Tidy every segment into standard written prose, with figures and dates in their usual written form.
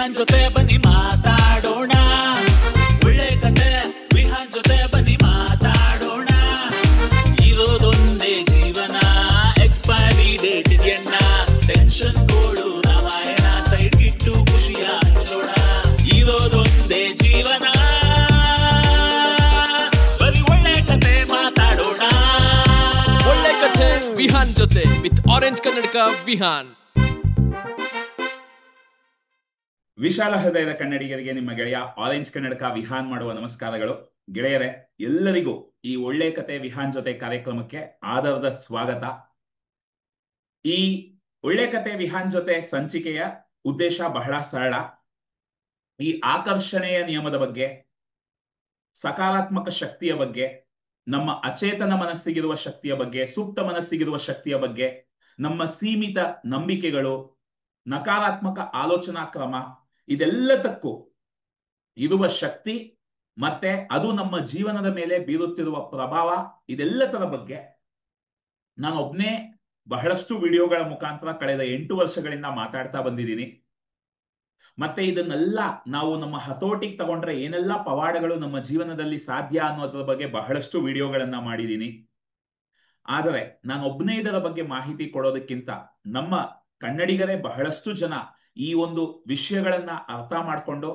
ವಿಹಾನ್ ಜೊತೆ ಬನ್ನಿ ಮಾತಾಡೋಣ. ಒಳ್ಳೆ ಕತೆ ವಿಹಾನ್ ಜೊತೆ ಬನ್ನಿ ಮಾತಾಡೋಣ. ಇರೋದೊಂದೇ ಜೀವನ, ಎಕ್ಸ್ಪೈರಿ ಡೇಟ್ ಇದೆಯಣ್ಣ. ಟೆನ್ಷನ್ ಕೊಡು ರಾಮಾಯಣ, ಸೈಡ್ ಇಟ್ಟು ಖುಷಿಯ ಹಂಚೋಣ. ಇರೋದೊಂದೇ ಜೀವನ, ಬರೀ ಒಳ್ಳೆ ಕತೆ ಮಾತಾಡೋಣ. ಒಳ್ಳೆ ಕತೆ ವಿಹಾನ್ ಜೊತೆ ವಿತ್ ಆರೆಂಜ್ ಕನ್ನಡಕ ವಿಹಾನ್. ವಿಶಾಲ ಹೃದಯದ ಕನ್ನಡಿಗರಿಗೆ ನಿಮ್ಮ ಗೆಳೆಯ ಆರೆಂಜ್ ಕನ್ನಡಕ ವಿಹಾನ್ ಮಾಡುವ ನಮಸ್ಕಾರಗಳು. ಗೆಳೆಯರೇ, ಎಲ್ಲರಿಗೂ ಈ ಒಳ್ಳೆ ಕತೆ ವಿಹಾನ್ ಜೊತೆ ಕಾರ್ಯಕ್ರಮಕ್ಕೆ ಆದರದ ಸ್ವಾಗತ. ಈ ಒಳ್ಳೆ ಕತೆ ವಿಹಾನ್ ಜೊತೆ ಸಂಚಿಕೆಯ ಉದ್ದೇಶ ಬಹಳ ಸರಳ. ಈ ಆಕರ್ಷಣೆಯ ನಿಯಮದ ಬಗ್ಗೆ, ಸಕಾರಾತ್ಮಕ ಶಕ್ತಿಯ ಬಗ್ಗೆ, ನಮ್ಮ ಅಚೇತನ ಮನಸ್ಸಿಗಿರುವ ಶಕ್ತಿಯ ಬಗ್ಗೆ, ಸೂಕ್ತ ಮನಸ್ಸಿಗಿರುವ ಶಕ್ತಿಯ ಬಗ್ಗೆ, ನಮ್ಮ ಸೀಮಿತ ನಂಬಿಕೆಗಳು, ನಕಾರಾತ್ಮಕ ಆಲೋಚನಾ ಕ್ರಮ, ಇದೆಲ್ಲದಕ್ಕೂ ಇರುವ ಶಕ್ತಿ ಮತ್ತೆ ಅದು ನಮ್ಮ ಜೀವನದ ಮೇಲೆ ಬೀರುತ್ತಿರುವ ಪ್ರಭಾವ, ಇದೆಲ್ಲದರ ಬಗ್ಗೆ ನಾನೊಬ್ನೇ ಬಹಳಷ್ಟು ವಿಡಿಯೋಗಳ ಮುಖಾಂತರ ಕಳೆದ 8 ವರ್ಷಗಳಿಂದ ಮಾತಾಡ್ತಾ ಬಂದಿದ್ದೀನಿ. ಮತ್ತೆ ಇದನ್ನೆಲ್ಲ ನಾವು ನಮ್ಮ ಹತೋಟಿಗೆ ತಗೊಂಡ್ರೆ ಏನೆಲ್ಲ ಪವಾಡಗಳು ನಮ್ಮ ಜೀವನದಲ್ಲಿ ಸಾಧ್ಯ ಅನ್ನೋದ್ರ ಬಗ್ಗೆ ಬಹಳಷ್ಟು ವಿಡಿಯೋಗಳನ್ನ ಮಾಡಿದ್ದೀನಿ. ಆದರೆ ನಾನೊಬ್ನೇ ಇದರ ಬಗ್ಗೆ ಮಾಹಿತಿ ಕೊಡೋದಕ್ಕಿಂತ ನಮ್ಮ ಕನ್ನಡಿಗರೇ ಬಹಳಷ್ಟು ಜನ ಈ ಒಂದು ವಿಷಯಗಳನ್ನ ಅರ್ಥ ಮಾಡಿಕೊಂಡು,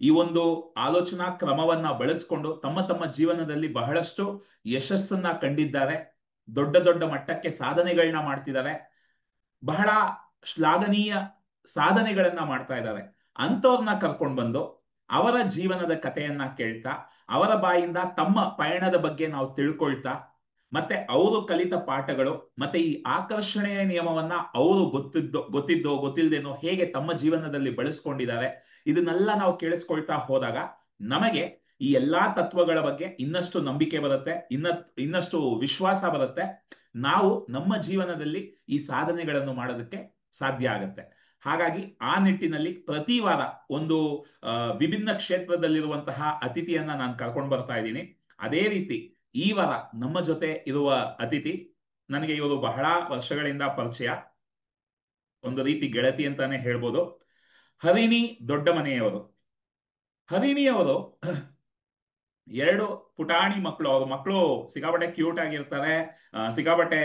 ಈ ಒಂದು ಆಲೋಚನಾ ಕ್ರಮವನ್ನ ಬಳಸ್ಕೊಂಡು ತಮ್ಮ ತಮ್ಮ ಜೀವನದಲ್ಲಿ ಬಹಳಷ್ಟು ಯಶಸ್ಸನ್ನ ಕಂಡಿದ್ದಾರೆ, ದೊಡ್ಡ ದೊಡ್ಡ ಮಟ್ಟಕ್ಕೆ ಸಾಧನೆಗಳನ್ನ ಮಾಡ್ತಿದ್ದಾರೆ, ಬಹಳ ಶ್ಲಾಘನೀಯ ಸಾಧನೆಗಳನ್ನ ಮಾಡ್ತಾ ಇದ್ದಾರೆ. ಅಂಥವ್ರನ್ನ ಕರ್ಕೊಂಡು ಬಂದು ಅವರ ಜೀವನದ ಕಥೆಯನ್ನ ಕೇಳ್ತಾ, ಅವರ ಬಾಯಿಂದ ತಮ್ಮ ಪಯಣದ ಬಗ್ಗೆ ನಾವು ತಿಳ್ಕೊಳ್ತಾ, ಮತ್ತೆ ಅವರು ಕಲಿತ ಪಾಠಗಳು, ಮತ್ತೆ ಈ ಆಕರ್ಷಣೆಯ ನಿಯಮವನ್ನ ಅವರು ಗೊತ್ತಿದ್ದೋ ಗೊತ್ತಿಲ್ಲದೇನೋ ಹೇಗೆ ತಮ್ಮ ಜೀವನದಲ್ಲಿ ಬಳಸ್ಕೊಂಡಿದ್ದಾರೆ, ಇದನ್ನೆಲ್ಲ ನಾವು ಕೇಳಿಸ್ಕೊಳ್ತಾ ಹೋದಾಗ ನಮಗೆ ಈ ಎಲ್ಲಾ ತತ್ವಗಳ ಬಗ್ಗೆ ಇನ್ನಷ್ಟು ನಂಬಿಕೆ ಬರುತ್ತೆ, ಇನ್ನಷ್ಟು ವಿಶ್ವಾಸ ಬರುತ್ತೆ. ನಾವು ನಮ್ಮ ಜೀವನದಲ್ಲಿ ಈ ಸಾಧನೆಗಳನ್ನು ಮಾಡೋದಕ್ಕೆ ಸಾಧ್ಯ ಆಗುತ್ತೆ. ಹಾಗಾಗಿ ಆ ನಿಟ್ಟಿನಲ್ಲಿ ಪ್ರತಿ ವಾರ ಒಂದು ವಿಭಿನ್ನ ಕ್ಷೇತ್ರದಲ್ಲಿರುವಂತಹ ಅತಿಥಿಯನ್ನ ನಾನು ಕರ್ಕೊಂಡು ಬರ್ತಾ ಇದ್ದೀನಿ. ಅದೇ ರೀತಿ ಈ ವಾರ ನಮ್ಮ ಜೊತೆ ಇರುವ ಅತಿಥಿ ನನಗೆ ಇವರು ಬಹಳ ವರ್ಷಗಳಿಂದ ಪರಿಚಯ, ಒಂದು ರೀತಿ ಗೆಳತಿ ಅಂತಾನೆ ಹೇಳ್ಬೋದು. ಹರಿಣಿ ದೊಡ್ಡ ಮನೆಯವರು. ಹರಿಣಿಯವರು 2 ಪುಟಾಣಿ ಮಕ್ಕಳು. ಅವ್ರ ಮಕ್ಕಳು ಸಿಕ್ಕಾಪಟ್ಟೆ ಕ್ಯೂಟ್ ಆಗಿರ್ತಾರೆ, ಸಿಕ್ಕಾಪಟ್ಟೆ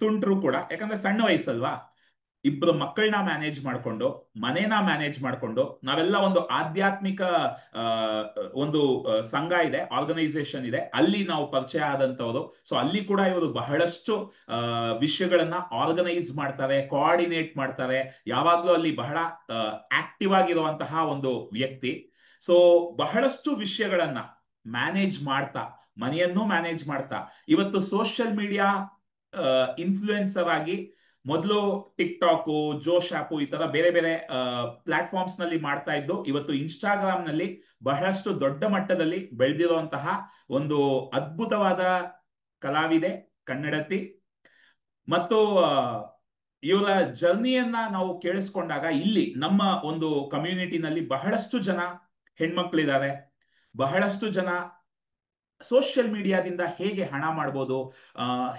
ತುಂಟ್ರು ಕೂಡ, ಯಾಕಂದ್ರೆ ಸಣ್ಣ ವಯಸ್ಸಲ್ವಾ. 2 ಮಕ್ಕಳನ್ನ ಮ್ಯಾನೇಜ್ ಮಾಡ್ಕೊಂಡು, ಮನೇನ ಮ್ಯಾನೇಜ್ ಮಾಡ್ಕೊಂಡು, ನಾವೆಲ್ಲ ಒಂದು ಆಧ್ಯಾತ್ಮಿಕ ಒಂದು ಸಂಘ ಇದೆ, ಆರ್ಗನೈಸೇಷನ್ ಇದೆ, ಅಲ್ಲಿ ನಾವು ಪರಿಚಯ ಆದಂತವರು. ಸೊ ಅಲ್ಲಿ ಕೂಡ ಇವರು ಬಹಳಷ್ಟು ವಿಷಯಗಳನ್ನ ಆರ್ಗನೈಸ್ ಮಾಡ್ತಾರೆ, ಕೋಆರ್ಡಿನೇಟ್ ಮಾಡ್ತಾರೆ. ಯಾವಾಗ್ಲೂ ಅಲ್ಲಿ ಬಹಳ ಆಕ್ಟಿವ್ ಆಗಿರುವಂತಹ ಒಂದು ವ್ಯಕ್ತಿ. ಸೊ ಬಹಳಷ್ಟು ವಿಷಯಗಳನ್ನ ಮ್ಯಾನೇಜ್ ಮಾಡ್ತಾ, ಮನೆಯನ್ನು ಮ್ಯಾನೇಜ್ ಮಾಡ್ತಾ, ಇವತ್ತು ಸೋಷಿಯಲ್ ಮೀಡಿಯಾ ಇನ್ಫ್ಲೂಯೆನ್ಸರ್ ಆಗಿ, ಮೊದಲು ಟಿಕ್ ಟಾಕ್, ಜೋಶ್ ಆಪ್, ಈ ತರ ಬೇರೆ ಬೇರೆ ಪ್ಲಾಟ್ಫಾರ್ಮ್ಸ್ ನಲ್ಲಿ ಮಾಡ್ತಾ ಇದ್ದು, ಇವತ್ತು ಇನ್ಸ್ಟಾಗ್ರಾಮ್ ನಲ್ಲಿ ಬಹಳಷ್ಟು ದೊಡ್ಡ ಮಟ್ಟದಲ್ಲಿ ಬೆಳೆದಿರುವಂತಹ ಒಂದು ಅದ್ಭುತವಾದ ಕಲಾವಿದೆ, ಕನ್ನಡತಿ. ಮತ್ತು ಇವರ ಜರ್ನಿಯನ್ನ ನಾವು ಕೇಳಿಸ್ಕೊಂಡಾಗ ಇಲ್ಲಿ ನಮ್ಮ ಒಂದು ಕಮ್ಯುನಿಟಿನಲ್ಲಿ ಬಹಳಷ್ಟು ಜನ ಹೆಣ್ಮಕ್ಳಿದ್ದಾರೆ, ಬಹಳಷ್ಟು ಜನ ಸೋಷಿಯಲ್ ಮೀಡಿಯಾದಿಂದ ಹೇಗೆ ಹಣ ಮಾಡ್ಬೋದು,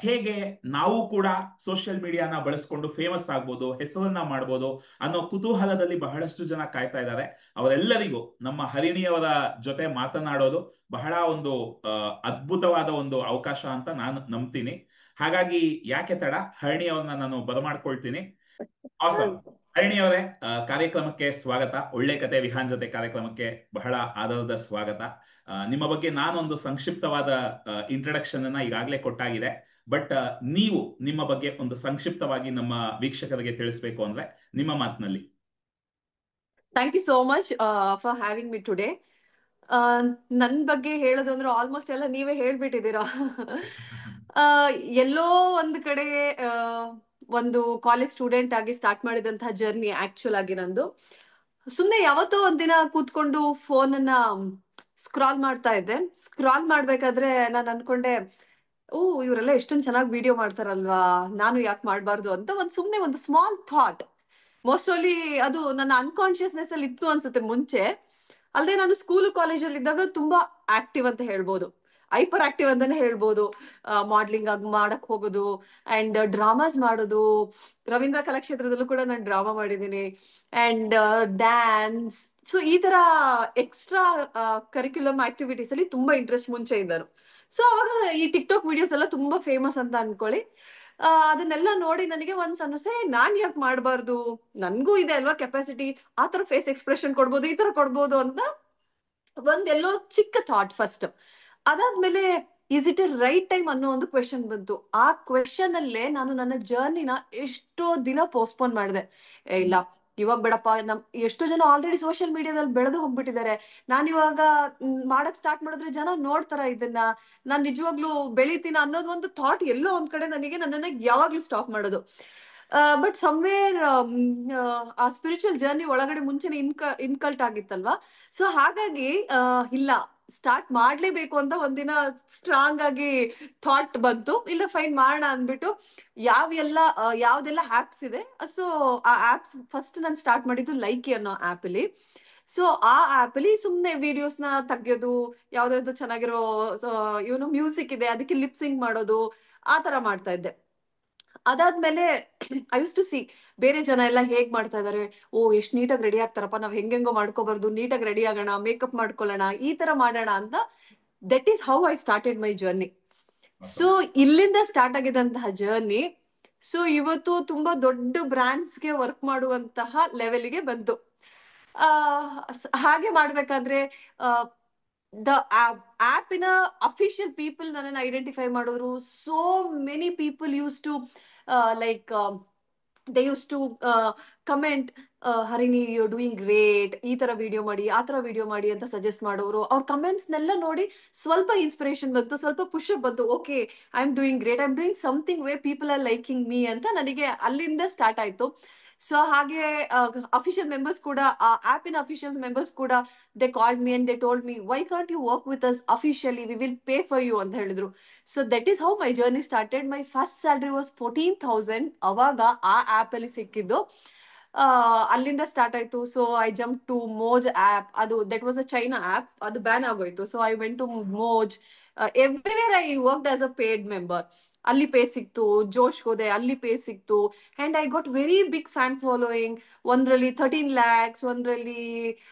ಹೇಗೆ ನಾವು ಕೂಡ ಸೋಷಿಯಲ್ ಮೀಡಿಯಾನ ಬಳಸ್ಕೊಂಡು ಫೇಮಸ್ ಆಗ್ಬೋದು, ಹೆಸರನ್ನ ಮಾಡ್ಬೋದು ಅನ್ನೋ ಕುತೂಹಲದಲ್ಲಿ ಬಹಳಷ್ಟು ಜನ ಕಾಯ್ತಾ ಇದ್ದಾರೆ. ಅವರೆಲ್ಲರಿಗೂ ನಮ್ಮ ಹರಿಣಿಯವರ ಜೊತೆ ಮಾತನಾಡೋದು ಬಹಳ ಒಂದು ಅದ್ಭುತವಾದ ಒಂದು ಅವಕಾಶ ಅಂತ ನಾನು ನಂಬ್ತೀನಿ. ಹಾಗಾಗಿ ಯಾಕೆ ತಡ, ಹರಿಣಿಯವ್ರನ್ನ ನಾನು ಬರಮಾಡ್ಕೊಳ್ತೀನಿ. ಆಸಮ್. ಹರಿಣಿಯವರೇ, ಕಾರ್ಯಕ್ರಮಕ್ಕೆ ಸ್ವಾಗತ. ಒಳ್ಳೆ ಕತೆ ವಿಹಾನ್ ಜೊತೆ ಕಾರ್ಯಕ್ರಮಕ್ಕೆ ಬಹಳ ಆದರದ ಸ್ವಾಗತ. ನಿಮ್ಮ ಬಗ್ಗೆ ನಾನೊಂದು ಸಂಕ್ಷಿಪ್ತವಾದ ಇಂಟ್ರಡಕ್ಷನ್ ಅನ್ನ ಈಗಾಗಲೇ ಕೊಟ್ಟಾಗಿದೆ. ಬಟ್ ನೀವು ನಿಮ್ಮ ಬಗ್ಗೆ ಒಂದು ಸಂಕ್ಷಿಪ್ತವಾಗಿ ನಮ್ಮ ವೀಕ್ಷಕರಿಗೆ ತಿಳಿಸ್ಬೇಕು ಅಂದ್ರೆ ನಿಮ್ಮ ಮಾತಿನಲ್ಲಿ. Thank you so much for having me today. ನನ್ನ ಬಗ್ಗೆ ಹೇಳೋದು ಅಂದ್ರೆ ಆಲ್ಮೋಸ್ಟ್ ಎಲ್ಲ ನೀವೇ ಹೇಳ್ಬಿಟ್ಟಿದ್ದೀರಾ. ಎಲ್ಲೋ ಒಂದು ಕಡೆ ಒಂದು ಕಾಲೇಜ್ ಸ್ಟೂಡೆಂಟ್ ಆಗಿ ಸ್ಟಾರ್ಟ್ ಮಾಡಿದಂತಹ ಜರ್ನಿ ಆಕ್ಚುಲ್ ಆಗಿ ನಂದು. ಸುಮ್ಮನೆ ಯಾವತ್ತೋ ಒಂದಿನ ಕೂತ್ಕೊಂಡು ಫೋನ್ ಅನ್ನ ಸ್ಕ್ರಾಲ್ ಮಾಡ್ತಾ ಇದ್ದೆ. ಸ್ಕ್ರಾಲ್ ಮಾಡ್ಬೇಕಾದ್ರೆ ನಾನು ಅನ್ಕೊಂಡೆ, ಇವರೆಲ್ಲ ಎಷ್ಟೊಂದು ಚೆನ್ನಾಗಿ ವಿಡಿಯೋ ಮಾಡ್ತಾರಲ್ವಾ, ನಾನು ಯಾಕೆ ಮಾಡಬಾರ್ದು ಅಂತ ಸುಮ್ಮನೆ ಒಂದು ಸ್ಮಾಲ್ ಥಾಟ್. ಮೋಸ್ಟ್ಲಿ ಅದು ನನ್ನ ಅನ್ಕಾನ್ಶಿಯಸ್ನೆಸ್ ಅಲ್ಲಿ ಇತ್ತು ಅನ್ಸುತ್ತೆ ಮುಂಚೆ. ಅಲ್ಲದೆ ನಾನು ಸ್ಕೂಲ್ ಕಾಲೇಜಲ್ಲಿ ಇದ್ದಾಗ ತುಂಬಾ ಆಕ್ಟಿವ್ ಅಂತ ಹೇಳ್ಬೋದು. ಹೈಪರ್ ಆಕ್ಟಿವ್ ಅಂತಾನೆ ಹೇಳ್ಬೋದು. ಮಾಡ್ಲಿಂಗ್ ಆಗಿ ಮಾಡಕ್ ಹೋಗೋದು ಅಂಡ್ ಡ್ರಾಮಾಸ್ ಮಾಡೋದು. ರವೀಂದ್ರ ಕಲಾಕ್ಷೇತ್ರದಲ್ಲೂ ಕೂಡ ನಾನು ಡ್ರಾಮಾ ಮಾಡಿದ್ದೀನಿ ಅಂಡ್ ಡ್ಯಾನ್ಸ್. ಸೊ ಈ ತರ ಎಕ್ಸ್ಟ್ರಾ ಕರಿಕ್ಯುಲಮ್ ಆಕ್ಟಿವಿಟೀಸ್ ಅಲ್ಲಿ ತುಂಬಾ ಇಂಟ್ರೆಸ್ಟ್ ಮುಂಚೆ ಇದ್ದರು. ಸೊ ಅವಾಗ ಈ ಟಿಕ್ಟಾಕ್ ವಿಡಿಯೋಸ್ ಎಲ್ಲ ತುಂಬಾ ಫೇಮಸ್ ಅಂತ ಅನ್ಕೊಳ್ಳಿ. ಅದನ್ನೆಲ್ಲ ನೋಡಿ ನನಗೆ ಒಂದ್ ಅನ್ನಿಸ್ತೆ, ನಾನ್ ಯಾಕೆ ಮಾಡಬಾರ್ದು, ನನ್ಗೂ ಇದೆ ಅಲ್ವಾ ಕೆಪಾಸಿಟಿ, ಆ ತರ ಫೇಸ್ ಎಕ್ಸ್ಪ್ರೆಷನ್ ಕೊಡ್ಬೋದು, ಈ ತರ ಕೊಡ್ಬೋದು ಅಂತ ಒಂದೆಲ್ಲೋ ಚಿಕ್ಕ ಥಾಟ್ ಫಸ್ಟ್. ಅದಾದ್ಮೇಲೆ is it A right time ಅನ್ನೋ ಒಂದು ಕ್ವೆಶನ್ ಬಂತು. ಆ ಕ್ವೆಶನ್ ಅಲ್ಲೇ ನಾನು ನನ್ನ ಜರ್ನಿನ ಎಷ್ಟೋ ದಿನ ಪೋಸ್ಟ್ಪೋನ್ ಮಾಡಿದೆ. ಇಲ್ಲ ಇವಾಗ ಬೇಡಪ್ಪ, ಎಷ್ಟೋ ಜನ ಆಲ್ರೆಡಿ ಸೋಷಿಯಲ್ ಮೀಡಿಯಾದಲ್ಲಿ ಬೆಳೆದು ಹೋಗ್ಬಿಟ್ಟಿದ್ದಾರೆ. ನಾನು ಇವಾಗ ಮಾಡಕ್ ಸ್ಟಾರ್ಟ್ ಮಾಡಿದ್ರೆ ಜನ ನೋಡ್ತಾರ ಇದನ್ನ, ನಾನ್ ನಿಜವಾಗ್ಲೂ ಬೆಳಿತೀನ ಅನ್ನೋದು ಒಂದು ಥಾಟ್ ಎಲ್ಲೋ ಒಂದ್ ಕಡೆ ನನಗೆ ನನ್ನನ್ನ ಯಾವಾಗ್ಲೂ ಸ್ಟಾಪ್ ಮಾಡೋದು. ಬಟ್ ಸಮ್ವೇರ್ ಆ ಸ್ಪಿರಿಚುವಲ್ ಜರ್ನಿ ಒಳಗಡೆ ಮುಂಚೆನೆ ಇನ್ಕಲ್ಟ್ ಆಗಿತ್ತಲ್ವಾ. ಸೊ ಹಾಗಾಗಿ ಇಲ್ಲ ಸ್ಟಾರ್ಟ್ ಮಾಡ್ಲೇಬೇಕು ಅಂತ ಒಂದಿನ ಸ್ಟ್ರಾಂಗ್ ಆಗಿ ಥಾಟ್ ಬಂತು. ಇಲ್ಲ ಫೈನ್ ಮಾಡೋಣ ಅಂದ್ಬಿಟ್ಟು ಯಾವ್ದೆಲ್ಲ ಆಪ್ಸ್ ಇದೆ, ಸೊ ಆ ಆಪ್ಸ್ ಫಸ್ಟ್ ನಾನು ಸ್ಟಾರ್ಟ್ ಮಾಡಿದ್ದು ಲೈಕಿ ಅನ್ನೋ ಆಪ್ ಅಲ್ಲಿ. ಸೊ ಆ ಆಪ್ ಅಲ್ಲಿ ಸುಮ್ನೆ ವಿಡಿಯೋಸ್ ನ ತೆಗಿಯೋದು, ಯಾವ್ದಾವ್ದು ಚೆನ್ನಾಗಿರೋ ಮ್ಯೂಸಿಕ್ ಇದೆ ಅದಕ್ಕೆ ಲಿಪ್ಸಿಂಗ್ ಮಾಡೋದು, ಆ ತರ ಮಾಡ್ತಾ ಇದ್ದೆ. ಅದಾದ್ಮೇಲೆ ಐ ಯೂಸ್ ಟು ಸಿ ಬೇರೆ ಜನ ಎಲ್ಲ ಹೇಗ್ ಮಾಡ್ತಾ ಇದಾರೆ, ಓ ಎಷ್ಟ್ ನೀಟಾಗಿ ರೆಡಿ ಆಗ್ತಾರಪ್ಪ, ನಾವ್ ಹೆಂಗೆಂಗೋ ಮಾಡ್ಕೋಬಾರ್ದು, ನೀಟಾಗಿ ರೆಡಿ ಆಗೋಣ, ಮೇಕಪ್ ಮಾಡ್ಕೊಳ್ಳೋಣ, ಈ ತರ ಮಾಡೋಣ ಅಂತ. That is how I started my journey. So ಇಲ್ಲಿಂದ ಸ್ಟಾರ್ಟ್ ಆಗಿದಂತಹ ಜರ್ನಿ ಸೊ ಇವತ್ತು ತುಂಬಾ ದೊಡ್ಡ ಬ್ರ್ಯಾಂಡ್ಸ್ಗೆ ವರ್ಕ್ ಮಾಡುವಂತಹ ಲೆವೆಲ್ಗೆ ಬಂತು. ಹಾಗೆ ಮಾಡ್ಬೇಕಾದ್ರೆ ದ ಆಪಿನ ಅಫಿಷಿಯಲ್ ಪೀಪಲ್ ನನ್ನನ್ನು ಐಡೆಂಟಿಫೈ ಮಾಡಿದ್ರು. So many people use to like they use to comment, Harini you doing great, ಈ ತರ ವಿಡಿಯೋ ಮಾಡಿ, ಆ ತರ ವಿಡಿಯೋ ಮಾಡಿ ಅಂತ ಸಜೆಸ್ಟ್ ಮಾಡೋರು. ಅವ್ರ ಕಮೆಂಟ್ಸ್ನೆಲ್ಲ ನೋಡಿ ಸ್ವಲ್ಪ ಇನ್ಸ್ಪಿರೇಷನ್ ಬಂತು, ಸ್ವಲ್ಪ ಪುಷಪ್ ಬಂತು. Okay, I am doing great, I am doing something way people are liking me ಅಂತ ನನಗೆ ಅಲ್ಲಿಂದ ಸ್ಟಾರ್ಟ್ ಆಯ್ತು. ಸೊ ಹಾಗೆ ಅಫಿಷಿಯಲ್ ಮೆಂಬರ್ಸ್ ಕೂಡ, ಆ ಆಪಿನ ಅಫಿಷಿಯಲ್ ಮೆಂಬರ್ಸ್ ಕೂಡ, they called me and they told me why can't you work with us officially, we will pay for you ಅಂತ ಹೇಳಿದ್ರು. So that is how my journey started. My first salary was 14,000 ಅವಾಗ ಆ app ಅಲ್ಲಿ ಸಿಕ್ಕಿದ್ದು. ಅಲ್ಲಿಂದ start ಆಯ್ತು. So I jump to Moj app. ಅದು that was a China app, ಅದು ಬ್ಯಾನ್ ಆಗೋಯ್ತು. So I went to Moj. Everywhere I worked as a paid member. ಅಲ್ಲಿ ಪೇ ಸಿಕ್ತು. ಜೋಶ್ ಹೋದೆ, ಅಲ್ಲಿ ಪೇ ಸಿಕ್ತು. And I got very big fan following. ಒಂದ್ರಲ್ಲಿ 13 lakhs, ಒಂದ್ರಲ್ಲಿ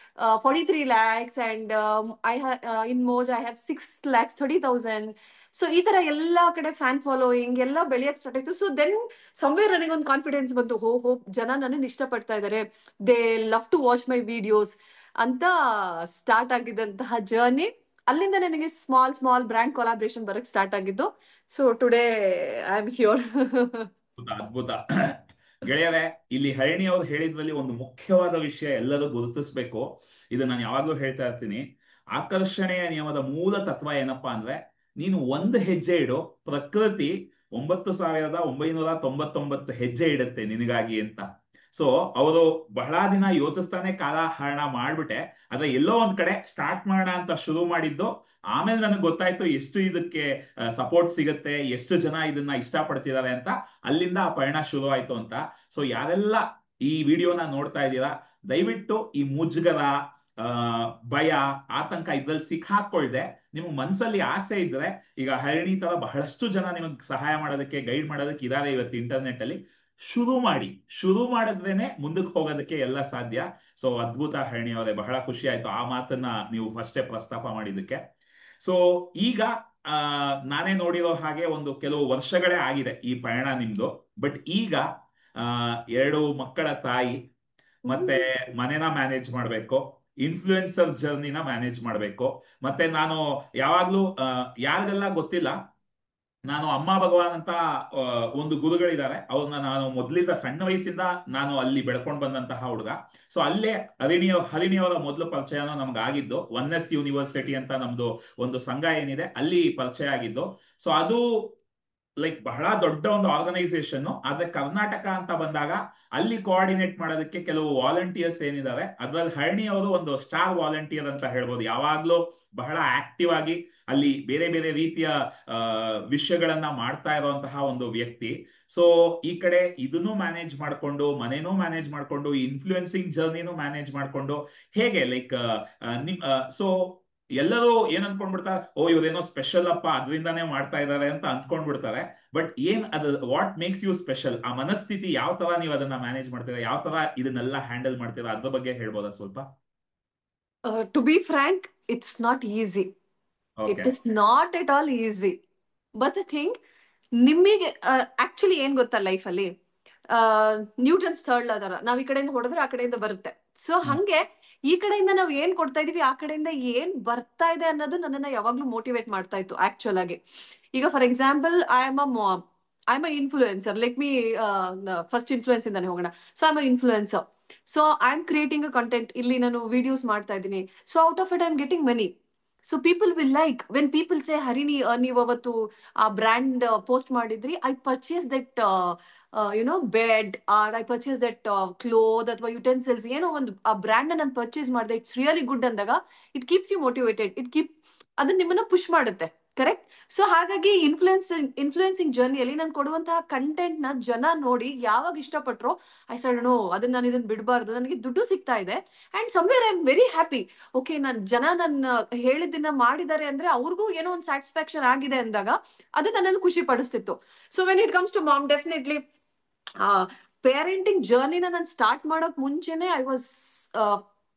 43 lakhs, and in Moj I have 6,30,000. So ಈ ತರ ಎಲ್ಲಾ ಕಡೆ ಫ್ಯಾನ್ ಫಾಲೋಯಿಂಗ್ ಎಲ್ಲ ಬೆಳೆಯಕ್ ಸ್ಟಾರ್ಟ್ ಆಯ್ತು. ಸೊ ದೆನ್ ಸಮ್ವೇರ್ ನನಗೆ ಒಂದು ಕಾನ್ಫಿಡೆನ್ಸ್ ಬಂತು, ಹೋ ಜನ ನನ್ನನ್ನು ಇಷ್ಟಪಡ್ತಾ ಇದ್ದಾರೆ, they love to watch my videos ಅಂತ ಸ್ಟಾರ್ಟ್ ಆಗಿದ್ದಂತಹ ಜರ್ನಿ. ಅಲ್ಲಿಂದ ನನಗೆ ಸ್ಮಾಲ್ ಬ್ರ್ಯಾಂಡ್ ಕೊಲಾಬ್ರೇಷನ್ ಬರಕ್ ಸ್ಟಾರ್ಟ್ ಆಗಿದ್ದು. So today I am here. ಅದ್ಭುತ ಗೆಳೆಯರೇ, ಇಲ್ಲಿ ಹರಿಣಿ ಅವ್ರು ಹೇಳಿದ್ರಲ್ಲಿ ಒಂದು ಮುಖ್ಯವಾದ ವಿಷಯ ಎಲ್ಲರೂ ಗುರುತಿಸ್ಬೇಕು. ಇದು ನಾನು ಯಾವಾಗ್ಲೂ ಹೇಳ್ತಾ ಇರ್ತೀನಿ. ಆಕರ್ಷಣೆಯ ನಿಯಮದ ಮೂಲ ತತ್ವ ಏನಪ್ಪಾ ಅಂದ್ರೆ, ನೀನು ಒಂದು ಹೆಜ್ಜೆ ಇಡು, ಪ್ರಕೃತಿ 9,999 ಹೆಜ್ಜೆ ಇಡುತ್ತೆ ನಿನಗಾಗಿ ಅಂತ. ಸೊ ಅವರು ಬಹಳ ದಿನ ಯೋಚಿಸ್ತಾನೆ ಕಾಲಹರಣ ಮಾಡ್ಬಿಟ್ಟೆ, ಅದ ಎಲ್ಲೋ ಒಂದ್ ಕಡೆ ಸ್ಟಾರ್ಟ್ ಮಾಡೋಣ ಅಂತ ಶುರು ಮಾಡಿದ್ದು. ಆಮೇಲೆ ನನಗೆ ಗೊತ್ತಾಯ್ತು ಎಷ್ಟು ಇದಕ್ಕೆ ಸಪೋರ್ಟ್ ಸಿಗುತ್ತೆ, ಎಷ್ಟು ಜನ ಇದನ್ನ ಇಷ್ಟಪಡ್ತಿದ್ದಾರೆ ಅಂತ. ಅಲ್ಲಿಂದ ಆ ಪಯಣ ಶುರು ಆಯ್ತು ಅಂತ. ಸೊ ಯಾರೆಲ್ಲ ಈ ವಿಡಿಯೋನ ನೋಡ್ತಾ ಇದ್ದೀರಾ, ದಯವಿಟ್ಟು ಈ ಮುಜುಗರ, ಭಯ, ಆತಂಕ ಇದ್ರಲ್ಲಿ ಸಿಕ್ಕಾಕೊಳ್ದೆ, ನಿಮ್ಗೆ ಮನ್ಸಲ್ಲಿ ಆಸೆ ಇದ್ರೆ, ಈಗ ಹರಿಣಿ ತರ ಬಹಳಷ್ಟು ಜನ ನಿಮಗೆ ಸಹಾಯ ಮಾಡೋದಕ್ಕೆ, ಗೈಡ್ ಮಾಡೋದಕ್ಕೆ ಇದಾರೆ ಇವತ್ತು ಇಂಟರ್ನೆಟ್ ಅಲ್ಲಿ. ಶುರು ಮಾಡಿದ್ರೇನೆ ಮುಂದಕ್ಕೆ ಹೋಗೋದಕ್ಕೆ ಎಲ್ಲ ಸಾಧ್ಯ. ಸೊ ಅದ್ಭುತ ಹರಿಣಿ ಅವರೇ, ಬಹಳ ಖುಷಿ ಆಯ್ತು ಆ ಮಾತನ್ನ ನೀವು ಫಸ್ಟೇ ಪ್ರಸ್ತಾಪ ಮಾಡಿದ್ದಕ್ಕೆ. ಸೊ ಈಗ ನಾನೇ ನೋಡಿರೋ ಹಾಗೆ ಒಂದು ಕೆಲವು ವರ್ಷಗಳೇ ಆಗಿದೆ ಈ ಪಯಣ ನಿಮ್ದು. ಬಟ್ ಈಗ 2 ಮಕ್ಕಳ ತಾಯಿ, ಮತ್ತೆ ಮನೆನ ಮ್ಯಾನೇಜ್ ಮಾಡ್ಬೇಕು, ಇನ್ಫ್ಲೂಯೆನ್ಸರ್ ಜರ್ನಿನ ಮ್ಯಾನೇಜ್ ಮಾಡ್ಬೇಕು. ಮತ್ತೆ ನಾನು ಯಾವಾಗ್ಲೂ ಯಾರಿಗೆಲ್ಲ ಗೊತ್ತಿಲ್ಲ, ನಾನು ಅಮ್ಮ ಭಗವಾನ್ ಅಂತ ಒಂದು ಗುರುಗಳಿದ್ದಾರೆ. ಅವ್ರನ್ನ ನಾನು ಮೊದ್ಲಿಂದ ಸಣ್ಣ ವಯಸ್ಸಿಂದ ನಾನು ಅಲ್ಲಿ ಬೆಳ್ಕೊಂಡ್ ಬಂದಂತಹ ಹುಡುಗ. ಸೊ ಅಲ್ಲೇ ಹರಿಣಿಯವರ ಮೊದಲು ಪರಿಚಯನೂ ನಮ್ಗಾಗಿದ್ದು. 1S ಯೂನಿವರ್ಸಿಟಿ ಅಂತ ನಮ್ದು ಒಂದು ಸಂಘ ಏನಿದೆ, ಅಲ್ಲಿ ಪರಿಚಯ ಆಗಿದ್ದು. ಸೊ ಅದು ಲೈಕ್ ಬಹಳ ದೊಡ್ಡ ಒಂದು ಆರ್ಗನೈಸೇಷನ್. ಆದ್ರೆ ಕರ್ನಾಟಕ ಅಂತ ಬಂದಾಗ ಅಲ್ಲಿ ಕೋಆರ್ಡಿನೇಟ್ ಮಾಡೋದಕ್ಕೆ ಕೆಲವು ವಾಲಂಟಿಯರ್ಸ್ ಏನಿದ್ದಾರೆ, ಅದ್ರಲ್ಲಿ ಹರಿಣಿ ಅವರು ಒಂದು ಸ್ಟಾರ್ ವಾಲಂಟಿಯರ್ ಅಂತ ಹೇಳ್ಬೋದು. ಯಾವಾಗ್ಲೂ ಬಹಳ ಆಕ್ಟಿವ್ ಆಗಿ ಅಲ್ಲಿ ಬೇರೆ ಬೇರೆ ರೀತಿಯ ವಿಷಯಗಳನ್ನ ಮಾಡ್ತಾ ಇರುವಂತಹ ಒಂದು ವ್ಯಕ್ತಿ. ಸೊ ಈ ಕಡೆ ಇದನ್ನು ಮ್ಯಾನೇಜ್ ಮಾಡ್ಕೊಂಡು, ಮನೇನೂ ಮ್ಯಾನೇಜ್ ಮಾಡ್ಕೊಂಡು, ಇನ್ಫ್ಲೂಯೆನ್ಸಿಂಗ್ ಜರ್ನಿನೂ ಮ್ಯಾನೇಜ್ ಮಾಡ್ಕೊಂಡು, ಹೇಗೆ ಲೈಕ್ ಸೊ ಎಲ್ಲರೂ ಏನ್ ಅನ್ಕೊಂಡ್ಬಿಡ್ತಾರೆ, ಓ ಇವ್ರೇನೋ ಸ್ಪೆಷಲ್ ಅಪ್ಪ ಅದರಿಂದಾನೇ ಮಾಡ್ತಾ ಇದ್ದಾರೆ ಅಂತ ಅನ್ಕೊಂಡ್ಬಿಡ್ತಾರೆ. ಬಟ್ ಏನ್ ಅದು ವಾಟ್ ಮೇಕ್ಸ್ ಯು ಸ್ಪೆಷಲ್, ಆ ಮನಸ್ಥಿತಿ ಯಾವ ತರ ನೀವು ಅದನ್ನ ಮ್ಯಾನೇಜ್ ಮಾಡ್ತೀರಾ, ಯಾವ ತರ ಇದನ್ನೆಲ್ಲ ಹ್ಯಾಂಡಲ್ ಮಾಡ್ತೀರಾ, ಅದ್ರ ಬಗ್ಗೆ ಹೇಳ್ಬೋದಾ ಸ್ವಲ್ಪ? To be frank, it's not easy. It okay. Is not at all easy. But the thing, ನಿಮಗೆ ಆಕ್ಚುಲಿ ಏನ್ ಗೊತ್ತಾ ಲೈಫಲ್ಲಿ, ನ್ಯೂಟನ್ಸ್ ಥರ್ಡ್ ಲಾ ತರ, ನಾವ್ ಈ ಕಡೆಯಿಂದ ಹೊಡೆದ್ರೆ ಆ ಕಡೆಯಿಂದ ಬರುತ್ತೆ. ಸೊ ಹಂಗೆ ಈ ಕಡೆಯಿಂದ ನಾವು ಏನ್ ಕೊಡ್ತಾ ಇದೀವಿ, ಆ ಕಡೆಯಿಂದ ಏನ್ ಬರ್ತಾ ಇದೆ ಅನ್ನೋದು ನನ್ನನ್ನ ಯಾವಾಗ್ಲೂ ಮೋಟಿವೇಟ್ ಮಾಡ್ತಾ ಇತ್ತು ಆಕ್ಚುಲ್ ಆಗಿ. ಈಗ for example, I am a influencer. Let me first influence ಇಂದಾನೆ ಹೋಗೋಣ. So I am a influencer. So I am creating a content. ಇಲ್ಲಿ ನಾನು ವಿಡಿಯೋಸ್ ಮಾಡ್ತಾ ಇದ್ದೀನಿ. So out of it I am getting money. So people will like when people say, Harini ನೀವು ಅವತ್ತು ಆ brand post ಮಾಡಿದ್ರಿ, I purchase that bed, or I purchase that cloth ಅಥವಾ utensils, ಏನೋ ಒಂದು ಆ ಬ್ರ್ಯಾಂಡ್ ನಾನು ಪರ್ಚೇಸ್ ಮಾಡಿದೆ, ಇಟ್ಸ್ ರಿಯಲಿ ಗುಡ್ ಅಂದಾಗ ಇಟ್ ಕೀಪ್ಸ್ ಯು ಮೋಟಿವೇಟೆಡ್. ಅದನ್ನ ನಿಮ್ಮನ್ನ ಪುಷ್ ಮಾಡುತ್ತೆ. ಕರೆಕ್ಟ್? ಸೊ ಹಾಗಾಗಿ ಇನ್ಫ್ಲೂಯೆನ್ಸಿಂಗ್ ಜರ್ನಿಯಲ್ಲಿ ನಾನು ಕೊಡುವಂತಹ ಕಂಟೆಂಟ್ ನ ಜನ ನೋಡಿ ಯಾವಾಗ ಇಷ್ಟಪಟ್ರೋ, ಐ ಸೆಡ್ ನೋ, ಅದನ್ನ ನಾನು ಇದನ್ನ ಬಿಡಬಾರ್ದು, ನನಗೆ ದುಡ್ಡು ಸಿಗ್ತಾ ಇದೆ and somewhere I am very happy. Okay, ಜನ ನನ್ನ ಹೇಳಿದ್ದನ್ನ ಮಾಡಿದ್ದಾರೆ ಅಂದ್ರೆ ಅವ್ರಿಗೂ ಏನೋ ಒಂದು ಸ್ಯಾಟಿಸ್ಫ್ಯಾಕ್ಷನ್ ಆಗಿದೆ ಅಂದಾಗ ಅದು ನನ್ನನ್ನು ಖುಷಿ ಪಡಿಸ್ತಿತ್ತು. So when it comes to mom, definitely parenting ಜರ್ನಿನ ನಾನು ಸ್ಟಾರ್ಟ್ ಮಾಡೋಕ್ ಮುಂಚೆನೆ I was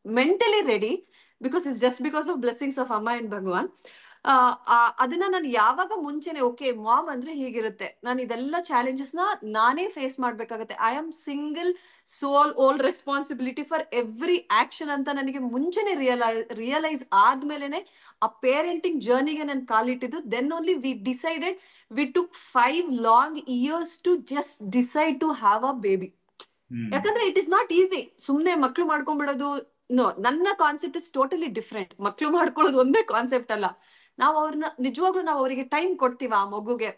mentally ready, because it's just because of blessings of ಅಮ್ಮ ಅಂಡ್ ಭಗವಾನ್. ಅದನ್ನ ನಾನು ಯಾವಾಗ ಮುಂಚೆನೆ, ಓಕೆ ಮಾಮ್ ಅಂದ್ರೆ ಹೀಗಿರುತ್ತೆ, ನಾನು ಇದೆಲ್ಲ ಚಾಲೆಂಜಸ್ ನ ನಾನೇ ಫೇಸ್ ಮಾಡ್ಬೇಕಾಗತ್ತೆ, I am single sole whole responsibility for every action ಅಂತ ನನಗೆ ಮುಂಚೆನೆ ರಿಯಲೈಸ್ ಆದ್ಮೇಲೆನೆ ಆ ಪೇರೆಂಟಿಂಗ್ ಜರ್ನಿಗೆ ನಾನು ಕಾಲಿಟ್ಟಿದ್ದು. Then only we decided, we took 5 long years to just decide to have a baby. ಯಾಕಂದ್ರೆ ಇಟ್ ಇಸ್ ನಾಟ್ ಈಸಿ. ಸುಮ್ನೆ ಮಕ್ಳು ಮಾಡ್ಕೊಂಡ್ಬಿಡೋದು, ನೋ, ನನ್ನ ಕಾನ್ಸೆಪ್ಟ್ ಇಸ್ ಟೋಟಲಿ ಡಿಫ್ರೆಂಟ್. ಮಕ್ಳು ಮಾಡ್ಕೊಳ್ಳೋದು ಒಂದೇ ಕಾನ್ಸೆಪ್ಟ್ ಅಲ್ಲ. ನಾವು ಅವ್ರನ್ನ ನಿಜವಾಗ್ಲೂ ನಾವು ಅವರಿಗೆ ಟೈಮ್ ಕೊಡ್ತೀವ ಆ ಮಗುಗೆ.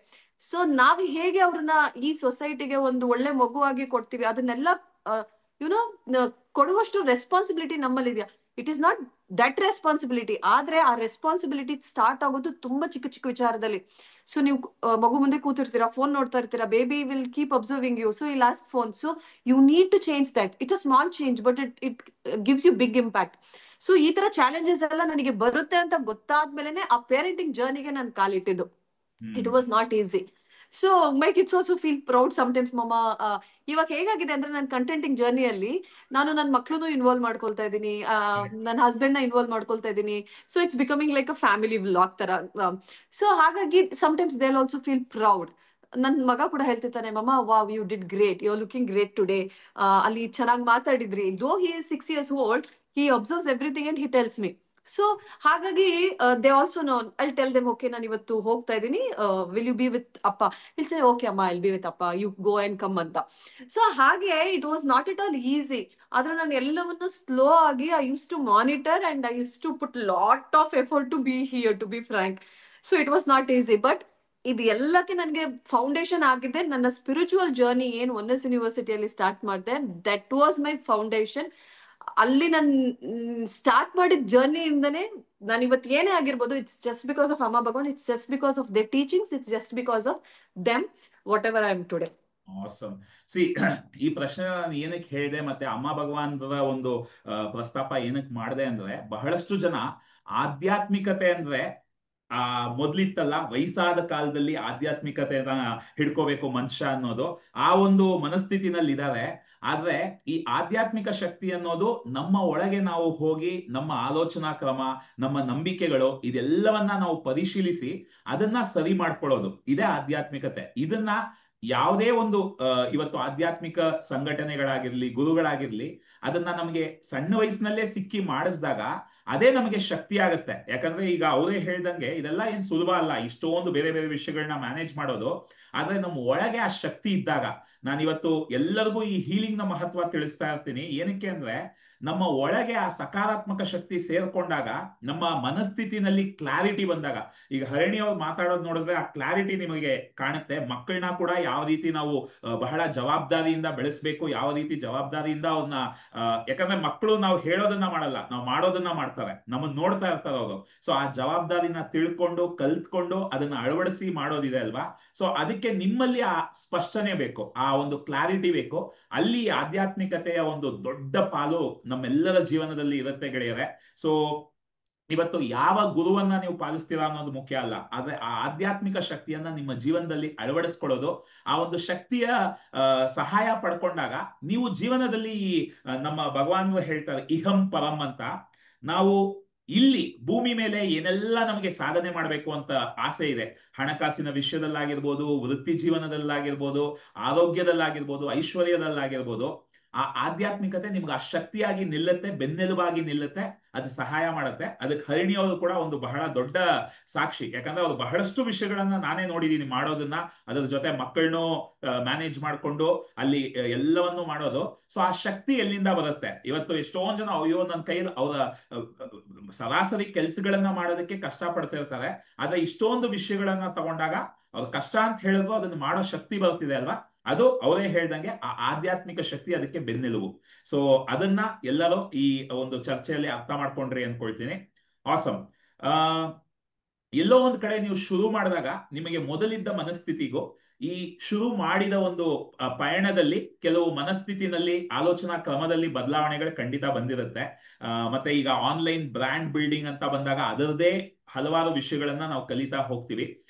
ಸೊ ನಾವು ಹೇಗೆ ಅವ್ರನ್ನ ಈ ಸೊಸೈಟಿಗೆ ಒಂದು ಒಳ್ಳೆ ಮಗುವಾಗಿ ಕೊಡ್ತೀವಿ, ಅದನ್ನೆಲ್ಲ ಯುನೋ ಕೊಡುವಷ್ಟು ರೆಸ್ಪಾನ್ಸಿಬಿಲಿಟಿ ನಮ್ಮಲ್ಲಿ ಇದೆಯಾ. It is not that responsibility. ಆದ್ರೆ ಆ ರೆಸ್ಪಾನ್ಸಿಬಿಲಿಟಿ ಸ್ಟಾರ್ಟ್ ಆಗೋದು ತುಂಬಾ ಚಿಕ್ಕ ಚಿಕ್ಕ ವಿಚಾರದಲ್ಲಿ. ಸೊ ನೀವು ಮಗು ಮುಂದೆ ಕೂತಿರ್ತೀರಾ, ಫೋನ್ ನೋಡ್ತಾ ಇರ್ತೀರಾ, baby will keep observing you, so ಈ last phone. So you need to change that. It's a small change but it gives you big impact. So ಈ ತರ ಚಾಲೆಂಜಸ್ ಎಲ್ಲ ನನಗೆ ಬರುತ್ತೆ ಅಂತ ಗೊತ್ತಾದ್ಮೇಲೆ ಆ ಪೇರೆಂಟಿಂಗ್ ಜರ್ನಿಗೆ ನಾನು ಕಾಲಿಟ್ಟಿದ್ದು. It was not easy. So my kids also feel proud sometimes. ಮಮ್ಮ, ಇವಾಗ ಹೇಗಾಗಿದೆ ಅಂದ್ರೆ ನನ್ನ ಕಂಟೆಂಟಿಂಗ್ ಜರ್ನಿಯಲ್ಲಿ ನಾನು ನನ್ನ ಮಕ್ಳನ್ನು ಇನ್ವಾಲ್ವ್ ಮಾಡ್ಕೊಳ್ತಾ ಇದ್ದೀನಿ, ನನ್ನ ಹಸ್ಬೆಂಡ್ ನ ಇನ್ವಾಲ್ವ್ ಮಾಡ್ಕೊಳ್ತಾ ಇದ್ದೀನಿ. So it's becoming like a family vlog ತರ. ಸೊ ಹಾಗಾಗಿ sometimes they also feel proud. ನನ್ ಮಗ ಕೂಡ ಹೇಳ್ತಿರ್ತಾನೆ, mumma wow, you did great, you are looking great today, ಅಲ್ಲಿ ಚೆನ್ನಾಗಿ ಮಾತಾಡಿದ್ರಿ. Though he is 6 years old, he observes everything and he tells me. So ಹಾಗಾಗಿ they also know. I tell them, okay ನಾನು ಇವತ್ತು ಹೋಗ್ತಾ ಇದ್ದೀನಿ, ವಿಲ್ ಯು ಬಿ ವಿತ್ ಅಪ್ಪ? Will say okay ಅಮ್ಮ, ಐಲ್ ಬಿ ವಿತ್ ಅಪ್ಪ, ಯು ಗೋ ಅಂಡ್ ಕಮ್ ಅಂತ. So ಹಾಗೆ it was not it all easy. ಆದ್ರೆ ನಾನು ಎಲ್ಲವನ್ನು ಸ್ಲೋ ಆಗಿ I use to monitor and I use to put lot of effort to be here, to be frank. So it was not easy. But ಇದು ಎಲ್ಲಕ್ಕೆ ನನಗೆ foundation ಆಗಿದೆ ನನ್ನ spiritual journey. ಏನು oneness ಯೂನಿವರ್ಸಿಟಿಯಲ್ಲಿ start ಮಾಡಿದೆ, ದಟ್ ವಾಸ್ ಮೈ ಫೌಂಡೇಶನ್. ಅಲ್ಲಿ ನಾನು start ಮಾಡಿದ ಜರ್ನಿಯಿಂದನೇ ನಾನು ಇವತ್ತು ಏನೇ ಆಗಿರ್ಬೋದು, it's just because of Amma Bhagavan, it's just because of their teachings, it's just because of them, whatever I am today. Awesome. See, ಈ ಪ್ರಶ್ನೆ ನಾನು ಏನಕ್ಕೆ ಹೇಳಿದೆ ಮತ್ತೆ ಅಮ್ಮ ಭಗವಾನ್ರ ಒಂದು ಪ್ರಸ್ತಾಪ ಏನಕ್ಕೆ ಮಾಡಿದೆ ಅಂದ್ರೆ, ಬಹಳಷ್ಟು ಜನ ಆಧ್ಯಾತ್ಮಿಕತೆ ಅಂದ್ರೆ ಮೊದ್ಲಿತ್ತಲ್ಲ, ವಯಸ್ಸಾದ ಕಾಲದಲ್ಲಿ ಆಧ್ಯಾತ್ಮಿಕತೆನ ಹಿಡ್ಕೋಬೇಕು ಮನುಷ್ಯ ಅನ್ನೋದು, ಆ ಒಂದು ಮನಸ್ಥಿತಿನಲ್ಲಿ ಇದ್ದಾರೆ. ಆದ್ರೆ ಈ ಆಧ್ಯಾತ್ಮಿಕ ಶಕ್ತಿ ಅನ್ನೋದು ನಮ್ಮ ಒಳಗೆ ನಾವು ಹೋಗಿ ನಮ್ಮ ಆಲೋಚನಾ ಕ್ರಮ, ನಮ್ಮ ನಂಬಿಕೆಗಳು, ಇದೆಲ್ಲವನ್ನ ನಾವು ಪರಿಶೀಲಿಸಿ ಅದನ್ನ ಸರಿ ಮಾಡ್ಕೊಳ್ಳೋದು, ಇದೇ ಆಧ್ಯಾತ್ಮಿಕತೆ. ಇದನ್ನ ಯಾವುದೇ ಒಂದು ಇವತ್ತು ಆಧ್ಯಾತ್ಮಿಕ ಸಂಘಟನೆಗಳಾಗಿರ್ಲಿ, ಗುರುಗಳಾಗಿರ್ಲಿ, ಅದನ್ನ ನಮಗೆ ಸಣ್ಣ ವಯಸ್ಸಿನಲ್ಲೇ ಸಿಕ್ಕಿ ಮಾಡಿಸಿದಾಗ ಅದೇ ನಮಗೆ ಶಕ್ತಿ ಆಗತ್ತೆ. ಯಾಕಂದ್ರೆ ಈಗ ಅವರೇ ಹೇಳ್ದಂಗೆ ಇದೆಲ್ಲ ಏನ್ ಸುಲಭ ಅಲ್ಲ, ಇಷ್ಟೊಂದು ಬೇರೆ ಬೇರೆ ವಿಷಯಗಳನ್ನ ಮ್ಯಾನೇಜ್ ಮಾಡೋದು. ಆದ್ರೆ ನಮ್ಮ ಒಳಗೆ ಆ ಶಕ್ತಿ ಇದ್ದಾಗ, ನಾನಿವತ್ತು ಎಲ್ಲರಿಗೂ ಈ ಹೀಲಿಂಗ್ ನ ಮಹತ್ವ ತಿಳಿಸ್ತಾ ಇರ್ತೀನಿ. ಏನಕ್ಕೆ ಅಂದ್ರೆ, ನಮ್ಮ ಒಳಗೆ ಆ ಸಕಾರಾತ್ಮಕ ಶಕ್ತಿ ಸೇರ್ಕೊಂಡಾಗ, ನಮ್ಮ ಮನಸ್ಥಿತಿನಲ್ಲಿ ಕ್ಲಾರಿಟಿ ಬಂದಾಗ, ಈಗ ಹರಿಣಿ ಅವ್ರು ಮಾತಾಡೋದು ನೋಡಿದ್ರೆ ಆ ಕ್ಲಾರಿಟಿ ನಿಮಗೆ ಕಾಣುತ್ತೆ. ಮಕ್ಕಳನ್ನ ಕೂಡ ಯಾವ ರೀತಿ ನಾವು ಬಹಳ ಜವಾಬ್ದಾರಿಯಿಂದ ಬೆಳೆಸ್ಬೇಕು, ಯಾವ ರೀತಿ ಜವಾಬ್ದಾರಿಯಿಂದ ಅವ್ರನ್ನ, ಯಾಕಂದ್ರೆ ಮಕ್ಕಳು ನಾವು ಹೇಳೋದನ್ನ ಮಾಡಲ್ಲ, ನಾವು ಮಾಡೋದನ್ನ ಮಾಡ್ತಾರೆ, ನಮ್ಮನ್ನ ನೋಡ್ತಾ ಇರ್ತಾರೆ ಅವರು. ಸೊ ಆ ಜವಾಬ್ದಾರಿನ ತಿಳ್ಕೊಂಡು ಕಲ್ತ್ಕೊಂಡು ಅದನ್ನ ಅಳವಡಿಸಿ ಮಾಡೋದಿದೆ ಅಲ್ವಾ. ಸೊ ಅದಕ್ಕೆ ನಿಮ್ಮಲ್ಲಿ ಆ ಸ್ಪಷ್ಟನೆ ಬೇಕು, ಆ ಒಂದು ಕ್ಲಾರಿಟಿ ಬೇಕು. ಅಲ್ಲಿ ಆಧ್ಯಾತ್ಮಿಕತೆಯ ಒಂದು ದೊಡ್ಡ ಪಾಲು ನಮ್ಮೆಲ್ಲರ ಜೀವನದಲ್ಲಿ ಇರುತ್ತೆ ಗೆಳೆಯರೆ. ಸೊ ಇವತ್ತು ಯಾವ ಗುರುವನ್ನ ನೀವು ಪಾಲಿಸ್ತೀರಾ ಅನ್ನೋದು ಮುಖ್ಯ ಅಲ್ಲ, ಆದ್ರೆ ಆ ಆಧ್ಯಾತ್ಮಿಕ ಶಕ್ತಿಯನ್ನ ನಿಮ್ಮ ಜೀವನದಲ್ಲಿ ಅಳವಡಿಸ್ಕೊಳ್ಳೋದು, ಆ ಒಂದು ಶಕ್ತಿಯ ಸಹಾಯ ಪಡ್ಕೊಂಡಾಗ ನೀವು ಜೀವನದಲ್ಲಿ ನಮ್ಮ ಭಗವಾನ್ ಹೇಳ್ತಾರೆ ಇಹಂ ಪರಂ ಅಂತ. ನಾವು ಇಲ್ಲಿ ಭೂಮಿ ಮೇಲೆ ಏನೆಲ್ಲ ನಮಗೆ ಸಾಧನೆ ಮಾಡಬೇಕು ಅಂತ ಆಸೆ ಇದೆ, ಹಣಕಾಸಿನ ವಿಷಯದಲ್ಲಾಗಿರ್ಬೋದು, ವೃತ್ತಿ ಜೀವನದಲ್ಲಾಗಿರ್ಬೋದು, ಆರೋಗ್ಯದಲ್ಲಾಗಿರ್ಬೋದು, ಐಶ್ವರ್ಯದಲ್ಲಾಗಿರ್ಬೋದು, ಆ ಆಧ್ಯಾತ್ಮಿಕತೆ ನಿಮ್ಗೆ ಆ ಶಕ್ತಿಯಾಗಿ ನಿಲ್ಲುತ್ತೆ, ಬೆನ್ನೆಲುಬಾಗಿ ನಿಲ್ಲುತ್ತೆ, ಅದು ಸಹಾಯ ಮಾಡುತ್ತೆ. ಅದಕ್ಕೆ ಹರಿಣಿ ಅವರು ಕೂಡ ಒಂದು ಬಹಳ ದೊಡ್ಡ ಸಾಕ್ಷಿ. ಯಾಕಂದ್ರೆ ಅವ್ರು ಬಹಳಷ್ಟು ವಿಷಯಗಳನ್ನ ನಾನೇ ನೋಡಿದೀನಿ ಮಾಡೋದನ್ನ, ಅದರ ಜೊತೆ ಮಕ್ಕಳನ್ನು ಮ್ಯಾನೇಜ್ ಮಾಡ್ಕೊಂಡು ಅಲ್ಲಿ ಎಲ್ಲವನ್ನು ಮಾಡೋದು. ಸೊ ಆ ಶಕ್ತಿ ಎಲ್ಲಿಂದ ಬರುತ್ತೆ? ಇವತ್ತು ಎಷ್ಟೊಂದ್ ಜನ ಅಯ್ಯೋ ನನ್ನ ಕೈಯಲ್ಲಿ ಅವರ ಸರಾಸರಿ ಕೆಲ್ಸಗಳನ್ನ ಮಾಡೋದಕ್ಕೆ ಕಷ್ಟ ಪಡ್ತಿರ್ತಾರೆ, ಆದ್ರೆ ಇಷ್ಟೊಂದು ವಿಷಯಗಳನ್ನ ತಗೊಂಡಾಗ ಅವ್ರ ಕಷ್ಟ ಅಂತ ಹೇಳಿದ್ರು ಅದನ್ನ ಮಾಡೋ ಶಕ್ತಿ ಬರ್ತಿದೆ ಅಲ್ವಾ, ಅದು ಅವರೇ ಹೇಳ್ದಂಗೆ ಆ ಆಧ್ಯಾತ್ಮಿಕ ಶಕ್ತಿ ಅದಕ್ಕೆ ಬೆನ್ನೆಲುಬು. ಸೊ ಅದನ್ನ ಎಲ್ಲರೂ ಈ ಒಂದು ಚರ್ಚೆಯಲ್ಲಿ ಅರ್ಥ ಮಾಡ್ಕೊಂಡ್ರಿ ಅನ್ಕೊಳ್ತೀನಿ. ಆಸಮ್. ಎಲ್ಲೋ ಒಂದ್ ಕಡೆ ನೀವು ಶುರು ಮಾಡಿದಾಗ ನಿಮಗೆ ಮೊದಲಿದ್ದ ಮನಸ್ಥಿತಿಗೂ ಈ ಶುರು ಮಾಡಿದ ಒಂದು ಪಯಣದಲ್ಲಿ ಕೆಲವು ಮನಸ್ಥಿತಿನಲ್ಲಿ, ಆಲೋಚನಾ ಕ್ರಮದಲ್ಲಿ ಬದಲಾವಣೆಗಳು ಖಂಡಿತ ಬಂದಿರುತ್ತೆ. ಮತ್ತೆ ಈಗ ಆನ್ಲೈನ್ ಬ್ರ್ಯಾಂಡ್ ಬಿಲ್ಡಿಂಗ್ ಅಂತ ಬಂದಾಗ ಅದರದೇ ಹಲವಾರು ವಿಷಯಗಳನ್ನ ನಾವು ಕಲಿತಾ ಹೋಗ್ತೀವಿ.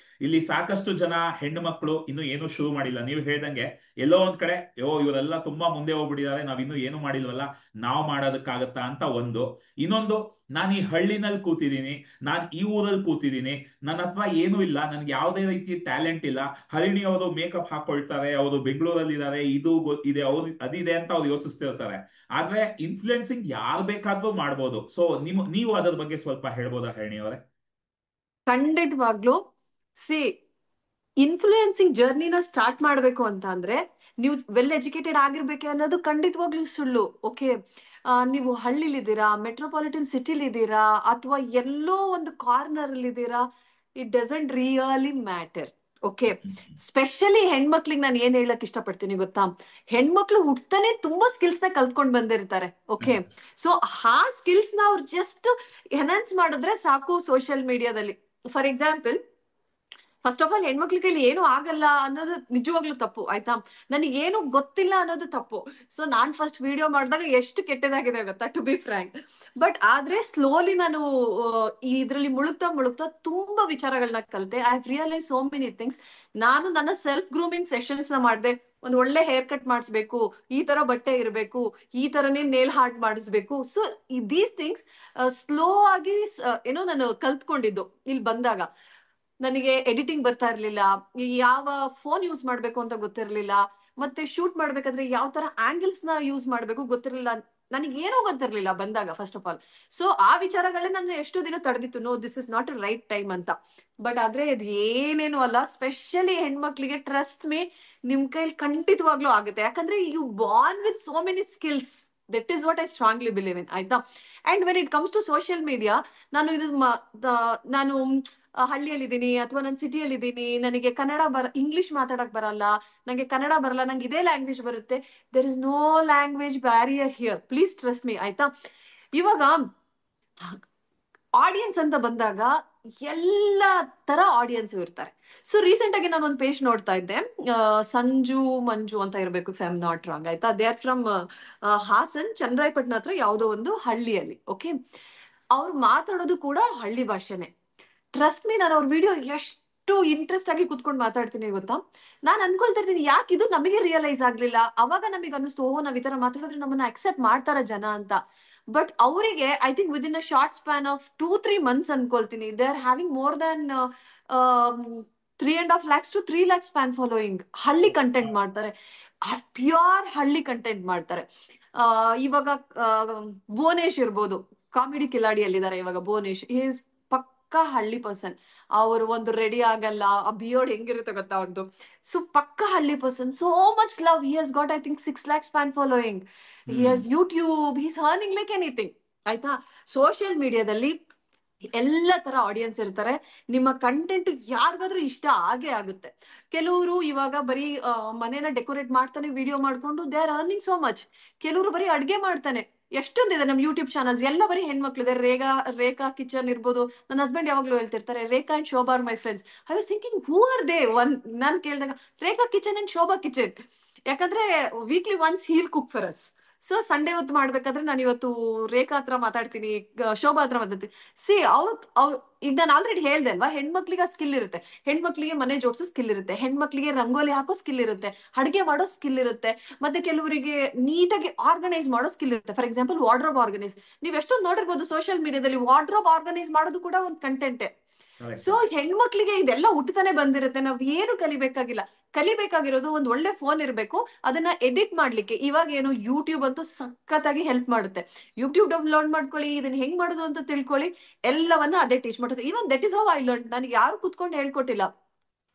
ಇಲ್ಲಿ ಸಾಕಷ್ಟು ಜನ ಹೆಣ್ಣು ಮಕ್ಕಳು ಇನ್ನು ಏನು ಶುರು ಮಾಡಿಲ್ಲ. ನೀವು ಹೇಳ್ದಂಗೆ ಎಲ್ಲೋ ಒಂದ್ ಕಡೆ ಇವರೆಲ್ಲ ತುಂಬಾ ಮುಂದೆ ಹೋಗ್ಬಿಟ್ಟಿದ್ದಾರೆ, ನಾವ್ ಇನ್ನು ಏನು ಮಾಡಿಲ್ವಲ್ಲ, ನಾವ್ ಮಾಡೋದಕ್ಕಾಗತ್ತಾ ಅಂತ ಒಂದು. ಇನ್ನೊಂದು, ನಾನು ಈ ಹಳ್ಳಿನಲ್ಲಿ ಕೂತಿದ್ದೀನಿ, ನಾನ್ ಈ ಊರಲ್ಲಿ ಕೂತಿದ್ದೀನಿ, ನನ್ನ ಹತ್ರ ಏನೂ ಇಲ್ಲ, ನನ್ಗೆ ಯಾವುದೇ ರೀತಿ ಟ್ಯಾಲೆಂಟ್ ಇಲ್ಲ. ಹರಿಣಿ ಅವರು ಮೇಕಪ್ ಹಾಕೊಳ್ತಾರೆ, ಅವರು ಬೆಂಗಳೂರಲ್ಲಿ ಇದ್ದಾರೆ, ಇದು ಇದೆ, ಅವ್ರು ಅದಿದೆ ಅಂತ ಅವ್ರು ಯೋಚಿಸ್ತಿರ್ತಾರೆ. ಆದ್ರೆ ಇನ್ಫ್ಲುಯೆನ್ಸಿಂಗ್ ಯಾರು ಬೇಕಾದ್ರೂ ಮಾಡ್ಬೋದು. ಸೊ ನೀವು ಅದರ ಬಗ್ಗೆ ಸ್ವಲ್ಪ ಹೇಳ್ಬೋದಾ ಹರಿಣಿ ಅವರೇ? ಖಂಡಿತವಾಗ್ಲು. ಸಿ, ಇನ್ಫ್ಲೂಯೆನ್ಸಿಂಗ್ ಜರ್ನಿನ ಸ್ಟಾರ್ಟ್ ಮಾಡ್ಬೇಕು ಅಂತ ಅಂದ್ರೆ ನೀವು ವೆಲ್ ಎಜುಕೇಟೆಡ್ ಆಗಿರ್ಬೇಕು ಅನ್ನೋದು ಖಂಡಿತವಾಗ್ಲೂ ಸುಳ್ಳು. ಓಕೆ, ನೀವು ಹಳ್ಳಿಲಿದ್ದೀರಾ, ಮೆಟ್ರೋಪಾಲಿಟನ್ ಸಿಟಿಲಿದ್ದೀರಾ, ಅಥವಾ ಎಲ್ಲೋ ಒಂದು ಕಾರ್ನರ್ ಅಲ್ಲಿ ಇದ್ದೀರಾ, it doesn't really matter. Okay, specially ಹೆಣ್ಮಕ್ಳಿಗೆ ನಾನು ಏನ್ ಹೇಳಕ್ ಇಷ್ಟಪಡ್ತೀನಿ ಗೊತ್ತಾ, ಹೆಣ್ಮಕ್ಳು ಹುಟ್ತಾನೆ ತುಂಬಾ ಸ್ಕಿಲ್ಸ್ ನ ಕಲ್ತ್ಕೊಂಡ್ ಬಂದಿರ್ತಾರೆ. ಓಕೆ, ಸೊ ಆ ಸ್ಕಿಲ್ಸ್ ನ ಅವ್ರು ಜಸ್ಟ್ ಎನ್ಹಾನ್ಸ್ ಮಾಡಿದ್ರೆ ಸಾಕು ಸೋಷಿಯಲ್ ಮೀಡಿಯಾದಲ್ಲಿ. For example, first of all ಹೆಣ್ಮಕ್ಳ ಕೈಲಿ ಏನು ಆಗಲ್ಲ ಅನ್ನೋದು ನಿಜವಾಗ್ಲೂ ತಪ್ಪು, ಆಯ್ತಾ. ನನಗೇನು ಗೊತ್ತಿಲ್ಲ ಅನ್ನೋದು ತಪ್ಪು. ಸೊ ನಾನ್ ಫಸ್ಟ್ ವಿಡಿಯೋ ಮಾಡಿದಾಗ ಎಷ್ಟು ಕೆಟ್ಟದಾಗಿದೆ ಗೊತ್ತಾ, ಟು ಬಿ ಫ್ರ್ಯಾಂಕ್. ಬಟ್ ಆದ್ರೆ ಸ್ಲೋಲಿ ನಾನು ಇದ್ರಲ್ಲಿ ಮುಳುಗ್ತಾ ತುಂಬಾ ವಿಚಾರಗಳನ್ನ ಕಲಿತೆ. I have realise so many things. ನಾನು ನನ್ನ ಸೆಲ್ಫ್ ಗ್ರೂಮಿಂಗ್ ಸೆಷನ್ಸ್ ನ ಮಾಡಿದೆ. ಒಂದ್ ಒಳ್ಳೆ ಹೇರ್ ಕಟ್ ಮಾಡಿಸ್ಬೇಕು, ಈ ತರ ಬಟ್ಟೆ ಇರಬೇಕು, ಈ ತರನೇ ನೇಲ್ ಹಾರ್ಟ್ ಮಾಡಿಸ್ಬೇಕು. ಸೊ ದೀಸ್ ಥಿಂಗ್ಸ್ ಸ್ಲೋ ಆಗಿ ಏನೋ ನಾನು ಕಲ್ತ್ಕೊಂಡಿದ್ದು. ಇಲ್ಲಿ ಬಂದಾಗ ನನಗೆ ಎಡಿಟಿಂಗ್ ಬರ್ತಾ ಇರ್ಲಿಲ್ಲ, ಯಾವ ಫೋನ್ ಯೂಸ್ ಮಾಡ್ಬೇಕು ಅಂತ ಗೊತ್ತಿರ್ಲಿಲ್ಲ, ಮತ್ತೆ ಶೂಟ್ ಮಾಡ್ಬೇಕಾದ್ರೆ ಯಾವ ತರ ಆಂಗಲ್ಸ್ ನ ಯೂಸ್ ಮಾಡ್ಬೇಕು ಗೊತ್ತಿರ್ಲಿಲ್ಲ. ನನಗೇನೋ ಗೊತ್ತಿರ್ಲಿಲ್ಲ ಬಂದಾಗ, ಫಸ್ಟ್ ಆಫ್ ಆಲ್. ಸೊ ಆ ವಿಚಾರಗಳೇ ನನ್ನ ಎಷ್ಟು ದಿನ ತಡೆದಿತ್ತು, no this is not a right time ಅಂತ. ಬಟ್ ಆದ್ರೆ ಇದು ಏನೇನು ಅಲ್ಲ, ಸ್ಪೆಷಲಿ ಹೆಣ್ಮಕ್ಳಿಗೆ ಟ್ರಸ್ಟ್ ಮೀ, ನಿಮ್ ಕೈಲಿ ಖಂಡಿತವಾಗ್ಲೂ ಆಗುತ್ತೆ. ಯಾಕಂದ್ರೆ you born with so many skills. That is what I strongly believe in, ಆಯ್ತಾ. And when it comes to social media, ನಾನು ಹಳ್ಳಿಯಲ್ಲಿದ್ದೀನಿ ಅಥವಾ ನಾನು ಸಿಟಿಯಲ್ಲಿದ್ದೀನಿ, ನನಗೆ ಇಂಗ್ಲಿಷ್ ಮಾತಾಡಕ್ ಬರಲ್ಲ, ನಂಗೆ ಕನ್ನಡ ಬರಲ್ಲ, ನಂಗೆ ಇದೇ ಲ್ಯಾಂಗ್ವೇಜ್ ಬರುತ್ತೆ. There is no language barrier here, please trust me, ಆಯ್ತಾ. ಇವಾಗ ಆಡಿಯನ್ಸ್ ಅಂತ ಬಂದಾಗ ಎಲ್ಲ ತರ ಆಡಿಯನ್ಸ್ ಇರ್ತಾರೆ. ಸೊ ರೀಸೆಂಟ್ ಆಗಿ ನಾನು ಒಂದು ಪೇಜ್ ನೋಡ್ತಾ ಇದ್ದೆ, ಸಂಜು ಮಂಜು ಅಂತ ಇರಬೇಕು, if I am not wrong, ಆಯ್ತಾ. They are from Hassan, Channarayapatna ಹತ್ರ ಯಾವುದೋ ಒಂದು ಹಳ್ಳಿಯಲ್ಲಿ. ಓಕೆ, ಅವ್ರು ಮಾತಾಡೋದು ಕೂಡ ಹಳ್ಳಿ ಭಾಷೆನೆ. ಟ್ರಸ್ಟ್ ಮೀ, ನಾನು ಅವ್ರ ವಿಡಿಯೋ ಎಷ್ಟು ಇಂಟ್ರೆಸ್ಟ್ ಆಗಿ ಕುತ್ಕೊಂಡು ಮಾತಾಡ್ತೀನಿ ಗೊತ್ತಾ. ನಾನು ಅನ್ಕೊಳ್ತಾ ಇರ್ತೀನಿ, ಯಾಕೆ ಇದು ನಮಗೆ ರಿಯಲೈಸ್ ಆಗ್ಲಿಲ್ಲ. ಅವಾಗ ನಮಗೆ ಅನ್ನಿಸ್ತು, ಓಹೋ, ನಾವ್ ಈ ತರ ಮಾತಾಡಿದ್ರೆ ನಮ್ಮನ್ನ ಅಕ್ಸೆಪ್ಟ್ ಮಾಡ್ತಾರ ಜನ ಅಂತ. ಬಟ್ ಅವರಿಗೆ I think with in a short span of 2-3 months ಅನ್ಕೊಳ್ತೀನಿ, they are having more than 3.5 lakhs to 3 lakhs fan following. ಹಳ್ಳಿ ಕಂಟೆಂಟ್ ಮಾಡ್ತಾರೆ, ಪ್ಯೂರ್ ಹಳ್ಳಿ ಕಂಟೆಂಟ್ ಮಾಡ್ತಾರೆ. ಇವಾಗ ಭುವನೇಶ್ ಇರ್ಬೋದು, ಕಾಮಿಡಿ ಕಿಲಾಡಿಯಲ್ಲಿದ್ದಾರೆ ಇವಾಗ ಭುವನೇಶ್. ಈಸ್ ಪಕ್ಕಾ ಹಳ್ಳಿ ಪರ್ಸನ್. ಅವರು ಒಂದು ರೆಡಿ ಆಗಲ್ಲ, ಆ ಬಿಯರ್ಡ್ ಹೆಂಗಿರುತ್ತೆ ಗೊತ್ತಾ ಅವ್ರದ್ದು. ಸೊ ಪಕ್ಕಾ ಹಳ್ಳಿ person, so much love. He has got I think 6 lakhs fan following. He has YouTube, he's earning like anything, ಆಯ್ತಾ. ಸೋಷಿಯಲ್ ಮೀಡಿಯಾದಲ್ಲಿ ಎಲ್ಲ ತರ ಆಡಿಯನ್ಸ್ ಇರ್ತಾರೆ. ನಿಮ್ಮ ಕಂಟೆಂಟ್ ಯಾರಿಗಾದ್ರೂ ಇಷ್ಟ ಆಗೇ ಆಗುತ್ತೆ. ಕೆಲವರು ಇವಾಗ ಬರೀ ಮನೇನ ಡೆಕೋರೇಟ್ ಮಾಡ್ತಾನೆ ವಿಡಿಯೋ ಮಾಡ್ಕೊಂಡು they are earning so much. ಕೆಲವರು ಬರೀ ಅಡ್ಗೆ ಮಾಡ್ತಾನೆ. ಎಷ್ಟೊಂದಿದೆ ನಮ್ ಯೂಟ್ಯೂಬ್ ಚಾನಲ್ಸ್, ಎಲ್ಲ ಬರೀ ಹೆಣ್ಮಕ್ಳಿದೆ. ರೇಖಾ ಕಿಚನ್ ಇರ್ಬೋದು. ನನ್ನ ಹಸ್ಬೆಂಡ್ ಯಾವಾಗ್ಲೂ ಹೇಳ್ತಿರ್ತಾರೆ, Rekha and Shobha are my friends. I was thinking, who are they? ನಾನ್ ಕೇಳಿದಾಗ Rekha kitchen and Shobha kitchen. ಯಾಕಂದ್ರೆ weekly once he'll cook for us. So Sunday ಹೊತ್ತು ಮಾಡ್ಬೇಕಾದ್ರೆ ನಾನು ಇವತ್ತು ರೇಖಾ ಹತ್ರ ಮಾತಾಡ್ತೀನಿ, ಶೋಭಾ ಹತ್ರ ಮಾತಾಡ್ತೀನಿ. ಸಿ ಅವ್ರ ಈಗ ನಾನು ಆಲ್ರೆಡಿ ಹೇಳ್ದೆ ಅಲ್ವಾ, ಹೆಣ್ಮಕ್ಳಿಗೆ ಆ ಸ್ಕಿಲ್ ಇರುತ್ತೆ. ಹೆಣ್ಮಕ್ಳಿಗೆ ಮನೆ ಜೋಡಿಸೋ ಸ್ಕಿಲ್ ಇರುತ್ತೆ, ಹೆಣ್ಮಕ್ಳಿಗೆ ರಂಗೋಲಿ ಹಾಕೋ ಸ್ಕಿಲ್ ಇರುತ್ತೆ, ಅಡಿಗೆ ಮಾಡೋ ಸ್ಕಿಲ್ ಇರುತ್ತೆ, ಮತ್ತೆ ಕೆಲವರಿಗೆ ನೀಟಾಗಿ ಆರ್ಗನೈಸ್ ಮಾಡೋ ಸ್ಕಿಲ್ ಇರುತ್ತೆ. ಫಾರ್ ಎಕ್ಸಾಂಪಲ್ ವಾರ್ಡ್ರೋಬ್ ಆರ್ಗನೈಸ್, ನೀವ್ ಎಷ್ಟೊಂದು ನೋಡಿರ್ಬೋದು ಸೋಷಿಯಲ್ ಮೀಡಿಯಾದಲ್ಲಿ, ವಾರ್ಡ್ರೋಬ್ ಆರ್ಗನೈಸ್ ಮಾಡೋದು ಕೂಡ ಒಂದು ಕಂಟೆಂಟೆ. ಸೊ ಹೆಣ್ಮಕ್ಳಿಗೆ ಇದೆಲ್ಲ ಹುಟ್ಟತಾನೆ ಬಂದಿರುತ್ತೆ, ನಾವ್ ಏನು ಕಲಿಬೇಕಾಗಿಲ್ಲ. ಕಲಿಬೇಕಾಗಿರೋದು ಒಂದ್ ಒಳ್ಳೆ ಫೋನ್ ಇರ್ಬೇಕು, ಅದನ್ನ ಎಡಿಟ್ ಮಾಡ್ಲಿಕ್ಕೆ. ಇವಾಗ ಏನು ಯೂಟ್ಯೂಬ್ ಅಂತೂ ಸಖತ್ತಾಗಿ ಹೆಲ್ಪ್ ಮಾಡುತ್ತೆ. ಯೂಟ್ಯೂಬ್ ಡೌನ್ಲೋಡ್ ಮಾಡ್ಕೊಳ್ಳಿ, ಇದನ್ನ ಹೆಂಗ್ ಮಾಡೋದು ಅಂತ ತಿಳ್ಕೊಳ್ಳಿ, ಎಲ್ಲವನ್ನ ಅದೇ ಟೀಚ್ ಮಾಡುತ್ತೆ. Even that is how I learn. ನನಗೆ ಯಾರು ಕುತ್ಕೊಂಡು ಹೇಳ್ಕೊಟ್ಟಿಲ್ಲ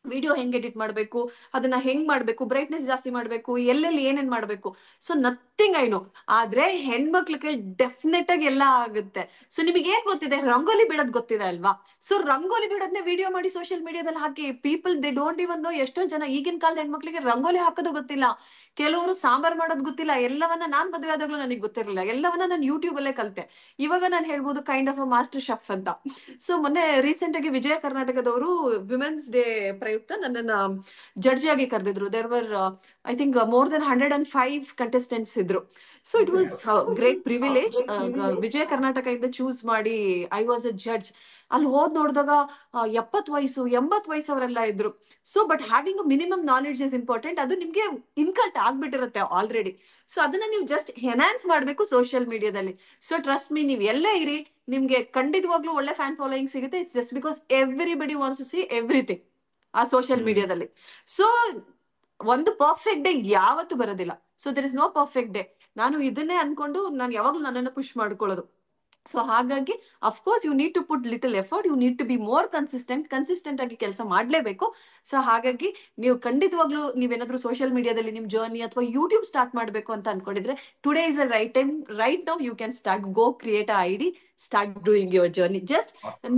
ವಿಡಿಯೋ ಹೆಂಗ್ ಎಡಿಟ್ ಮಾಡ್ಬೇಕು, ಅದನ್ನ ಹೆಂಗ್ ಮಾಡ್ಬೇಕು, ಬ್ರೈಟ್ನೆಸ್ ಜಾಸ್ತಿ ಮಾಡ್ಬೇಕು, ಎಲ್ಲೆಲ್ಲಿ ಏನೇನ್ ಮಾಡ್ಬೇಕು. So nothing I know. ಆದ್ರೆ ಹೆಣ್ಮಕ್ಳಿಗೆ ಡೆಫಿನೆಟ್ ಆಗಿ ಎಲ್ಲ ಆಗುತ್ತೆ. ಸೊ ನಿಮಗೆ ಏನ್ ಗೊತ್ತಿದೆ, ರಂಗೋಲಿ ಬಿಡೋದ್ ಗೊತ್ತಿದೆ ಅಲ್ವಾ? ಸೊ ರಂಗೋಲಿ ಬಿಡೋದನ್ನೇ ವಿಡಿಯೋ ಮಾಡಿ ಸೋಷಿಯಲ್ ಮೀಡಿಯಾದಲ್ಲಿ ಹಾಕಿ. People they don't even know. ಎಷ್ಟೊಂದ್ ಜನ ಈಗಿನ ಕಾಲದ ಹೆಣ್ಮಕ್ಳಿಗೆ ರಂಗೋಲಿ ಹಾಕೋದು ಗೊತ್ತಿಲ್ಲ, ಕೆಲವರು ಸಾಂಬಾರ್ ಮಾಡೋದು ಗೊತ್ತಿಲ್ಲ. ಎಲ್ಲವನ್ನ ನಾನ್ ಮದುವೆ ಆದಾಗ್ಲೂ ನನಗೆ ಗೊತ್ತಿರಲಿಲ್ಲ, ಎಲ್ಲವನ್ನ ನಾನು ಯೂಟ್ಯೂಬ್ ಅಲ್ಲೇ ಕಲಿತೆ. ಇವಾಗ ನಾನು ಹೇಳ್ಬೋದು kind of a master chef ಅಂತ. ಸೊ ಮೊನ್ನೆ ರೀಸೆಂಟ್ ಆಗಿ ವಿಜಯ ಕರ್ನಾಟಕದವರು ವಿಮೆನ್ಸ್ ಡೇ ಪ್ರಯುಕ್ತ ನನ್ನನ್ನ ಜಡ್ಜ್ ಆಗಿ ಕರೆದಿದ್ರು. There were I think more than 105 contestants ಇದ್ರು. So it was great privilege. Vijaya Karnataka ಇಂದ ಚೂಸ್ ಮಾಡಿ ಐ ವಾಸ್ ಅ ಜಡ್ಜ್. ಅಲ್ಲಿ ಹೋದ್ ನೋಡಿದಾಗ 70 ವಯಸ್ಸು 80 ವಯಸ್ಸು ಅವರೆಲ್ಲ ಇದ್ರು. So but having a minimum knowledge is important. ಅದು ನಿಮ್ಗೆ ಇನ್ಕಲ್ಟ್ ಆಗ್ಬಿಟ್ಟಿರುತ್ತೆ ಆಲ್ರೆಡಿ. ಸೊ ಅದನ್ನ ನೀವು ಜಸ್ಟ್ ಎನ್ಹಾನ್ಸ್ ಮಾಡ್ಬೇಕು ಸೋಷಿಯಲ್ ಮೀಡಿಯಾದಲ್ಲಿ. ಸೊ ಟ್ರಸ್ಟ್ ಮೀ, ನೀವು ಎಲ್ಲೇ ಇರಿ, ನಿಮ್ಗೆ ಖಂಡಿತವಾಗ್ಲೂ ಒಳ್ಳೆ ಫ್ಯಾನ್ ಫಾಲೋಯಿಂಗ್ ಸಿಗುತ್ತೆ. It's just because everybody wants to see everything ಆ ಸೋಷಿಯಲ್ ಮೀಡಿಯಾದಲ್ಲಿ. ಸೊ ಒಂದು ಪರ್ಫೆಕ್ಟ್ ಡೇ ಯಾವತ್ತೂ ಬರೋದಿಲ್ಲ. So there is no perfect day. ನಾನು ಇದನ್ನೇ ಅನ್ಕೊಂಡು ನಾನು ಯಾವಾಗ್ಲೂ ನನ್ನನ್ನು ಪುಷ್ ಮಾಡ್ಕೊಳ್ಳೋದು. ಸೊ ಹಾಗಾಗಿ of course you need to put little effort, you need to be more consistent ಆಗಿ ಕೆಲಸ ಮಾಡ್ಲೇಬೇಕು. ಸೊ ಹಾಗಾಗಿ ನೀವು ಖಂಡಿತವಾಗ್ಲೂ ನೀವೇನಾದ್ರೂ ಸೋಷಿಯಲ್ ಮೀಡಿಯಾದಲ್ಲಿ ನಿಮ್ ಜರ್ನಿ ಅಥವಾ ಯೂಟ್ಯೂಬ್ ಸ್ಟಾರ್ಟ್ ಮಾಡ್ಬೇಕು ಅಂತ ಅನ್ಕೊಂಡಿದ್ರೆ, today is a right time. Right now you can start, go create a ID, start doing your journey. Just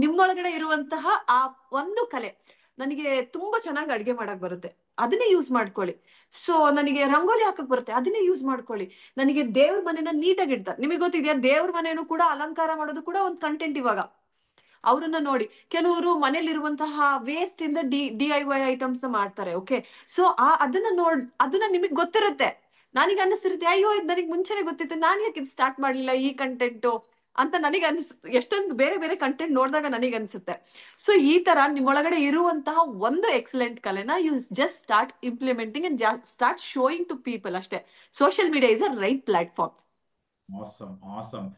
ನಿಮ್ಮೊಳಗಡೆ ಇರುವಂತಹ ಆ ಒಂದು ಕಲೆ, ನನಗೆ ತುಂಬಾ ಚೆನ್ನಾಗಿ ಅಡ್ಗೆ ಮಾಡಕ್ ಬರುತ್ತೆ, ಅದನ್ನೇ ಯೂಸ್ ಮಾಡ್ಕೊಳ್ಳಿ. ಸೊ ನನಗೆ ರಂಗೋಲಿ ಹಾಕಕ್ ಬರುತ್ತೆ, ಅದನ್ನೇ ಯೂಸ್ ಮಾಡ್ಕೊಳ್ಳಿ. ನನಗೆ ದೇವ್ರ ಮನೆನ ನೀಟಾಗಿ ಇಡ್ತಾರೆ. ನಿಮಗೆ ಗೊತ್ತಿದೆಯಾ, ದೇವ್ರ ಮನೆನೂ ಕೂಡ ಅಲಂಕಾರ ಮಾಡೋದು ಕೂಡ ಒಂದು ಕಂಟೆಂಟ್. ಇವಾಗ ಅವ್ರನ್ನ ನೋಡಿ, ಕೆಲವರು ಮನೇಲಿರುವಂತಹ ವೇಸ್ಟ್ ಇಂದ DIY ಐಟಮ್ಸ್ ನ ಮಾಡ್ತಾರೆ. ಓಕೆ, ಸೊ ಅದನ್ನ ನಿಮಗ್ ಗೊತ್ತಿರುತ್ತೆ. ನನಗೆ ಅನಿಸ್ತಿರುತ್ತೆ, ಅಯ್ಯೋ ಇದು ನನಗೆ ಮುಂಚೆನೆ ಗೊತ್ತಿತ್ತು, ನಾನು ಯಾಕೆ ಇದು ಸ್ಟಾರ್ಟ್ ಮಾಡ್ಲಿಲ್ಲ ಈ ಕಂಟೆಂಟ್ ಅಂತ ನನಗೆ ಎಷ್ಟೊಂದು ಬೇರೆ ಬೇರೆ ಕಂಟೆಂಟ್ ನೋಡಿದಾಗ ನನಗೆ ಅನ್ಸುತ್ತೆ. ಸೊ ಈ ತರ ನಿಮ್ಮೊಳಗಡೆ ಇರುವಂತಹ ಒಂದು ಎಕ್ಸಲೆಂಟ್ ಕಲೆನ you just start implementing and start showing to people ಅಷ್ಟೇ. Social media is a right platform. Awesome.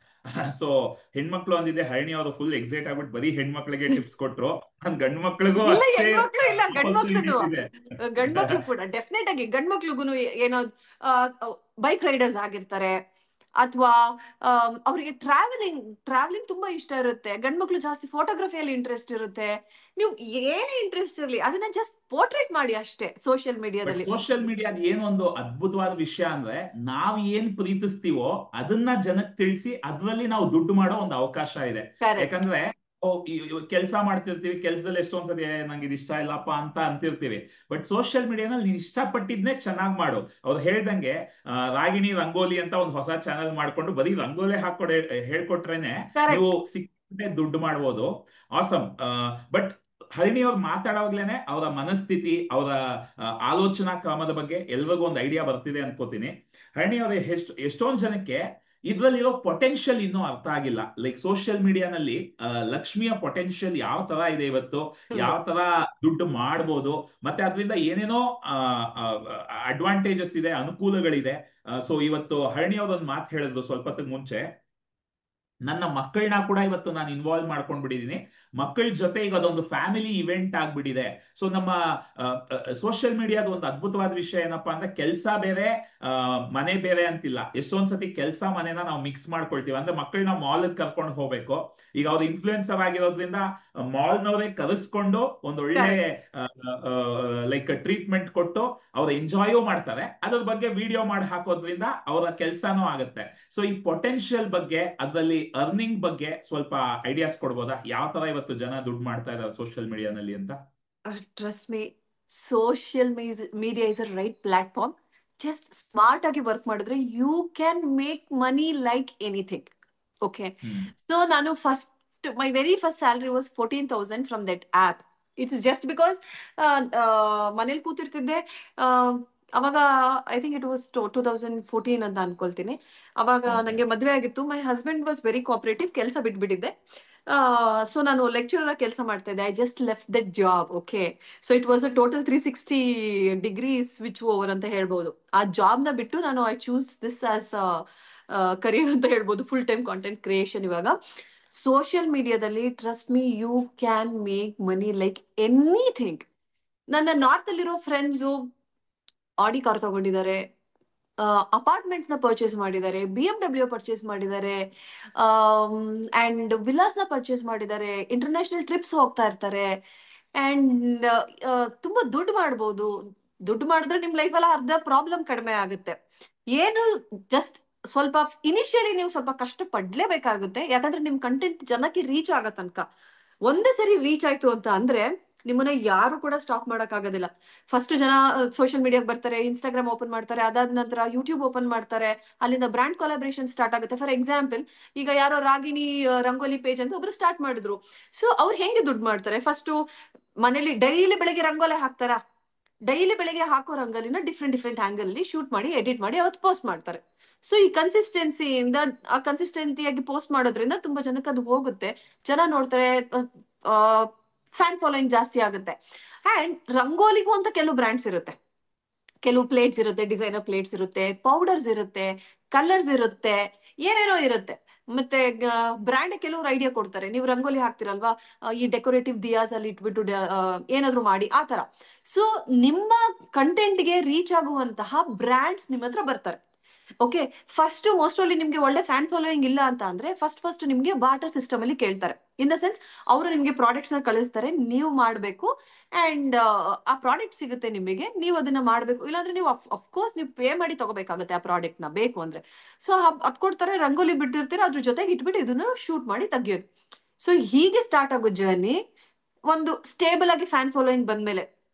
So ಹೆಣ್ಮಕ್ಳು ಅಂದಿದೆ, ಹರಣಿ ಅವರು ಫುಲ್ ಎಕ್ಸೈಟ್ ಆಗ್ಬಿಟ್ಟು ಬರೀ ಹೆಣ್ಮಕ್ಳಿಗೆ ಟಿಪ್ಸ್ ಕೊಟ್ರು. ಗಂಡ್ ಮಕ್ಳಿಗೂ ಅಷ್ಟೇ ಗಂಡ್ಮಕ್ಳು ಕೂಡ ಡೆಫಿನೆಟ್ ಆಗಿ ಗಂಡ್ಮಕ್ಳಿಗೂ ಏನೋ ಬೈಕ್ ರೈಡರ್ಸ್ ಆಗಿರ್ತಾರೆ, ಅಥವಾ ಅವರಿಗೆ ಟ್ರಾವೆಲಿಂಗ್ ತುಂಬಾ ಇಷ್ಟ ಇರುತ್ತೆ. ಗಂಡ್ಮಕ್ಳು ಜಾಸ್ತಿ ಫೋಟೋಗ್ರಫಿಯಲ್ಲಿ ಇಂಟ್ರೆಸ್ಟ್ ಇರುತ್ತೆ. ನೀವು ಏನೇ ಇಂಟ್ರೆಸ್ಟ್ ಇರಲಿ, ಅದನ್ನ ಜಸ್ಟ್ ಪೋರ್ಟ್ರೇಟ್ ಮಾಡಿ ಅಷ್ಟೇ ಸೋಷಿಯಲ್ ಮೀಡಿಯಾದಲ್ಲಿ. ಸೋಷಿಯಲ್ ಮೀಡಿಯಾದ ಏನೊಂದು ಅದ್ಭುತವಾದ ವಿಷಯ ಅಂದ್ರೆ, ನಾವ್ ಏನ್ ಪ್ರೀತಿಸ್ತೀವೋ ಅದನ್ನ ಜನಕ್ಕೆ ತಿಳಿಸಿ ಅದ್ರಲ್ಲಿ ನಾವು ದುಡ್ಡು ಮಾಡೋ ಒಂದು ಅವಕಾಶ ಇದೆ. ಯಾಕಂದ್ರೆ ಕೆಲಸ ಮಾಡ್ತಿರ್ತೀವಿ, ಕೆಲಸದಲ್ಲಿ ಎಷ್ಟೊಂದ್ಸರಿ ನಂಗೆ ಇದು ಇಷ್ಟ ಇಲ್ಲಪ್ಪ ಅಂತ ಅಂತಿರ್ತೀವಿ. ಬಟ್ ಸೋಷಿಯಲ್ ಮೀಡಿಯಾನಲ್ಲಿ ನೀನ್ ಇಷ್ಟಪಟ್ಟಿದ್ನೇ ಚೆನ್ನಾಗ್ ಮಾಡು. ಅವ್ರು ಹೇಳ್ದಂಗೆ ರಾಗಿಣಿ ರಂಗೋಲಿ ಅಂತ ಒಂದು ಹೊಸ ಚಾನಲ್ ಮಾಡ್ಕೊಂಡು ಬರೀ ರಂಗೋಲಿ ಹೇಳ್ಕೊಟ್ರೇನೆ ನೀವು ಸಿಕ್ಕಂತೆ ದುಡ್ಡು ಮಾಡ್ಬೋದು. ಆಸಮ್. ಬಟ್ ಹರಿಣಿ ಅವ್ರು ಮಾತಾಡೋಗ್ಲೇನೆ ಅವರ ಮನಸ್ಥಿತಿ, ಅವರ ಆಲೋಚನಾ ಕ್ರಮದ ಬಗ್ಗೆ ಎಲ್ರಿಗೂ ಒಂದು ಐಡಿಯಾ ಬರ್ತಿದೆ ಅನ್ಕೋತೀನಿ. ಹರಿಣಿ ಅವ್ರ ಎಷ್ಟೊಂದ್ ಜನಕ್ಕೆ ಇದ್ರಲ್ಲಿರೋ ಪೊಟೆನ್ಶಿಯಲ್ ಇನ್ನೂ ಅರ್ಥ ಆಗಿಲ್ಲ. ಲೈಕ್ ಸೋಷಿಯಲ್ ಮೀಡಿಯಾನಲ್ಲಿ ಲಕ್ಷ್ಮಿಯ ಪೊಟೆನ್ಶಿಯಲ್ ಯಾವ ತರ ಇದೆ ಇವತ್ತು, ಯಾವ ತರ ದುಡ್ಡು ಮಾಡ್ಬೋದು, ಮತ್ತೆ ಅದರಿಂದ ಏನೇನೋ ಅಡ್ವಾಂಟೇಜಸ್ ಇದೆ, ಅನುಕೂಲಗಳಿದೆ. ಸೊ ಇವತ್ತು ಹರಣಿ ಅವ್ರೊಂದು ಮಾತು ಹೇಳಿದ್ರು ಸ್ವಲ್ಪ ಹೊತ್ತಿಗೆ ಮುಂಚೆ, ನನ್ನ ಮಕ್ಕಳನ್ನ ಕೂಡ ಇವತ್ತು ನಾನು ಇನ್ವಾಲ್ವ್ ಮಾಡ್ಕೊಂಡ್ಬಿಟ್ಟಿದೀನಿ. ಮಕ್ಕಳ ಜೊತೆ ಈಗ ಅದೊಂದು ಫ್ಯಾಮಿಲಿ ಇವೆಂಟ್ ಆಗ್ಬಿಟ್ಟಿದೆ. ಸೊ ನಮ್ಮ ಸೋಷಿಯಲ್ ಮೀಡಿಯಾದ ಒಂದು ಅದ್ಭುತವಾದ ವಿಷಯ ಏನಪ್ಪಾ ಅಂದ್ರೆ, ಕೆಲಸ ಬೇರೆ ಮನೆ ಬೇರೆ ಅಂತಿಲ್ಲ. ಎಷ್ಟೊಂದ್ಸತಿ ಕೆಲಸ ಮನೆನ ನಾವು ಮಿಕ್ಸ್ ಮಾಡ್ಕೊಳ್ತೀವಿ. ಅಂದ್ರೆ ಮಕ್ಕಳನ್ನ ಮಾಲ್ ಕರ್ಕೊಂಡು ಹೋಗ್ಬೇಕು, ಈಗ ಅವ್ರು ಇನ್ಫ್ಲೂಯೆನ್ಸರ್ ಆಗಿರೋದ್ರಿಂದ ಮಾಲ್ನವರೇ ಕರೆಸ್ಕೊಂಡು ಒಂದು ಒಳ್ಳೆ ಲೈಕ್ ಟ್ರೀಟ್ಮೆಂಟ್ ಕೊಟ್ಟು ಅವ್ರು ಎಂಜಾಯೂ ಮಾಡ್ತಾರೆ. ಅದ್ರ ಬಗ್ಗೆ ವಿಡಿಯೋ ಮಾಡಿ ಹಾಕೋದ್ರಿಂದ ಅವರ ಕೆಲಸನೂ ಆಗುತ್ತೆ. ಸೊ ಈ ಪೊಟೆನ್ಶಿಯಲ್ ಬಗ್ಗೆ, ಅದರಲ್ಲಿ ಅರ್ನಿಂಗ್ ಬಗ್ಗೆ ಸ್ವಲ್ಪ ಐಡಿಯಾಸ್ ಕೊಡ್ಬೋದಾ? ಯಾವ ತರ ಇವತ್ತು ಜನ ದುಡ್ಡು ಮಾಡ್ತಾ ಇದ್ದಾರೆ ಸೋಷಿಯಲ್ ಮೀಡಿಯಾನಲ್ಲಿ ಅಂತ? Trust me, social media is a right platform. Just smart ಆಗಿ ವರ್ಕ್ ಮಾಡಿದ್ರೆ you can make money like anything. Okay, so ನಾನು my very first salary was 14,000 from that app. It's just because ಮನೇಲಿ ಕೂತಿರ್ತಿದ್ದೆ, ಅವಾಗ I think it was 2014 ಅಂತ ಅನ್ಕೊಳ್ತೀನಿ. ಅವಾಗ ನಂಗೆ ಮದ್ವೆ ಆಗಿತ್ತು. My husband was very cooperative. ಕೆಲಸ ಬಿಟ್ಬಿಟ್ಟಿದ್ದೆ. ಸೊ ನಾನು ಲೆಕ್ಚರರ್ ಕೆಲಸ ಮಾಡ್ತಾ ಇದ್ದೆ. I just left that job. Okay, so it was a total 360 degree switch over ಅಂತ ಹೇಳ್ಬೋದು. ಆ ಜಾಬ್ ನ ಬಿಟ್ಟು ನಾನು I choose this as career ಅಂತ ಹೇಳ್ಬೋದು, ಫುಲ್ ಟೈಮ್ ಕಾಂಟೆಂಟ್ ಕ್ರಿಯೇಷನ್. ಇವಾಗ ಸೋಷಿಯಲ್ ಮೀಡಿಯಾದಲ್ಲಿ trust me, you can make money like anything. ನನ್ನ ನಾರ್ತ್ ಅಲ್ಲಿರೋ ಫ್ರೆಂಡ್ಸು ಆಡಿ ಕಾರ್ ತಗೊಂಡಿದ್ದಾರೆ, ಅಪಾರ್ಟ್ಮೆಂಟ್ಸ್ ನ ಪರ್ಚೇಸ್ ಮಾಡಿದ್ದಾರೆ, BMW ಪರ್ಚೇಸ್ ಮಾಡಿದ್ದಾರೆ, ಅಂಡ್ ವಿಲಾಸ್ ನ ಪರ್ಚೇಸ್ ಮಾಡಿದ್ದಾರೆ, ಇಂಟರ್ನ್ಯಾಷನಲ್ ಟ್ರಿಪ್ಸ್ ಹೋಗ್ತಾ ಇರ್ತಾರೆ. ಅಂಡ್ ತುಂಬಾ ದುಡ್ಡು ಮಾಡ್ಬೋದು. ದುಡ್ಡು ಮಾಡಿದ್ರೆ ನಿಮ್ ಲೈಫ್ ಎಲ್ಲ ಅರ್ಧ ಪ್ರಾಬ್ಲಮ್ ಕಡಿಮೆ ಆಗುತ್ತೆ. ಏನು ಜಸ್ಟ್ ಸ್ವಲ್ಪ ಇನಿಷಿಯಲಿ ನೀವು ಸ್ವಲ್ಪ ಕಷ್ಟ ಪಡ್ಲೇಬೇಕಾಗುತ್ತೆ. ಯಾಕಂದ್ರೆ ನಿಮ್ ಕಂಟೆಂಟ್ ಜನಕ್ಕೆ ರೀಚ್ ಆಗೋ ತನಕ, ಒಂದೇ ಸರಿ ರೀಚ್ ಆಯ್ತು ಅಂತ ಅಂದ್ರೆ ನಿಮ್ಮನ್ನ ಯಾರು ಕೂಡ ಸ್ಟಾಪ್ ಮಾಡಕ್ ಆಗೋದಿಲ್ಲ. ಫಸ್ಟ್ ಜನ ಸೋಷಿಯಲ್ ಮೀಡಿಯಾಗೆ ಬರ್ತಾರೆ, ಇನ್ಸ್ಟಾಗ್ರಾಮ್ ಓಪನ್ ಮಾಡ್ತಾರೆ, ಅದಾದ ನಂತರ ಯೂಟ್ಯೂಬ್ ಓಪನ್ ಮಾಡ್ತಾರೆ, ಅಲ್ಲಿಂದ ಬ್ರಾಂಡ್ ಕೊಲಾಬ್ರೇಷನ್ ಸ್ಟಾರ್ಟ್ ಆಗುತ್ತೆ. ಫಾರ್ ಎಕ್ಸಾಂಪಲ್, ಈಗ ಯಾರೋ ರಾಗಿಣಿ ರಂಗೋಲಿ ಪೇಜ್ ಅಂತ ಒಬ್ರು ಸ್ಟಾರ್ಟ್ ಮಾಡಿದ್ರು. ಸೊ ಅವ್ರು ಹೆಂಗೆ ದುಡ್ಡು ಮಾಡ್ತಾರೆ? ಫಸ್ಟ್ ಮನೇಲಿ ಡೈಲಿ ಬೆಳಗ್ಗೆ ರಂಗೋಲಿ ಹಾಕ್ತಾರ, ಡೈಲಿ ಬೆಳಗ್ಗೆ ಹಾಕೋ ರಂಗೋಲಿನ ಡಿಫ್ರೆಂಟ್ ಡಿಫ್ರೆಂಟ್ ಆಂಗಲ್ ಅಲ್ಲಿ ಶೂಟ್ ಮಾಡಿ ಎಡಿಟ್ ಮಾಡಿ ಅವತ್ತು ಪೋಸ್ಟ್ ಮಾಡ್ತಾರೆ. ಸೊ ಈ ಕನ್ಸಿಸ್ಟೆನ್ಸಿಯಿಂದ, ಆ ಕನ್ಸಿಸ್ಟೆನ್ಸಿಯಾಗಿ ಪೋಸ್ಟ್ ಮಾಡೋದ್ರಿಂದ ತುಂಬಾ ಜನಕ್ಕೆ ಅದು ಹೋಗುತ್ತೆ, ಜನ ನೋಡ್ತಾರೆ, ಫ್ಯಾನ್ ಫಾಲೋಯಿಂಗ್ ಜಾಸ್ತಿ ಆಗುತ್ತೆ. ಅಂಡ್ ರಂಗೋಲಿಗೂ ಅಂತ ಕೆಲವು ಬ್ರ್ಯಾಂಡ್ಸ್ ಇರುತ್ತೆ, ಕೆಲವು ಪ್ಲೇಟ್ಸ್ ಇರುತ್ತೆ, ಡಿಸೈನರ್ ಪ್ಲೇಟ್ಸ್ ಇರುತ್ತೆ, ಪೌಡರ್ಸ್ ಇರುತ್ತೆ, ಕಲರ್ಸ್ ಇರುತ್ತೆ, ಏನೇನೋ ಇರುತ್ತೆ. ಮತ್ತೆ ಬ್ರ್ಯಾಂಡ್ ಕೆಲವರು ಐಡಿಯಾ ಕೊಡ್ತಾರೆ, ನೀವು ರಂಗೋಲಿ ಹಾಕ್ತಿರಲ್ವಾ, ಈ ಡೆಕೋರೇಟಿವ್ ದಿಯಾಸ್ ಅಲ್ಲಿ ಇಟ್ಬಿಟ್ಟು ಏನಾದ್ರು ಮಾಡಿ, ಆ ತರ. ಸೊ ನಿಮ್ಮ ಕಂಟೆಂಟ್ಗೆ ರೀಚ್ ಆಗುವಂತಹ ಬ್ರ್ಯಾಂಡ್ಸ್ ನಿಮ್ಮ ಹತ್ರ ಬರ್ತಾರೆ. ಓಕೆ, ಫಸ್ಟ್ ಮೋಸ್ಟ್ ಆಫ್ಲಿ ನಿಮ್ಗೆ ಒಳ್ಳೆ ಫ್ಯಾನ್ ಫಾಲೋಯಿಂಗ್ ಇಲ್ಲ ಅಂತ ಅಂದ್ರೆ ಫಸ್ಟ್ ನಿಮ್ಗೆ ಬಾರ್ಟರ್ ಸಿಸ್ಟಮ್ ಅಲ್ಲಿ ಕೇಳ್ತಾರೆ. ಇನ್ ದ ಸೆನ್ಸ್, ಅವರು ನಿಮ್ಗೆ ಪ್ರಾಡಕ್ಟ್ಸ್ ನ ಕಳಿಸ್ತಾರೆ, ನೀವು ಮಾಡ್ಬೇಕು. ಅಂಡ್ ಆ ಪ್ರಾಡಕ್ಟ್ ಸಿಗುತ್ತೆ ನಿಮಗೆ, ನೀವು ಅದನ್ನ ಮಾಡ್ಬೇಕು. ಇಲ್ಲಾಂದ್ರೆ ನೀವು ಅಫ್ಕೋರ್ಸ್ ನೀವು ಪೇ ಮಾಡಿ ತಗೋಬೇಕಾಗುತ್ತೆ ಆ ಪ್ರಾಡಕ್ಟ್ ನ, ಬೇಕು ಅಂದ್ರೆ. ಸೊ ಅದ್ ಕೊಡ್ತಾರೆ, ರಂಗೋಲಿ ಬಿಟ್ಟಿರ್ತೀರ, ಅದ್ರ ಜೊತೆಗೆ ಇಟ್ಬಿಟ್ಟು ಇದನ್ನ ಶೂಟ್ ಮಾಡಿ ತೆಗಿಯೋದು. ಸೊ ಹೀಗೆ ಸ್ಟಾರ್ಟ್ ಆಗೋ ಜರ್ನಿ. ಒಂದು ಸ್ಟೇಬಲ್ ಆಗಿ ಫ್ಯಾನ್ ಫಾಲೋಯಿಂಗ್ ಬಂದ್ಮೇಲೆ,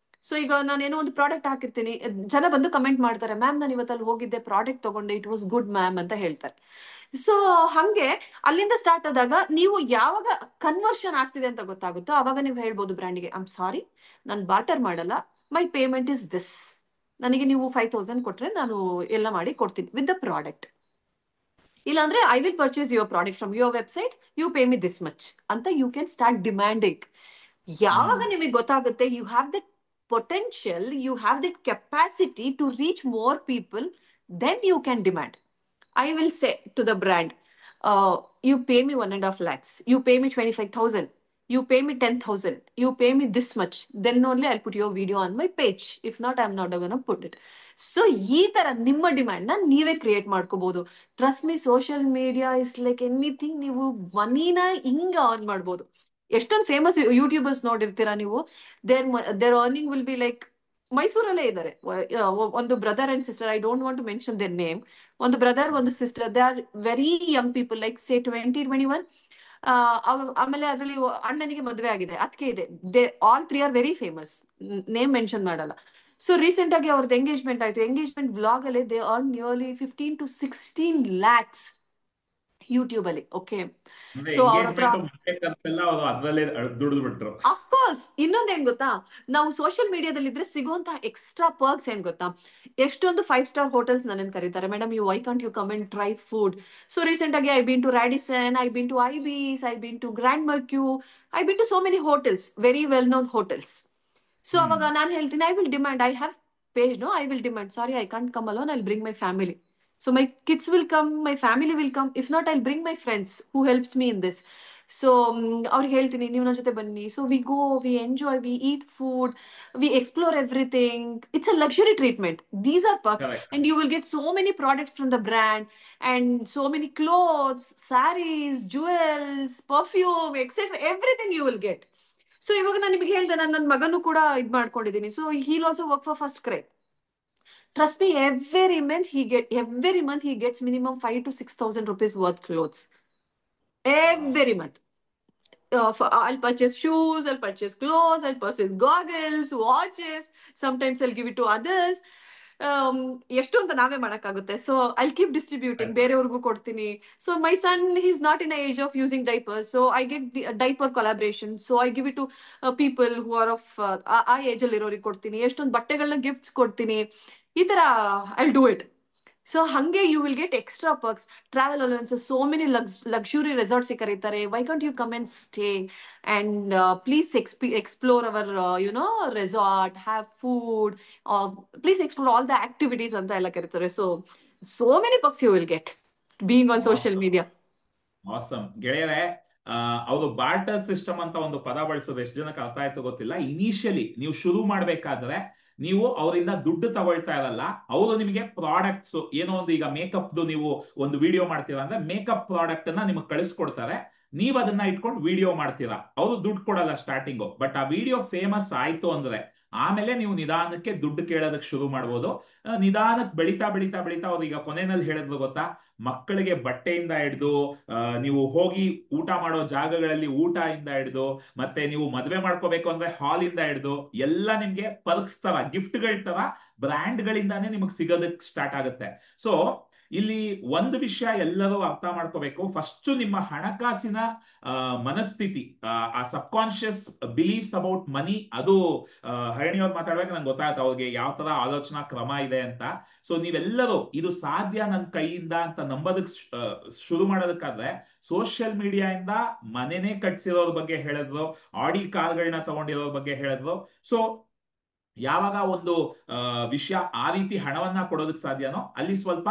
ಸೊ ಈಗ ನಾನು ಏನೋ ಒಂದು ಪ್ರಾಡಕ್ಟ್ ಹಾಕಿರ್ತೀನಿ, ಜನ ಬಂದು ಕಮೆಂಟ್ ಮಾಡ್ತಾರೆ, ಮ್ಯಾಮ್ ನಾನು ಇವತ್ತಲ್ಲಿ ಹೋಗಿದ್ದೆ, ಪ್ರಾಡಕ್ಟ್ ತಗೊಂಡೆ, ಇಟ್ ವಾಸ್ ಗುಡ್ ಮ್ಯಾಮ್ ಅಂತ ಹೇಳ್ತಾರೆ. ಸೊ ಹಂಗೆ ಅಲ್ಲಿಂದ ಸ್ಟಾರ್ಟ್ ಆದಾಗ, ನೀವು ಯಾವಾಗ ಕನ್ವರ್ಷನ್ ಆಗ್ತಿದೆ ಅಂತ ಗೊತ್ತಾಗುತ್ತೋ ಅವಾಗ ನೀವು ಹೇಳ್ಬೋದು ಬ್ರ್ಯಾಂಡಿಗೆ, ಐ ಆಮ್ ಸಾರಿ, ನಾನು ಬಾರ್ಟರ್ ಮಾಡಲ್ಲ, ಮೈ ಪೇಮೆಂಟ್ ಇಸ್ ದಿಸ್. ನನಗೆ ನೀವು 5,000 ಕೊಟ್ರೆ ನಾನು ಎಲ್ಲ ಮಾಡಿ ಕೊಡ್ತೀನಿ ವಿತ್ ದ ಪ್ರಾಡಕ್ಟ್. ಇಲ್ಲಾಂದ್ರೆ I will purchase your product from your website, you pay me this much ಅಂತ ಯು ಕ್ಯಾನ್ ಸ್ಟಾರ್ಟ್ ಡಿಮ್ಯಾಂಡಿಂಗ್. ಯಾವಾಗ ನಿಮಗೆ ಗೊತ್ತಾಗುತ್ತೆ you have that potential, you have that capacity to reach more people, then you can demand. I will say to the brand, you pay me 1.5 lakhs, you pay me 25,000, you pay me 10,000, you pay me this much, then only I'll put your video on my page. If not, I'm not gonna put it. So ಈ ತರ ನಿಮ್ಮ demand ನ ನೀವೇ create ಮಾಡ್ಕೋಬಹುದು. Trust me, social media is like anything. ನೀವು ಮನಿನ ಹಿಂಗ earn ಮಾಡ್ಬೋದು. ಎಷ್ಟೊಂದು ಫೇಮಸ್ ಯೂಟ್ಯೂಬರ್ಸ್ ನೋಡಿರ್ತೀರಾ ನೀವು, their earning will be like, ಮೈಸೂರಲ್ಲೇ ಇದ್ದಾರೆ ಒಂದು brother and sister, I don't want to mention their name. ಒಂದು ಬ್ರದರ್, ಒಂದು sister, they are very young people, like say 20-21. ಆಮೇಲೆ ಅದರಲ್ಲಿ ಅಣ್ಣನಿಗೆ ಮದುವೆ ಆಗಿದೆ, ಅದಕ್ಕೆ ಇದೆ. They all 3 are very famous, name mention ಮಾಡಲ್ಲ. ಸೊ ರೀಸೆಂಟ್ ಆಗಿ ಅವ್ರದ್ದು ಎಂಗೇಜ್ಮೆಂಟ್ ಆಯ್ತು. ಎಂಗೇಜ್ಮೆಂಟ್ ಬ್ಲಾಗ್ ಅಲ್ಲಿ they earn nearly 15 to 16 lakhs YouTube ಅಲ್ಲಿ. ಓಕೆ, ಸೊ ಅವ್ರ ಹತ್ರ ಅಫ್ಕೋರ್ಸ್ ಇನ್ನೊಂದೇನ್ ಗೊತ್ತಾ, ನಾವು ಸೋಷಿಯಲ್ ಮೀಡಿಯಾದಲ್ಲಿ ಇದ್ರೆ ಸಿಗುವಂತಹ ಎಕ್ಸ್ಟ್ರಾ ಪರ್ಕ್ಸ್ ಏನ್ ಗೊತ್ತಾ, ಎಷ್ಟೊಂದು 5 ಸ್ಟಾರ್ ಹೋಟೆಲ್ಸ್ ನನ್ನ ಕರೀತಾರೆ, madam you why can't you come and try food. So recent ಆಗಿ I been to Radisson, I been to Ibis, I been to Grand Mercure, I been to so many hotels, very well known hotels. So ಅವಾಗ ನಾನು ಹೇಳ್ತೀನಿ, I will demand, I have page, no, I will demand, sorry I can't come alone, I will bring my family. So my kids will come, my family will come. If not, I'll bring my friends who helps me in this. So ಅವ್ರಿಗೆ ಹೇಳ್ತೀನಿ, ನೀವು ನನ್ನ ಜೊತೆ ಬನ್ನಿ. So we go, we enjoy, we eat food, we explore everything. It's a luxury treatment. These are perks. Correct. And you will get so many products from the brand, and so many clothes, sarees, jewels, perfume, etc. Everything you will get. So ಇವಾಗ ನಾನು ನಿಮಗೆ ಹೇಳ್ದೆ, ನಾನು ನನ್ನ ಮಗನೂ ಕೂಡ ಇದು ಮಾಡ್ಕೊಂಡಿದ್ದೀನಿ. So he'll also work for First Cry. Trust me, every month he gets minimum 5,000 to 6,000 rupees worth clothes. Every month. I'll purchase shoes, I'll purchase clothes, I'll purchase goggles, watches. Sometimes I'll give it to others. ಎಷ್ಟು ಅಂತ ನಾವೇ ಮಾಡಕ್ಕಾಗುತ್ತೆ. So I keep distributing, ಬೇರೆಯವ್ರಿಗೂ ಕೊಡ್ತೀನಿ. So my son, is not in age of using diapers, so I get diaper collaboration. So I give it to people who are of a age ಅಲ್ಲಿ ಇರೋರಿಗೆ ಕೊಡ್ತೀನಿ. ಎಷ್ಟೊಂದು ಬಟ್ಟೆಗಳನ್ನ ಗಿಫ್ಟ್ಸ್ ಕೊಡ್ತೀನಿ. ಈ ತರ ಐ ಡೂ ಇಟ್. ಸೊ ಹಂಗೆ you will get extra perks, travel allowances, so many luxury resorts ಕರೀತಾರೆ. Why can't you come and stay and please explore our you know resort, have food, please explore all the activities ಅಂತ ಎಲ್ಲ ಕರೀತಾರೆ. So many perks you will get being on social media. Awesome ಗೆಳೆಯರೆ, ಅವರು barter system ಅಂತ ಒಂದು ಪದ ಬಳಸೋದು ಎಷ್ಟು ಜನಕ್ಕೆ ಅರ್ಥ ಆಯ್ತು ಗೊತ್ತಿಲ್ಲ. ಇನಿಷಿಯಲಿ ನೀವು ಶುರು ಮಾಡ್ಬೇಕಾದ್ರೆ ನೀವು ಅವರಿಂದ ದುಡ್ಡು ತಗೊಳ್ತಾ ಇರಲ್ಲ, ಅವರು ನಿಮಗೆ ಪ್ರಾಡಕ್ಟ್ಸ್ ಏನೋ ಒಂದು, ಈಗ ಮೇಕಪ್ ನೀವು ಒಂದು ವಿಡಿಯೋ ಮಾಡ್ತೀರಾ ಅಂದ್ರೆ ಮೇಕಪ್ ಪ್ರಾಡಕ್ಟ್ ಅನ್ನ ನಿಮಗೆ ಕಳಿಸ್ಕೊಡ್ತಾರೆ, ನೀವ್ ಅದನ್ನ ಇಟ್ಕೊಂಡು ವಿಡಿಯೋ ಮಾಡ್ತೀರಾ, ಅವರು ದುಡ್ಡು ಕೊಡಲ್ಲ ಸ್ಟಾರ್ಟಿಂಗು. ಬಟ್ ಆ ವಿಡಿಯೋ ಫೇಮಸ್ ಆಯ್ತು ಅಂದ್ರೆ ಆಮೇಲೆ ನೀವು ನಿಧಾನಕ್ಕೆ ದುಡ್ಡು ಕೇಳೋದಕ್ಕೆ ಶುರು ಮಾಡ್ಬೋದು. ನಿಧಾನಕ್ಕೆ ಬೆಳಿತಾ ಬೆಳಿತಾ ಬೆಳಿತಾ ಅವ್ರು ಈಗ ಕೊನೆಯಲ್ಲಿ ಹೇಳಿದ್ರು ಗೊತ್ತಾ, ಮಕ್ಕಳಿಗೆ ಬಟ್ಟೆಯಿಂದ ಹಿಡ್ದು, ನೀವು ಹೋಗಿ ಊಟ ಮಾಡೋ ಜಾಗಗಳಲ್ಲಿ ಊಟ ಇಂದ ಹಿಡ್ದು, ಮತ್ತೆ ನೀವು ಮದ್ವೆ ಮಾಡ್ಕೋಬೇಕು ಅಂದ್ರೆ ಹಾಲ್ ಇಂದ ಹಿಡ್ದು ಎಲ್ಲ ನಿಮ್ಗೆ ಪರ್ಕ್ಸ್ ತರ, ಗಿಫ್ಟ್ ಗಳ ತರ ಬ್ರ್ಯಾಂಡ್ ಗಳಿಂದಾನೇ ನಿಮಗೆ ಸಿಗೋದಕ್ಕೆ ಸ್ಟಾರ್ಟ್ ಆಗುತ್ತೆ. ಸೊ ಇಲ್ಲಿ ಒಂದು ವಿಷಯ ಎಲ್ಲರೂ ಅರ್ಥ ಮಾಡ್ಕೋಬೇಕು. ಫಸ್ಟ್ ನಿಮ್ಮ ಹಣಕಾಸಿನ ಮನಸ್ಥಿತಿ, ಆ ಸಬ್ ಕಾನ್ಶಿಯಸ್ ಬಿಲೀಫ್ಸ್ ಅಬೌಟ್ ಮನಿ, ಅದು ಹರಣಿಯವ್ರು ಮಾತಾಡ್ಬೇಕು ನಂಗೆ ಗೊತ್ತಾಯ್ತು ಅವ್ರಿಗೆ ಯಾವ ತರ ಆಲೋಚನಾ ಕ್ರಮ ಇದೆ ಅಂತ. ಸೊ ನೀವೆಲ್ಲರೂ ಇದು ಸಾಧ್ಯ ನನ್ನ ಕೈಯಿಂದ ಅಂತ ನಂಬೋದಕ್ ಶುರು ಮಾಡೋದಕ್ಕಾದ್ರೆ ಸೋಷಿಯಲ್ ಮೀಡಿಯಾದಿಂದ ಮನೆನೇ ಕಟ್ಸಿರೋರ್ ಬಗ್ಗೆ ಹೇಳಿದ್ರು, ಆಡಿ ಕಾರ್ಗಳನ್ನ ತಗೊಂಡಿರೋರ್ ಬಗ್ಗೆ ಹೇಳಿದ್ರು. ಸೊ ಯಾವಾಗ ಒಂದು ವಿಷಯ ಆ ರೀತಿ ಹಣವನ್ನ ಕೊಡೋದಕ್ಕೆ ಸಾಧ್ಯನೋ ಅಲ್ಲಿ ಸ್ವಲ್ಪ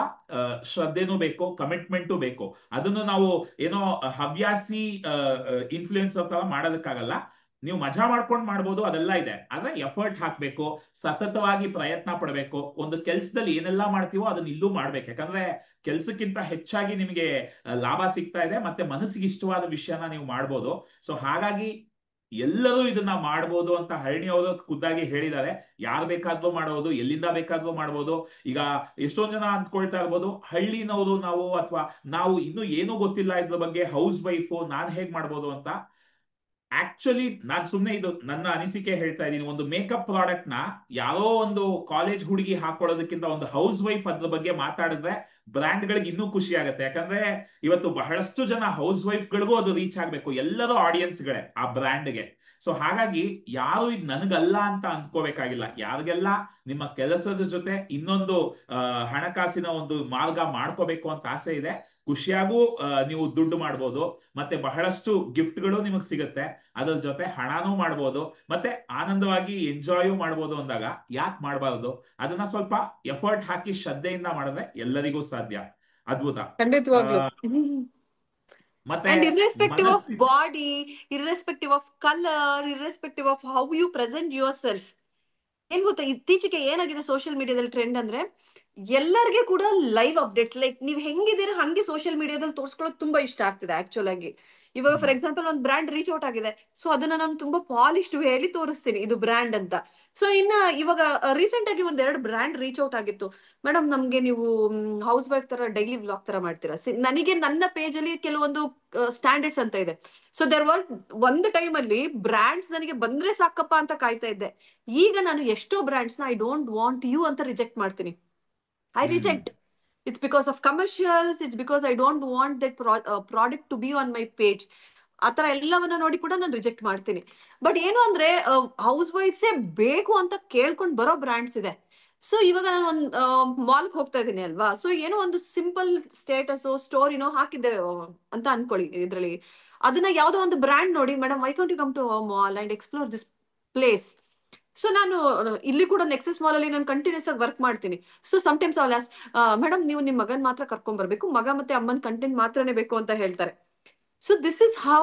ಶ್ರದ್ಧೆನೂ ಬೇಕು, ಕಮಿಟ್ಮೆಂಟು ಬೇಕು. ಅದನ್ನು ನಾವು ಏನೋ ಹವ್ಯಾಸಿ ಇನ್ಫ್ಲೂಯೆನ್ಸರ್ ತರ ಮಾಡೋದಕ್ಕಾಗಲ್ಲ. ನೀವು ಮಜಾ ಮಾಡ್ಕೊಂಡು ಮಾಡ್ಬೋದು, ಅದೆಲ್ಲ ಇದೆ. ಆದ್ರೆ ಎಫರ್ಟ್ ಹಾಕ್ಬೇಕು, ಸತತವಾಗಿ ಪ್ರಯತ್ನ ಪಡಬೇಕು. ಒಂದು ಕೆಲ್ಸದಲ್ಲಿ ಏನೆಲ್ಲ ಮಾಡ್ತೀವೋ ಅದನ್ನ ಇಲ್ಲೂ ಮಾಡ್ಬೇಕು. ಯಾಕಂದ್ರೆ ಕೆಲ್ಸಕ್ಕಿಂತ ಹೆಚ್ಚಾಗಿ ನಿಮಗೆ ಲಾಭ ಸಿಗ್ತಾ ಇದೆ, ಮತ್ತೆ ಮನಸ್ಸಿಗೆ ಇಷ್ಟವಾದ ವಿಷಯನ ನೀವು ಮಾಡ್ಬೋದು. ಸೊ ಹಾಗಾಗಿ ಎಲ್ಲರೂ ಇದನ್ನ ಮಾಡ್ಬೋದು ಅಂತ ಹರಣಿ ಅವರು ಖುದ್ದಾಗಿ ಹೇಳಿದ್ದಾರೆ. ಯಾರು ಬೇಕಾದ್ರೂ ಮಾಡಬಹುದು, ಎಲ್ಲಿಂದ ಬೇಕಾದ್ರೂ ಮಾಡಬಹುದು. ಈಗ ಎಷ್ಟೊಂದ್ ಜನ ಅಂದ್ಕೊಳ್ತಾ ಇರ್ಬೋದು, ಹಳ್ಳಿನವರು ನಾವು, ಅಥವಾ ನಾವು ಇನ್ನೂ ಏನೂ ಗೊತ್ತಿಲ್ಲ ಇದ್ರ ಬಗ್ಗೆ, ಹೌಸ್ ವೈಫು ನಾನ್ ಹೇಗ್ ಮಾಡ್ಬೋದು ಅಂತ. ಆಕ್ಚುಲಿ ನಾನ್ ಸುಮ್ನೆ ಇದು ನನ್ನ ಅನಿಸಿಕೆ ಹೇಳ್ತಾ ಇದ್ದೀನಿ. ಒಂದು ಮೇಕಪ್ ಪ್ರಾಡಕ್ಟ್ ನ ಯಾರೋ ಒಂದು ಕಾಲೇಜ್ ಹುಡುಗಿ ಹಾಕೊಳ್ಳೋದಕ್ಕಿಂತ ಒಂದು ಹೌಸ್ ವೈಫ್ ಅದ್ರ ಬಗ್ಗೆ ಮಾತಾಡಿದ್ರೆ ಬ್ರ್ಯಾಂಡ್ ಗಳಿಗೆ ಇನ್ನೂ ಖುಷಿ ಆಗುತ್ತೆ. ಯಾಕಂದ್ರೆ ಇವತ್ತು ಬಹಳಷ್ಟು ಜನ ಹೌಸ್ ವೈಫ್ ಗಳಿಗೂ ಅದು ರೀಚ್ ಆಗ್ಬೇಕು, ಎಲ್ಲರೂ ಆಡಿಯನ್ಸ್ ಗಳೇ ಆ ಬ್ರ್ಯಾಂಡ್ಗೆ. ಸೊ ಹಾಗಾಗಿ ಯಾರು ಇದು ನನಗಲ್ಲ ಅಂತ ಅಂದ್ಕೋಬೇಕಾಗಿಲ್ಲ. ಯಾರಿಗೆಲ್ಲ ನಿಮ್ಮ ಕೆಲಸದ ಜೊತೆ ಇನ್ನೊಂದು ಹಣಕಾಸಿನ ಒಂದು ಮಾರ್ಗ ಮಾಡ್ಕೋಬೇಕು ಅಂತ ಆಸೆ ಇದೆ, ಖುಷಿಯಾಗೂ ನೀವು ದುಡ್ಡು ಮಾಡ್ಬೋದು, ಮತ್ತೆ ಬಹಳಷ್ಟು ಗಿಫ್ಟ್ಗಳು ನಿಮಗೆ ಸಿಗುತ್ತೆ, ಅದ್ರ ಜೊತೆ ಹಣನೂ ಮಾಡ್ಬೋದು, ಮತ್ತೆ ಆನಂದವಾಗಿ ಎಂಜಾಯೂ ಮಾಡ್ಬೋದು. ಅಂದಾಗ ಯಾಕೆ ಮಾಡಬಾರದು? ಅದನ್ನ ಸ್ವಲ್ಪ ಎಫರ್ಟ್ ಹಾಕಿ ಶ್ರದ್ಧೆಯಿಂದ ಮಾಡಿದ್ರೆ ಎಲ್ಲರಿಗೂ ಸಾಧ್ಯ. ಅದ್ಭುತ. ಖಂಡಿತವಾಗ್ಲು. ಮತ್ತೆ And irrespective of ಮನಸ್ಸಿನ body, irrespective of color, irrespective of how you present yourself, ಏನ್ ಗೊತ್ತಾ, ಇತ್ತೀಚೆಗೆ ಏನಾಗಿದೆ ಸೋಷಿಯಲ್ ಮೀಡಿಯಾದಲ್ಲಿ ಟ್ರೆಂಡ್ ಅಂದ್ರೆ ಎಲ್ಲರಿಗೆ ಕೂಡ ಲೈವ್ ಅಪ್ಡೇಟ್ಸ್, ಲೈಕ್ ನೀವ್ ಹೆಂಗಿದ್ದೀರಾ ಹಂಗೆ ಸೋಷಿಯಲ್ ಮೀಡಿಯಾದಲ್ಲಿ ತೋರ್ಸ್ಕೊಳ್ಳೋದು ತುಂಬಾ ಇಷ್ಟ ಆಗ್ತಿದೆ ಆಕ್ಚುಲ್ ಆಗಿ. ಇವಾಗ ಫಾರ್ ಎಕ್ಸಾಂಪಲ್ ಒಂದು ಬ್ರ್ಯಾಂಡ್ ರೀಚ್ ಔಟ್ ಆಗಿದೆ, ಸೊ ಅದನ್ನ ನಾನು ತುಂಬಾ ಪಾಲಿಶ್ಡ್ ವೇಲಿ ತೋರಿಸ್ತೀನಿ ಇದು ಬ್ರ್ಯಾಂಡ್ ಅಂತ. ಸೊ ಇನ್ನ ಇವಾಗ ರೀಸೆಂಟ್ ಆಗಿ ಒಂದೆರಡು ಬ್ರ್ಯಾಂಡ್ ರೀಚ್ ಔಟ್ ಆಗಿತ್ತು. ಮೇಡಮ್ ನಮ್ಗೆ ನೀವು ಹೌಸ್ ವೈಫ್ ತರ ಡೈಲಿ ವ್ಲಾಗ್ ತರ ಮಾಡ್ತೀರಾ? ನನಗೆ ನನ್ನ ಪೇಜ್ ಅಲ್ಲಿ ಕೆಲವೊಂದು ಸ್ಟ್ಯಾಂಡರ್ಡ್ಸ್ ಅಂತ ಇದೆ. ಸೊ ದೇರ್ ವರ್ ಒಂದು ಟೈಮ್ ಅಲ್ಲಿ ಬ್ರ್ಯಾಂಡ್ಸ್ ನನಗೆ ಬಂದ್ರೆ ಸಾಕಪ್ಪ ಅಂತ ಕಾಯ್ತಾ ಇದ್ದೆ. ಈಗ ನಾನು ಎಷ್ಟೋ ಬ್ರ್ಯಾಂಡ್ಸ್ ನ ಐ ಡೋಂಟ್ ವಾಂಟ್ ಯು ಅಂತ ರಿಜೆಕ್ಟ್ ಮಾಡ್ತೀನಿ. I reject. It's because of commercials. It's because I don't want that product to be on my page. ಆತರ ಎಲ್ಲವನ್ನ ನೋಡಿ ಕೂಡ ನಾನು ರಿಜೆಕ್ಟ್ ಮಾಡ್ತೀನಿ. ಬಟ್ ಏನು ಅಂದ್ರೆ ಹೌಸ್ ವೈಫ್ಸೇ ಬೇಕು ಅಂತ ಕೇಳ್ಕೊಂಡು ಬರೋ ಬ್ರ್ಯಾಂಡ್ಸ್ ಇದೆ. ಸೊ ಇವಾಗ ನಾನು ಒಂದು ಮಾಲ್ಗೆ ಹೋಗ್ತಾ ಇದ್ದೀನಿ ಅಲ್ವಾ, ಸೊ ಏನೋ ಒಂದು ಸಿಂಪಲ್ ಸ್ಟೇಟಸ್ ಸ್ಟೋರಿನೋ ಹಾಕಿದ್ದೆ ಅಂತ ಅನ್ಕೊಳ್ಳಿ ಇದ್ರಲ್ಲಿ. ಅದನ್ನ ಯಾವ್ದೋ ಒಂದು ಬ್ರ್ಯಾಂಡ್ ನೋಡಿ, madam why can't you come to mall and explore this place. So ನಾನು ಇಲ್ಲಿ ಕೂಡ ನೆಕ್ಸಸ್ ಮಾಲ್ ಅಲ್ಲಿ ನಾನು ಕಂಟಿನ್ಯೂಸ್ ಆಗಿ ವರ್ಕ್ ಮಾಡ್ತೀನಿ. So sometimes all as madam ನೀವು ನಿಮ್ ಮಗನ್ ಮಾತ್ರ ಕರ್ಕೊಂಡ್ ಬರ್ಬೇಕು, ಮಗ ಮತ್ತೆ ಅಮ್ಮನ್ ಕಂಟೆಂಟ್ ಮಾತ್ರನೇ ಬೇಕು ಅಂತ ಹೇಳ್ತಾರೆ. ಸೊ ದಿಸ್ ಇಸ್ ಹೌ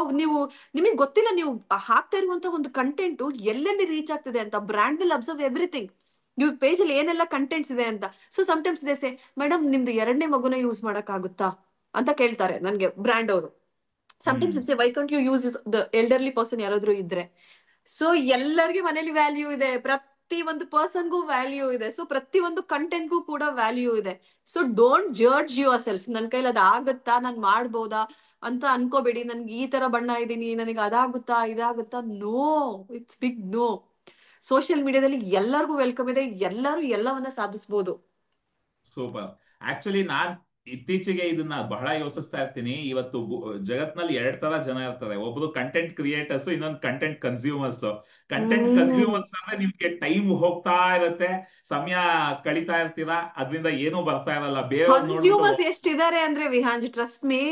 ನಿಮಗೆ ಗೊತ್ತಿಲ್ಲ ನೀವು ಹಾಕ್ತಾ ಇರುವಂತ ಒಂದು ಕಂಟೆಂಟ್ ಎಲ್ಲೆಲ್ಲಿ ರೀಚ್ ಆಗ್ತಿದೆ ಅಂತ. ಬ್ರ್ಯಾಂಡ್ ವಿಲ್ ಅಬ್ಸರ್ವ್ ಎವ್ರಿಥಿಂಗ್, ನೀವು ಪೇಜ್ ಅಲ್ಲಿ ಏನೆಲ್ಲ ಕಂಟೆಂಟ್ಸ್ ಇದೆ ಅಂತ. ಸೊ ಸಮ್ಟೈಮ್ಸ್ ದೇಸೆ ಮೇಡಮ್ ನಿಮ್ದು ಎರಡನೇ ಮಗುನ ಯೂಸ್ ಮಾಡಕ್ ಆಗುತ್ತಾ ಅಂತ ಕೇಳ್ತಾರೆ ನನ್ಗೆ ಬ್ರ್ಯಾಂಡ್ ಅವರು. Sometimes why can't you use the elderly person ಯಾರಾದ್ರೂ ಇದ್ರೆ. ಸೊ ಎಲ್ಲರಿಗೂ ಮನೇಲಿ ವ್ಯಾಲ್ಯೂ ಇದೆ, ಪ್ರತಿ ಒಂದು ಪರ್ಸನ್ಗೂ ವ್ಯಾಲ್ಯೂ ಇದೆ. ಸೊ ಪ್ರತಿ ಒಂದು ಕಂಟೆಂಟ್ಗೂ ಕೂಡ ವ್ಯಾಲ್ಯೂ ಇದೆ. So don't judge your self. ನನ್ ಕೈಲಿ ಅದ್ ಆಗುತ್ತಾ, ನಾನ್ ಮಾಡ್ಬೋದಾ ಅಂತ ಅನ್ಕೋಬೇಡಿ. ನನ್ಗೆ ಈ ತರ ಬಣ್ಣ ಇದೀನಿ, ನನಗೆ ಅದಾಗುತ್ತಾ ಇದಾಗುತ್ತಾ, no, it's big no. Social ಮೀಡಿಯಾದಲ್ಲಿ ಎಲ್ಲರಿಗೂ ವೆಲ್ಕಮ್ ಇದೆ, ಎಲ್ಲರೂ ಎಲ್ಲವನ್ನ ಸಾಧಿಸಬಹುದು. ಸೂಪರ್. ಆಕ್ಚುಲಿ ನಾನ್ ಇತ್ತೀಚೆಗೆ ಇದನ್ನ ಬಹಳ ಯೋಚಿಸ್ತಾ ಇರ್ತೀನಿ. ಇವತ್ತು ಜಗತ್ನಲ್ಲಿ 2 ತರ ಜನ ಇರ್ತಾರೆ. ಒಬ್ರು ಕಂಟೆಂಟ್ ಕ್ರಿಯೇಟರ್ಸ್, ಇನ್ನೊಂದು ಕಂಟೆಂಟ್ ಕನ್ಸ್ಯೂಮರ್ಸ್. ಕಂಟೆಂಟ್ ಕನ್ಸ್ಯೂಮರ್ಸ್ ಅಂದ್ರೆ ನಿಮ್ಗೆ ಟೈಮ್ ಹೋಗ್ತಾ ಇರತ್ತೆ, ಸಮಯ ಕಳೀತಾ ಇರ್ತೀರಾ, ಅದ್ರಿಂದ ಏನೂ ಬರ್ತಾ ಇರಲ್ಲ. ಬೇರೆಯವ್ರು ನೋಡ್ಬಿಟ್ಟು ಕನ್ಸ್ಯೂಮರ್ಸ್ ಎಷ್ಟಿದ್ದಾರೆ ಅಂದ್ರೆ ವಿಹಾಂಜ್, ಟ್ರಸ್ಟ್ ಮೀ,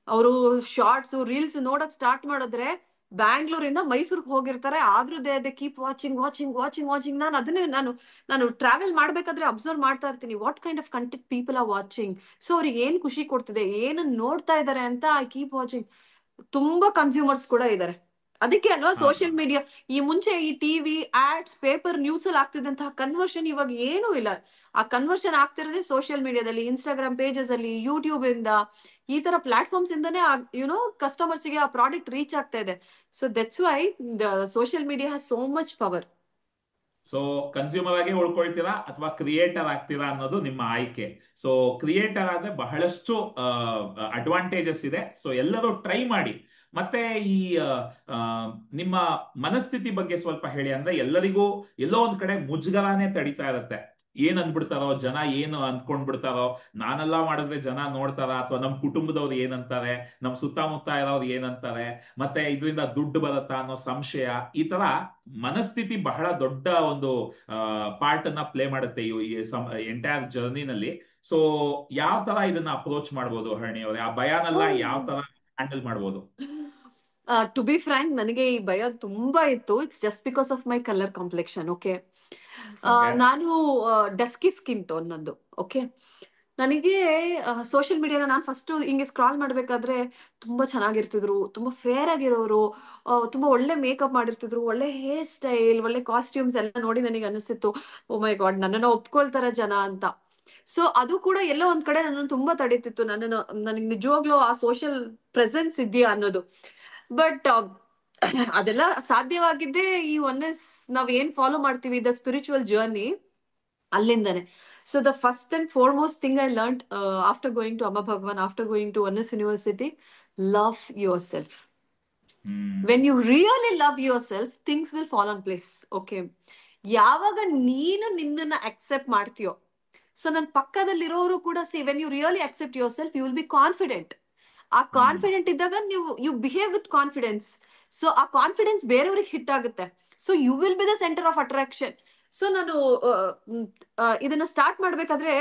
ಅವರು ಶಾರ್ಟ್ಸ್ ರೀಲ್ಸ್ ನೋಡಕ್ ಸ್ಟಾರ್ಟ್ ಮಾಡಿದ್ರೆ ಬ್ಯಾಂಗ್ಳೂರಿಂದ ಮೈಸೂರ್ಗೆ ಹೋಗಿರ್ತಾರೆ, ಆದ್ರೂ they keep watching watching watching watching. ನಾನು ಅದನ್ನೇ ನಾನು ಟ್ರಾವೆಲ್ ಮಾಡ್ಬೇಕಾದ್ರೆ ಅಬ್ಸರ್ವ್ ಮಾಡ್ತಾ ಇರ್ತೀನಿ, what kind of content people are watching. So ಅವ್ರಿಗೆ ಏನ್ ಖುಷಿ ಕೊಡ್ತಿದೆ, ಏನನ್ನ ನೋಡ್ತಾ ಇದಾರೆ ಅಂತ ಐ ಕೀಪ್ ವಾಚಿಂಗ್. ತುಂಬಾ ಕನ್ಸ್ಯೂಮರ್ಸ್ ಕೂಡ ಇದ್ದಾರೆ. ಅದಕ್ಕೆ ಅಲ್ವಾ ಹಾ. ಸೋಷಿಯಲ್ ಮೀಡಿಯಾ, ಈ ಮುಂಚೆ ಈ ಟಿವಿ ಆಡ್ಸ್ ಪೇಪರ್ ನ್ಯೂಸ್ ಅಲ್ಲಿ ಆಗ್ತಿದ್ದಂತಹ ಕನ್ವರ್ಷನ್ ಇವಾಗ ಏನೂ ಇಲ್ಲ. ಆ ಕನ್ವರ್ಷನ್ ಆಗ್ತಿರೋದೇ ಸೋಷಿಯಲ್ ಮೀಡಿಯಾದಲ್ಲಿ, ಇನ್ಸ್ಟಾಗ್ರಾಮ್ ಪೇಜಸ್ ಅಲ್ಲಿ, ಯೂಟ್ಯೂಬ್ ಇಂದ, ಈ ತರ ಪ್ಲಾಟ್ಫಾರ್ಮ್ಸ್ ಇಂದಾನೇ ಕಸ್ಟಮರ್ಸ್ ಗೆ ಆ ಪ್ರಾಡಕ್ಟ್ ರೀಚ್ ಆಗ್ತಾ ಇದೆ. So that's why the social media has so much power. So consumer ಆಗಿ ಉಳ್ಕೊಳ್ತೀರಾ ಅಥವಾ ಕ್ರಿಯೇಟರ್ ಆಗ್ತೀರಾ ಅನ್ನೋದು ನಿಮ್ಮ ಆಯ್ಕೆ. ಸೊ ಕ್ರಿಯೇಟರ್ ಆದ್ರೆ ಬಹಳಷ್ಟು ಅಡ್ವಾಂಟೇಜಸ್ ಇದೆ. ಸೊ ಎಲ್ಲರೂ ಟ್ರೈ ಮಾಡಿ. ಮತ್ತೆ ಈ ನಿಮ್ಮ ಮನಸ್ಥಿತಿ ಬಗ್ಗೆ ಸ್ವಲ್ಪ ಹೇಳಿ. ಅಂದ್ರೆ ಎಲ್ಲರಿಗೂ ಎಲ್ಲೋ ಒಂದ್ ಕಡೆ ಮುಜುಗರಾನೇ ತಡಿತಾ ಇರತ್ತೆ. ಏನ್ ಅಂದ್ಬಿಡ್ತಾರೋ ಜನ, ಏನು ಅಂದ್ಕೊಂಡ್ಬಿಡ್ತಾರೋ, ನಾನೆಲ್ಲ ಮಾಡಿದ್ರೆ ಜನ ನೋಡ್ತಾರ, ಅಥವಾ ನಮ್ ಕುಟುಂಬದವ್ರು ಏನಂತಾರೆ, ನಮ್ ಸುತ್ತಮುತ್ತ ಇರೋರು ಏನಂತಾರೆ, ಮತ್ತೆ ಇದರಿಂದ ದುಡ್ಡು ಬರುತ್ತಾ ಅನ್ನೋ ಸಂಶಯ. ಈ ತರ ಮನಸ್ಥಿತಿ ಬಹಳ ದೊಡ್ಡ ಒಂದು ಪಾರ್ಟ್ ಅನ್ನ ಪ್ಲೇ ಮಾಡುತ್ತೆ ಈ ಎಂಟೈರ್ ಜರ್ನಿನಲ್ಲಿ. ಸೊ ಯಾವ ತರ ಇದನ್ನ ಅಪ್ರೋಚ್ ಮಾಡ್ಬೋದು ಹರಣಿ ಅವರೇ? ಆ ಭಯನೆಲ್ಲ ಯಾವ ತರ ಹ್ಯಾಂಡಲ್ ಮಾಡ್ಬೋದು? ಟು ಬಿ ಫ್ರಾಂಕ್, ನನಗೆ ಈ ಭಯ ತುಂಬಾ ಇತ್ತು. It's just because of my colour complexion. Okay, Okay. ನಾನು ಡಸ್ಕಿ ಸ್ಕಿನ್ ಟೋನ್ ನಂದು. ಓಕೆ, ನನಗೆ ಸೋಷಿಯಲ್ ಮೀಡಿಯಾನ ನಾನು ಫಸ್ಟ್ ಹಿಂಗೆ ಸ್ಕ್ರಾಲ್ ಮಾಡ್ಬೇಕಾದ್ರೆ ತುಂಬಾ ಚೆನ್ನಾಗಿರ್ತಿದ್ರು, ತುಂಬಾ ಫೇರ್ ಆಗಿರೋರು, ತುಂಬಾ ಒಳ್ಳೆ ಮೇಕಪ್ ಮಾಡಿರ್ತಿದ್ರು, ಒಳ್ಳೆ ಹೇರ್ ಸ್ಟೈಲ್, ಒಳ್ಳೆ ಕಾಸ್ಟ್ಯೂಮ್ಸ್ ಎಲ್ಲ ನೋಡಿ ನನಗೆ ಅನಿಸ್ತಿತ್ತು, ಓ ಮೈ ಗಾಡ್, ನನ್ನನ್ನ ಒಪ್ಕೊಳ್ತಾರ ಜನ ಅಂತ. ಸೊ ಅದು ಕೂಡ ಎಲ್ಲೋ ಒಂದ್ ಕಡೆ ನನ್ನನ್ನು ತುಂಬಾ ತಡೀತಿತ್ತು, ನನಗೆ ನಿಜವಾಗ್ಲೂ ಆ ಸೋಷಿಯಲ್ ಪ್ರೆಸೆನ್ಸ್ ಇದೆಯಾ ಅನ್ನೋದು. ಬಟ್ ಅದೆಲ್ಲ ಸಾಧ್ಯವಾಗಿದ್ದೇ ಈ ಒನ್ನೆಸ್ ನಾವ್ ಏನ್ ಫಾಲೋ ಮಾಡ್ತೀವಿ, ದ ಸ್ಪಿರಿಚುವಲ್ ಜರ್ನಿ, ಅಲ್ಲಿಂದಾನೆ. So the first and foremost thing I learned after going to Amma Bhagavan, after going to Oneness University, love yourself. When you really love yourself, things will fall on place. Okay, ಯಾವಾಗ ನೀನು ನಿನ್ನನ್ನ accept ಮಾಡ್ತೀಯೋ, so ನನ್ನ ಪಕ್ಕದಲ್ಲಿರೋರು ಕೂಡ, see when you really accept yourself, you will be confident. ಆ confident ಇದ್ದಾಗ you behave with confidence. So ಆ ಕಾನ್ಫಿಡೆನ್ಸ್ ಬೇರೆಯವ್ರಿಗೆ ಹಿಟ್ ಆಗುತ್ತೆ. So you will be the centre of attraction. So ನಾನು ಇದನ್ನ ಸ್ಟಾರ್ಟ್ ಮಾಡ್ಬೇಕಾದ್ರೆ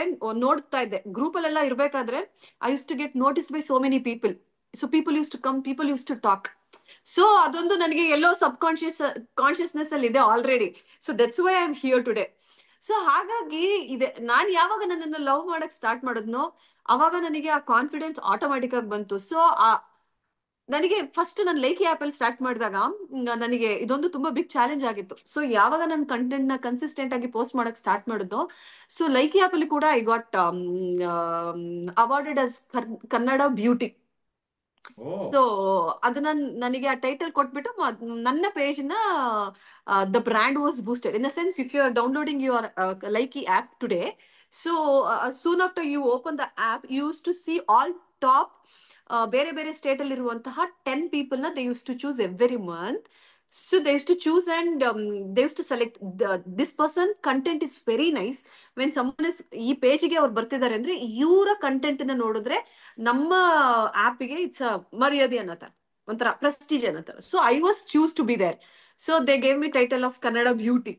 ನೋಡ್ತಾ ಇದ್ದೆ, ಗ್ರೂಪ್ ಅಲ್ಲೆಲ್ಲ ಇರ್ಬೇಕಾದ್ರೆ I use to get notice by so many people. So people use to come, people use to talk. So ಅದೊಂದು ನನಗೆ ಎಲ್ಲೋ ಸಬ್ ಕಾನ್ಶಿಯಸ್ನೆಸ್ ಅಲ್ಲಿ ಇದೆ already. So that's why I am here today. So ಹಾಗಾಗಿ ಇದೆ, ನಾನ್ ಯಾವಾಗ ನನ್ನನ್ನು ಲವ್ ಮಾಡಕ್ ಸ್ಟಾರ್ಟ್ ಮಾಡಿದ್ನೋ ಅವಾಗ ನನಗೆ ಆ ಕಾನ್ಫಿಡೆನ್ಸ್ ಆಟೋಮ್ಯಾಟಿಕ್ ಆಗಿ ಬಂತು. ಸೊ ನನಗೆ ಫಸ್ಟ್ ನಾನು ಲೈಕಿ ಆಪ್ ಅಲ್ಲಿ ಸ್ಟಾರ್ಟ್ ಮಾಡಿದಾಗ ನನಗೆ ಇದೊಂದು ತುಂಬಾ ಬಿಗ್ ಚಾಲೆಂಜ್ ಆಗಿತ್ತು. ಸೊ ಯಾವಾಗ ನನ್ನ ಕಂಟೆಂಟ್ ನ ಕನ್ಸಿಸ್ಟೆಂಟ್ ಆಗಿ ಪೋಸ್ಟ್ ಮಾಡಕ್ ಸ್ಟಾರ್ಟ್ ಮಾಡಿದ್ದು, ಸೊ ಲೈಕಿ ಆಪ್ ಅಲ್ಲಿ ಕೂಡ I got awarded as Kannada beauty. So ಅದನ್ನ ನನಗೆ ಆ ಟೈಟಲ್ ಕೊಟ್ಬಿಟ್ಟು ನನ್ನ ಪೇಜ್ ನ the brand was boosted. In the sense, if you are downloading your Likee app today, so soon after you open the app, you use to see all top ಬೇರೆ ಬೇರೆ state ಅಲ್ಲಿ ಇರುವಂತಹ 10 people ನ they use to choose every month. So they use to choose and they use to select this person content is very nice. When summon is ಈ ಪೇಜ್ಗೆ ಅವ್ರು ಬರ್ತಿದ್ದಾರೆ ಅಂದ್ರೆ ಇವರ ಕಂಟೆಂಟ್ ನ ನೋಡಿದ್ರೆ ನಮ್ಮ ಆಪ್ಗೆ ಇಟ್ಸ್ ಮರ್ಯಾದೆ ಅನ್ನತ್ತಾರ, ಒಂಥರ ಪ್ರೆಸ್ಟೀಜ್ ಅನ್ನತ್ತಾರ. So I was choose to be there. So they gave me title of Kannada beauty.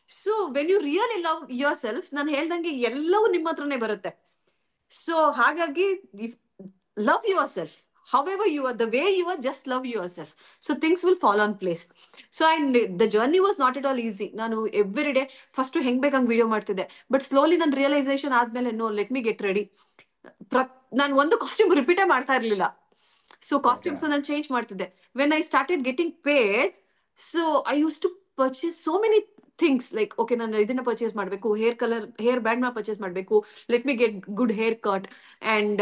So when you really love yourself, ನಾನು ಹೇಳ್ದಂಗೆ ಎಲ್ಲವೂ ನಿಮ್ಮ ಹತ್ರನೇ ಬರುತ್ತೆ. ಸೊ ಹಾಗಾಗಿ love yourself however you are, the way you are, just love yourself. So things will fall on place. So and the journey was not at all easy. ನಾನು every day first ಹೆಂಗ್ ಬೇಕಂಗ್ video ಮಾಡ್ತಿದ್ದೆ, but slowly ನನ್ನ realisation ಆದ್ಮೇಲೆ, no, let me get ready. ನಾನು ಒಂದು costume ರಿಪೀಟೇ ಮಾಡ್ತಾ ಇರ್ಲಿಲ್ಲ. ಸೊ ಕಾಸ್ಟ್ಯೂಮ್ಸ್ ನಾನು ಚೇಂಜ್ ಮಾಡ್ತಿದ್ದೆ. When I started getting paid, so I use to purchase so many things. Like, okay, ನಾನು ಇದನ್ನ ಪರ್ಚೇಸ್ ಮಾಡಬೇಕು, ಹೇರ್ ಬ್ಯಾಂಡ್ ನ ಪರ್ಚೇಸ್ ಮಾಡಬೇಕು, let me get good hair cut and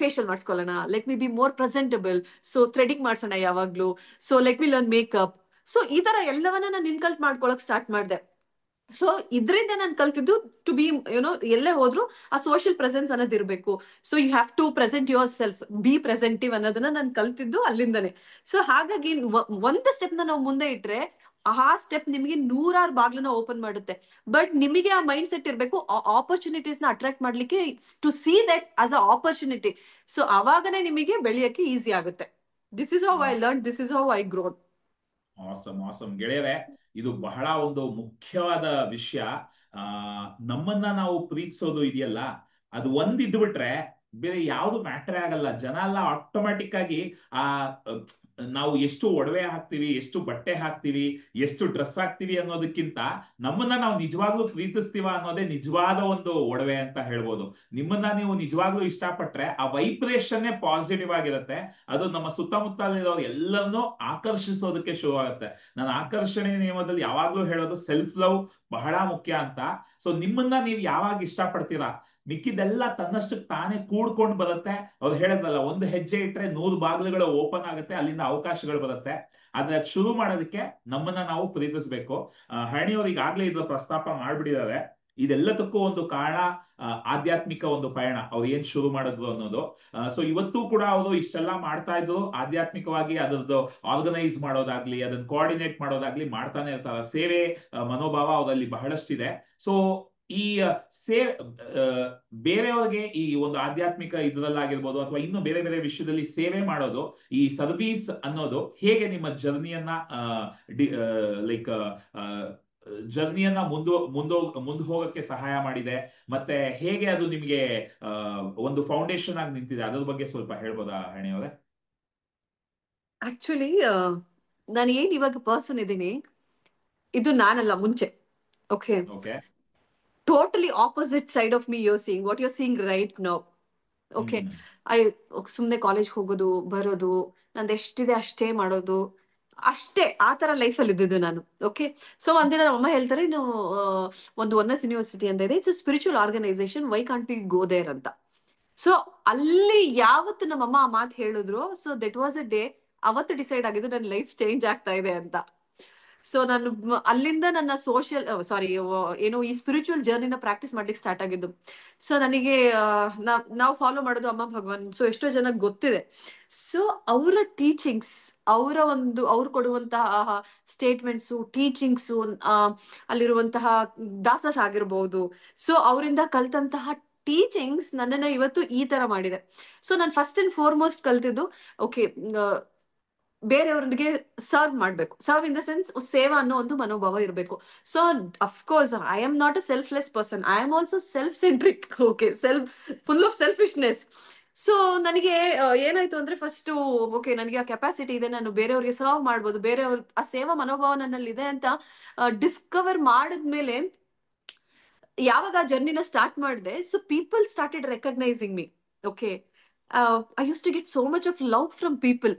facial ಮಾಡಿಸ್ಕೊಳ್ಳೋಣ, let me be more presentable, so threading ಮಾಡ್ಸೋಣ ಯಾವಾಗ್ಲೂ, so let ಮಿ learn makeup. So ಈ ತರ ಎಲ್ಲವನ್ನ ನಾನು ಇನ್ಕಲ್ಟ್ ಮಾಡ್ಕೊಳಕ್ ಸ್ಟಾರ್ಟ್ ಮಾಡಿದೆ. ಸೊ ಇದರಿಂದ ನಾನು ಕಲ್ತಿದ್ದು ಟು ಬಿ ಎಲ್ಲೇ ಹೋದ್ರು ಆ ಸೋಷಿಯಲ್ ಪ್ರೆಸೆನ್ಸ್ ಅನ್ನೋದು ಇರಬೇಕು. So you have to present yourself, be presentive ಅನ್ನೋದನ್ನ ನಾನು ಕಲ್ತಿದ್ದು ಅಲ್ಲಿಂದನೇ. ಸೊ ಹಾಗಾಗಿ ಒಂದು ಸ್ಟೆಪ್ ನಾವು ಮುಂದೆ ಇಟ್ರೆ ಆ ಸ್ಟೆಪ್ ನಿಮಗೆ 100 ಬಾಗ್ಲನ್ನ ಓಪನ್ ಮಾಡುತ್ತೆ. ಬಟ್ ನಿಮಗೆ ಆ ಮೈಂಡ್ ಸೆಟ್ ಇರಬೇಕು ಆಪರ್ಚುನಿಟೀಸ್ ನ ಅಟ್ರಾಕ್ಟ್ ಮಾಡ್ಲಿಕ್ಕೆ, to see that as a opportunity. So ಅವಾಗನೇ ನಿಮಗೆ ಬೆಳೆಯಕ್ಕೆ ಈಸಿ ಆಗುತ್ತೆ. This is how I learn, this is how I grown. Awesome ಗೆಳೆಯರೆ, ಇದು ಬಹಳ ಒಂದು ಮುಖ್ಯವಾದ ವಿಷಯ. ನಮ್ಮನ್ನ ನಾವು ಪ್ರೀತಿಸೋದು ಇದೆಯಲ್ಲ, ಅದು ಒಂದಿದ್ಬಿಟ್ರೆ ಬೇರೆ ಯಾವ್ದು ಮ್ಯಾಟ್ರೇ ಆಗಲ್ಲ. ಜನ ಎಲ್ಲ ಆಟೋಮ್ಯಾಟಿಕ್ ಆಗಿ ಆ ನಾವು ಎಷ್ಟು ಒಡವೆ ಹಾಕ್ತಿವಿ, ಎಷ್ಟು ಬಟ್ಟೆ ಹಾಕ್ತಿವಿ, ಎಷ್ಟು ಡ್ರೆಸ್ ಹಾಕ್ತಿವಿ ಅನ್ನೋದಕ್ಕಿಂತ ನಮ್ಮನ್ನ ನಾವು ನಿಜವಾಗ್ಲೂ ಪ್ರೀತಿಸ್ತೀವ ಅನ್ನೋದೇ ನಿಜವಾದ ಒಂದು ಒಡವೆ ಅಂತ ಹೇಳ್ಬೋದು. ನಿಮ್ಮನ್ನ ನೀವು ನಿಜವಾಗ್ಲೂ ಇಷ್ಟಪಟ್ರೆ ಆ ವೈಬ್ರೇಷನ್ ಪಾಸಿಟಿವ್ ಆಗಿರುತ್ತೆ. ಅದು ನಮ್ಮ ಸುತ್ತಮುತ್ತಲಿರೋರು ಎಲ್ಲರನ್ನೂ ಆಕರ್ಷಿಸೋದಕ್ಕೆ ಶುರು ಆಗುತ್ತೆ. ನಾನು ಆಕರ್ಷಣೆ ನಿಯಮದಲ್ಲಿ ಯಾವಾಗ್ಲೂ ಹೇಳೋದು ಸೆಲ್ಫ್ ಲವ್ ಬಹಳ ಮುಖ್ಯ ಅಂತ. ಸೊ ನಿಮ್ಮನ್ನ ನೀವು ಯಾವಾಗ ಇಷ್ಟಪಡ್ತೀರಾ, ಮಿಕ್ಕಿದೆಲ್ಲ ತನ್ನಷ್ಟಕ್ಕೆ ತಾನೇ ಕೂಡ್ಕೊಂಡು ಬರುತ್ತೆ. ಅವ್ರು ಹೇಳಿದ್ರಲ್ಲ, ಒಂದು ಹೆಜ್ಜೆ ಇಟ್ರೆ 100 ಬಾಗಿಲುಗಳು ಓಪನ್ ಆಗುತ್ತೆ, ಅಲ್ಲಿಂದ ಅವಕಾಶಗಳು ಬರುತ್ತೆ. ಆದ್ರೆ ಶುರು ಮಾಡೋದಕ್ಕೆ ನಮ್ಮನ್ನ ನಾವು ಪ್ರೀತಿಸ್ಬೇಕು. ಹರಣಿಯವ್ರು ಈಗಾಗ್ಲೇ ಇದ್ರ ಪ್ರಸ್ತಾಪ ಮಾಡ್ಬಿಟ್ಟಿದ್ದಾರೆ. ಇದೆಲ್ಲದಕ್ಕೂ ಒಂದು ಕಾರಣ ಆಧ್ಯಾತ್ಮಿಕ ಒಂದು ಪಯಣ, ಅವ್ರು ಏನ್ ಶುರು ಮಾಡಿದ್ರು ಅನ್ನೋದು. ಸೊ ಇವತ್ತು ಕೂಡ ಅವರು ಇಷ್ಟೆಲ್ಲ ಮಾಡ್ತಾ ಇದ್ರು. ಆಧ್ಯಾತ್ಮಿಕವಾಗಿ ಅದರದ್ದು ಆರ್ಗನೈಸ್ ಮಾಡೋದಾಗ್ಲಿ, ಅದನ್ನ ಕೋಆರ್ಡಿನೇಟ್ ಮಾಡೋದಾಗ್ಲಿ ಮಾಡ್ತಾನೆ ಇರ್ತಾರೆ. ಸೇವೆ ಮನೋಭಾವ ಅವರಲ್ಲಿ ಬಹಳಷ್ಟಿದೆ. ಸೊ ಈ ಬೇರೆಯವ್ರಿಗೆ ಈ ಒಂದು ಆಧ್ಯಾತ್ಮಿಕ ಇದ್ರಲ್ಲಾಗಿರ್ಬೋದು ಅಥವಾ ಇನ್ನು ಬೇರೆ ಬೇರೆ ವಿಷಯದಲ್ಲಿ ಸೇವೆ ಮಾಡೋದು, ಈ ಸರ್ವೀಸ್ ಅನ್ನೋದು ಹೇಗೆ ನಿಮ್ಮ ಜರ್ನಿಯನ್ನ ಜರ್ನಿಯನ್ನ ಮುಂದೆ ಹೋಗಕ್ಕೆ ಸಹಾಯ ಮಾಡಿದೆ, ಮತ್ತೆ ಹೇಗೆ ಅದು ನಿಮಗೆ ಒಂದು ಫೌಂಡೇಶನ್ ಆಗಿ ನಿಂತಿದೆ, ಅದ್ರ ಬಗ್ಗೆ ಸ್ವಲ್ಪ ಹೇಳ್ಬೋದಾ ಹರಣಿಯವರೇ? ಆಕ್ಚುಲಿ ನಾನು ಏನ್ ಇವಾಗ ಪರ್ಸನ್ ಇದ್ದೀನಿ, ಇದು ನಾನಲ್ಲ ಮುಂಚೆ. Okay, totally opposite side of me you're seeing, what you're seeing right now. Okay, ಸುಮ್ನೆ ಕಾಲೇಜ್ ಹೋಗೋದು ಬರೋದು, ನಂದು ಎಷ್ಟಿದೆ ಅಷ್ಟೇ ಮಾಡೋದು, ಅಷ್ಟೇ ಆ ತರ ಲೈಫಲ್ಲಿ ಇದ್ದಿದ್ದು ನಾನು. ಓಕೆ, ಸೊ ಒಂದಿನ ನಮ್ಮ ಅಮ್ಮ ಹೇಳ್ತಾರೆ, ನೀವು ಒಂದು ಒನ್ನಸ್ ಯೂನಿವರ್ಸಿಟಿ ಅಂತ ಇದೆ, it's spiritual organization, why can't we go there ಅಂತ. ಸೊ ಅಲ್ಲಿ ಯಾವತ್ತು ನಮ್ಮಮ್ಮ ಆ ಮಾತು ಹೇಳಿದ್ರು, so that was a day, ಅವತ್ತು ಡಿಸೈಡ್ ಆಗಿದ್ದು ನನ್ನ ಲೈಫ್ ಚೇಂಜ್ ಆಗ್ತಾ ಇದೆ ಅಂತ. ಸೊ ನಾನು ಅಲ್ಲಿಂದ ನನ್ನ ಏನು ಈ ಸ್ಪಿರಿಚುವಲ್ ಜರ್ನಿನ ಪ್ರಾಕ್ಟೀಸ್ ಮಾಡ್ಲಿಕ್ಕೆ ಸ್ಟಾರ್ಟ್ ಆಗಿದ್ದು. ಸೊ ನನಗೆ ನಾವು ಫಾಲೋ ಮಾಡೋದು ಅಮ್ಮ ಭಗವಾನ್. ಸೊ ಎಷ್ಟೋ ಜನಕ್ಕೆ ಗೊತ್ತಿದೆ. ಸೊ ಅವರ ಟೀಚಿಂಗ್ಸ್, ಅವ್ರು ಕೊಡುವಂತಹ ಸ್ಟೇಟ್ಮೆಂಟ್ಸು, ಟೀಚಿಂಗ್ಸು, ಅಲ್ಲಿರುವಂತಹ ದಾಸಸ್ ಆಗಿರ್ಬೋದು, ಸೊ ಅವರಿಂದ ಕಲ್ತಂತಹ ಟೀಚಿಂಗ್ಸ್ ನನ್ನನ್ನ ಇವತ್ತು ಈ ತರ ಮಾಡಿದೆ. ಸೊ ನಾನು ಫಸ್ಟ್ ಅಂಡ್ ಫಾರ್ಮೋಸ್ಟ್ ಕಲ್ತಿದ್ದು, ಓಕೆ, ಬೇರೆಯವ್ರಿಗೆ ಸರ್ವ್ ಮಾಡ್ಬೇಕು. ಸರ್ವ್ ಇನ್ ದ ಸೆನ್ಸ್ ಸೇವಾ ಅನ್ನೋ ಒಂದು ಮನೋಭಾವ ಇರಬೇಕು. So of course I am not a selfless person, I am also self centric. Okay, full of selfishness. So ನನಗೆ ಏನಾಯ್ತು ಅಂದ್ರೆ, ಫಸ್ಟ್ ಓಕೆ, ನನಗೆ ಆ ಕೆಪಾಸಿಟಿ ಇದೆ, ನಾನು ಬೇರೆಯವ್ರಿಗೆ ಸರ್ವ್ ಮಾಡ್ಬೋದು, ಬೇರೆಯವ್ರ ಆ ಸೇವಾ ಮನೋಭಾವ ನನ್ನಲ್ಲಿದೆ ಅಂತ ಡಿಸ್ಕವರ್ ಮಾಡಿದ್ಮೇಲೆ ಯಾವಾಗ ಆ ಜರ್ನಿನ ಸ್ಟಾರ್ಟ್ ಮಾಡಿದೆ, so people started recognising me. Okay, I use to get so much of love from people.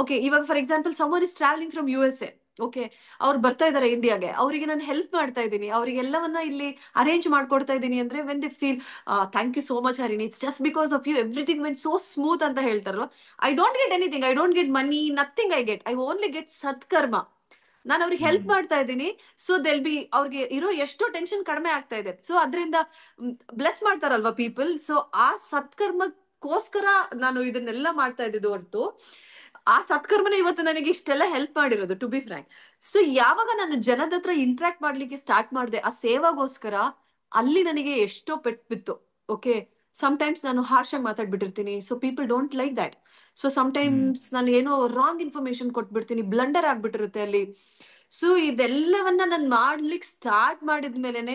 Okay, ಇವಾಗ for example someone is travelling from USA. Okay, ಅವ್ರು ಬರ್ತಾ ಇದಾರೆ ಇಂಡಿಯಾಗೆ, ಅವರಿಗೆ ನಾನು ಹೆಲ್ಪ್ ಮಾಡ್ತಾ ಇದ್ದೀನಿ, ಅವರಿಗೆಲ್ಲವನ್ನ ಇಲ್ಲಿ ಅರೇಂಜ್ ಮಾಡ್ಕೊಡ್ತಾ ಇದ್ದೀನಿ ಅಂದ್ರೆ, when they feel thank you so much Harini, it's just because of you everything went so smooth ಅಂತ ಹೇಳ್ತಾರಲ್ವ. I don't get anything, I don't get money, nothing I only get ಸತ್ಕರ್ಮ. ನಾನು ಅವ್ರಿಗೆ ಹೆಲ್ಪ್ ಮಾಡ್ತಾ ಇದ್ದೀನಿ. ಸೊ ಅವ್ರಿಗೆ ಇರೋ ಎಷ್ಟೋ ಟೆನ್ಷನ್ ಕಡಿಮೆ ಆಗ್ತಾ ಇದೆ. ಸೊ ಅದರಿಂದ ಬ್ಲೆಸ್ ಮಾಡ್ತಾರಲ್ವಾ ಪೀಪಲ್. ಸೊ ಆ ಸತ್ಕರ್ಮಕ್ಕೋಸ್ಕರ ನಾನು ಇದನ್ನೆಲ್ಲ ಮಾಡ್ತಾ ಇದ್ದಿದ್ದು ಹೊರತು ಆ ಸತ್ಕರ್ಮನ ಇವತ್ತು ನನಗೆ ಇಷ್ಟೆಲ್ಲ ಹೆಲ್ಪ್ ಮಾಡಿರೋದು, ಟು ಬಿ ಫ್ರ್ಯಾಂಕ್. ಸೊ ಯಾವಾಗ ನಾನು ಜನದ ಹತ್ರ ಇಂಟ್ರಾಕ್ಟ್ ಮಾಡ್ಲಿಕ್ಕೆ ಸ್ಟಾರ್ಟ್ ಮಾಡಿದೆ ಆ ಸೇವಾಗೋಸ್ಕರ, ಅಲ್ಲಿ ನನಗೆ ಎಷ್ಟೋ ಪೆಟ್ಟು ಬಿತ್ತು. ಓಕೆ, ಸಮ್ಟೈಮ್ಸ್ ನಾನು ಹಾರ್ಶ್ ಆಗಿ ಮಾತಾಡ್ಬಿಟ್ಟಿರ್ತೀನಿ. So people don't like that. So sometimes ನಾನು ಏನೋ ರಾಂಗ್ ಇನ್ಫಾರ್ಮೇಶನ್ ಕೊಟ್ಬಿಡ್ತೀನಿ, ಬ್ಲಂಡರ್ ಆಗ್ಬಿಟ್ಟಿರುತ್ತೆ ಅಲ್ಲಿ. ಸೊ ಇದೆಲ್ಲವನ್ನ ನಾನು ಮಾಡ್ಲಿಕ್ಕೆ ಸ್ಟಾರ್ಟ್ ಮಾಡಿದ್ಮೇಲೆನೆ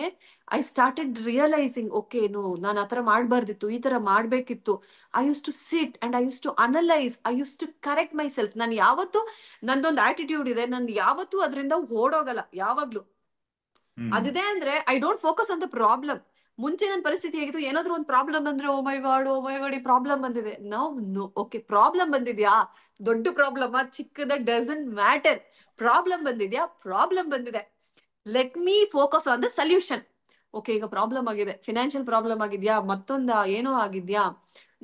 ಐ ಸ್ಟಾರ್ಟೆಡ್ ರಿಯಲೈಸಿಂಗ್, ಓಕೆ, ನಾನು ಆತರ ಮಾಡ್ಬಾರ್ದಿತ್ತು, ಈ ತರ ಮಾಡ್ಬೇಕಿತ್ತು. I use to sit and I use to analyse, I use to correct myself. ನಾನು ಯಾವತ್ತು, ನಂದೊಂದು ಆಟಿಟ್ಯೂಡ್ ಇದೆ, ನನ್ ಯಾವತ್ತೂ ಅದರಿಂದ ಓಡೋಗಲ್ಲ ಯಾವಾಗ್ಲೂ. ಅದಿದೆ ಅಂದ್ರೆ I don't focus on the problem. ಮುಂಚೆ ನನ್ನ ಪರಿಸ್ಥಿತಿ ಹೇಗಿತ್ತು, ಏನಾದ್ರೂ ಒಂದು ಪ್ರಾಬ್ಲಮ್ ಬಂದ್ರೆ ಓ ಮೈ ಗಾಡ್ ಈ ಪ್ರಾಬ್ಲಮ್ ಬಂದಿದೆ. ಓಕೆ, ಪ್ರಾಬ್ಲಮ್ ಬಂದಿದ್ಯಾ, ದೊಡ್ಡ ಪ್ರಾಬ್ಲಮ್ ಚಿಕ್ಕದ ಡಸಂಟ್ ಮ್ಯಾಟರ್. ಪ್ರಾಬ್ಲಮ್ ಬಂದಿದೆ, let me focus on the solution. Okay, ಈಗ ಪ್ರಾಬ್ಲಮ್ ಆಗಿದೆ, ಫಿನಾನ್ಷಿಯಲ್ ಪ್ರಾಬ್ಲಮ್ ಆಗಿದ್ಯಾ, ಏನೋ ಆಗಿದ್ಯಾ,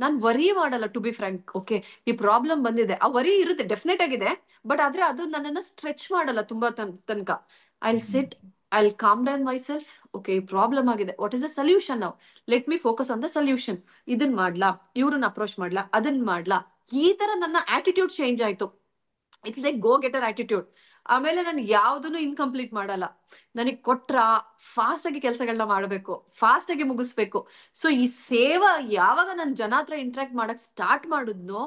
ನಾನು ವರಿ ಮಾಡಲ್ಲ, ಟು ಬಿ ಫ್ರಾಂಕ್. ಓಕೆ, ಈ ಪ್ರಾಬ್ಲಮ್ ಬಂದಿದೆ, ಆ ವರಿ ಇರುತ್ತೆ, ಡೆಫಿನೆಟ್ ಆಗಿದೆ. ಬಟ್ ಆದ್ರೆ ಅದು ನನ್ನನ್ನ ಸ್ಟ್ರೆಚ್ ಮಾಡಲ್ಲ ತುಂಬಾ ತನಕ. I sit, I calm down myself. Okay, problem ಆಗಿದೆ, what is the solution now, let me focus on the solution. ಇದನ್ ಮಾಡ್ಲಾ, ಇವ್ರನ್ನ ಅಪ್ರೋಚ್ ಮಾಡ್ಲಾ, ಅದನ್ ಮಾಡ್ಲಾ, ಈ ತರ ನನ್ನ ಆಟಿಟ್ಯೂಡ್ ಚೇಂಜ್ ಆಯ್ತು. It's like go getter attitude. ಆಮೇಲೆ ನಾನು ಯಾವ್ದನ್ನು ಇನ್ಕಂಪ್ಲೀಟ್ ಮಾಡಲ್ಲ. ನನಗೆ ಕೊಟ್ರ ಫಾಸ್ಟ್ ಆಗಿ ಕೆಲಸಗಳನ್ನ ಮಾಡ್ಬೇಕು, ಫಾಸ್ಟ್ ಆಗಿ ಮುಗಿಸ್ಬೇಕು. ಸೊ ಈ ಸೇವಾ ಯಾವಾಗ ನಾನು ಜನ ಹತ್ರ ಇಂಟ್ರಾಕ್ಟ್ ಮಾಡಕ್ ಸ್ಟಾರ್ಟ್ ಮಾಡಿದ್ನೋ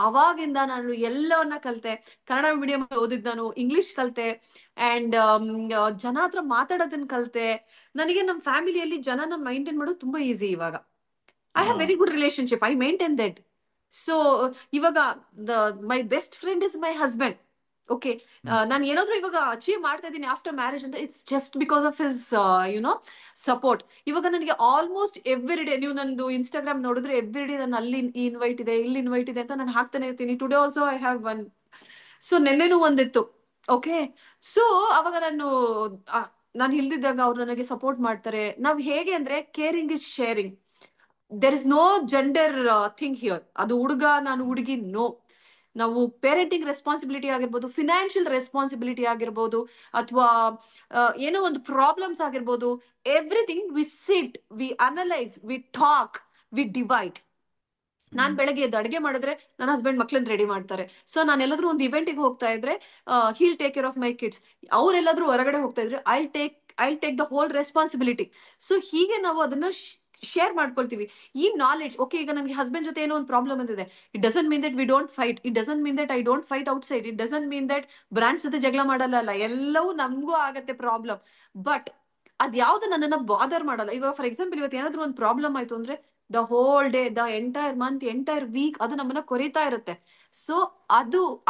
ಅವಾಗಿಂದ ನಾನು ಎಲ್ಲವನ್ನ ಕಲ್ತೆ. ಕನ್ನಡ ಮೀಡಿಯಂ ಓದಿದ್ ನಾನು, ಇಂಗ್ಲಿಷ್ ಕಲ್ತೆ, ಅಂಡ್ ಜನ ಹತ್ರ ಮಾತಾಡೋದನ್ನ ಕಲ್ತೆ. ನನಗೆ ನಮ್ಮ ಫ್ಯಾಮಿಲಿಯಲ್ಲಿ ಜನನ ಮೈಂಟೈನ್ ಮಾಡೋದು ತುಂಬಾ ಈಸಿ ಇವಾಗ. I have very good relationship, I maintain that. So ಇವಾಗ my best friend is my husband. Okay, ನಾನು ಏನಾದ್ರೂ ಇವಾಗ ಅಚೀವ್ ಮಾಡ್ತಾ ಇದ್ದೀನಿ ಆಫ್ಟರ್ ಮ್ಯಾರೇಜ್ ಅಂದ್ರೆ it's just because of his you know support. ಇವಾಗ ನನಗೆ ಆಲ್ಮೋಸ್ಟ್ ಎವ್ರಿ ಡೇ, ನೀವು ನಂದು ಇನ್ಸ್ಟಾಗ್ರಾಮ್ ನೋಡಿದ್ರೆ ಎವ್ರಿ ಡೇ ನಾನು ಅಲ್ಲಿ ಇನ್ವೈಟ್ ಇದೆ, ಇಲ್ಲಿ ಇನ್ವೈಟ್ ಇದೆ ಅಂತ ನಾನು ಹಾಕ್ತಾನೆ ಇರ್ತೀನಿ. Today also I have one. So ನೆನ್ನೆನೂ ಒಂದಿತ್ತು. ಓಕೆ, ಸೊ ಅವಾಗ ನಾನು ಇಲ್ದಿದ್ದಾಗ ಅವ್ರು ನನಗೆ ಸಪೋರ್ಟ್ ಮಾಡ್ತಾರೆ. ನಾವ್ ಹೇಗೆ ಅಂದ್ರೆ caring is sharing. There is no gender thing here. ಅದು ಹುಡುಗ, ನಾನು ಹುಡುಗಿ, ನೋ. ನಾವು ಪೇರೆಂಟಿಂಗ್ ರೆಸ್ಪಾನ್ಸಿಬಿಲಿಟಿ ಆಗಿರ್ಬೋದು, ಫಿನಾನ್ಷಿಯಲ್ ರೆಸ್ಪಾನ್ಸಿಬಿಲಿಟಿ ಆಗಿರ್ಬೋದು, ಅಥವಾ ಏನೋ ಒಂದು ಪ್ರಾಬ್ಲಮ್ಸ್ ಆಗಿರ್ಬೋದು, everything we sit, we analyse, we talk, we divide. ನಾನ್ ಬೆಳಗ್ಗೆ ಎದ್ದು ಅಡುಗೆ ಮಾಡಿದ್ರೆ ನನ್ನ ಹಸ್ಬೆಂಡ್ ಮಕ್ಳನ್ನ ರೆಡಿ ಮಾಡ್ತಾರೆ. ಸೊ ನಾನು ಎಲ್ಲಾದ್ರೂ ಒಂದು ಇವೆಂಟಿಗೆ ಹೋಗ್ತಾ ಇದ್ರೆ he'll take care of my kids. ಅವ್ರೆಲ್ಲಾದ್ರೂ ಹೊರಗಡೆ ಹೋಗ್ತಾ ಇದ್ರೆ I take the whole responsibility. So ಹೀಗೆ ನಾವು ಅದನ್ನ ಶೇರ್ ಮಾಡ್ಕೊಳ್ತೀವಿ. ಈ ನಾಲೆಡ್ಜ್, ಓಕೆ, ಈಗ ನನಗೆ ಹಸ್ಬೆಂಡ್ ಜೊತೆ ಏನೋ ಒಂದು ಪ್ರಾಬ್ಲಮ್ ಅಂತಿದೆ, it doesn't mean that we don't fight, it doesn't mean that I don't fight out side, it doesn't mean that brands ಜೊತೆ ಜಗಳ ಮಾಡಲ್ಲ. ಎಲ್ಲವೂ ನಮಗೂ ಆಗತ್ತೆ ಪ್ರಾಬ್ಲಮ್. ಬಟ್ ಅದ್ಯಾವ್ದು ನನ್ನನ್ನ ಬಾದರ್ ಮಾಡಲ್ಲ. ಇವಾಗ ಫಾರ್ ಎಕ್ಸಾಂಪಲ್ ಇವತ್ತು ಏನಾದ್ರು ಒಂದು ಪ್ರಾಬ್ಲಮ್ ಆಯ್ತು ಅಂದ್ರೆ the whole day, the entire month, entire week ಅದು ನಮ್ಮನ್ನ ಕೊರಿತಾ ಇರುತ್ತೆ. ಸೊ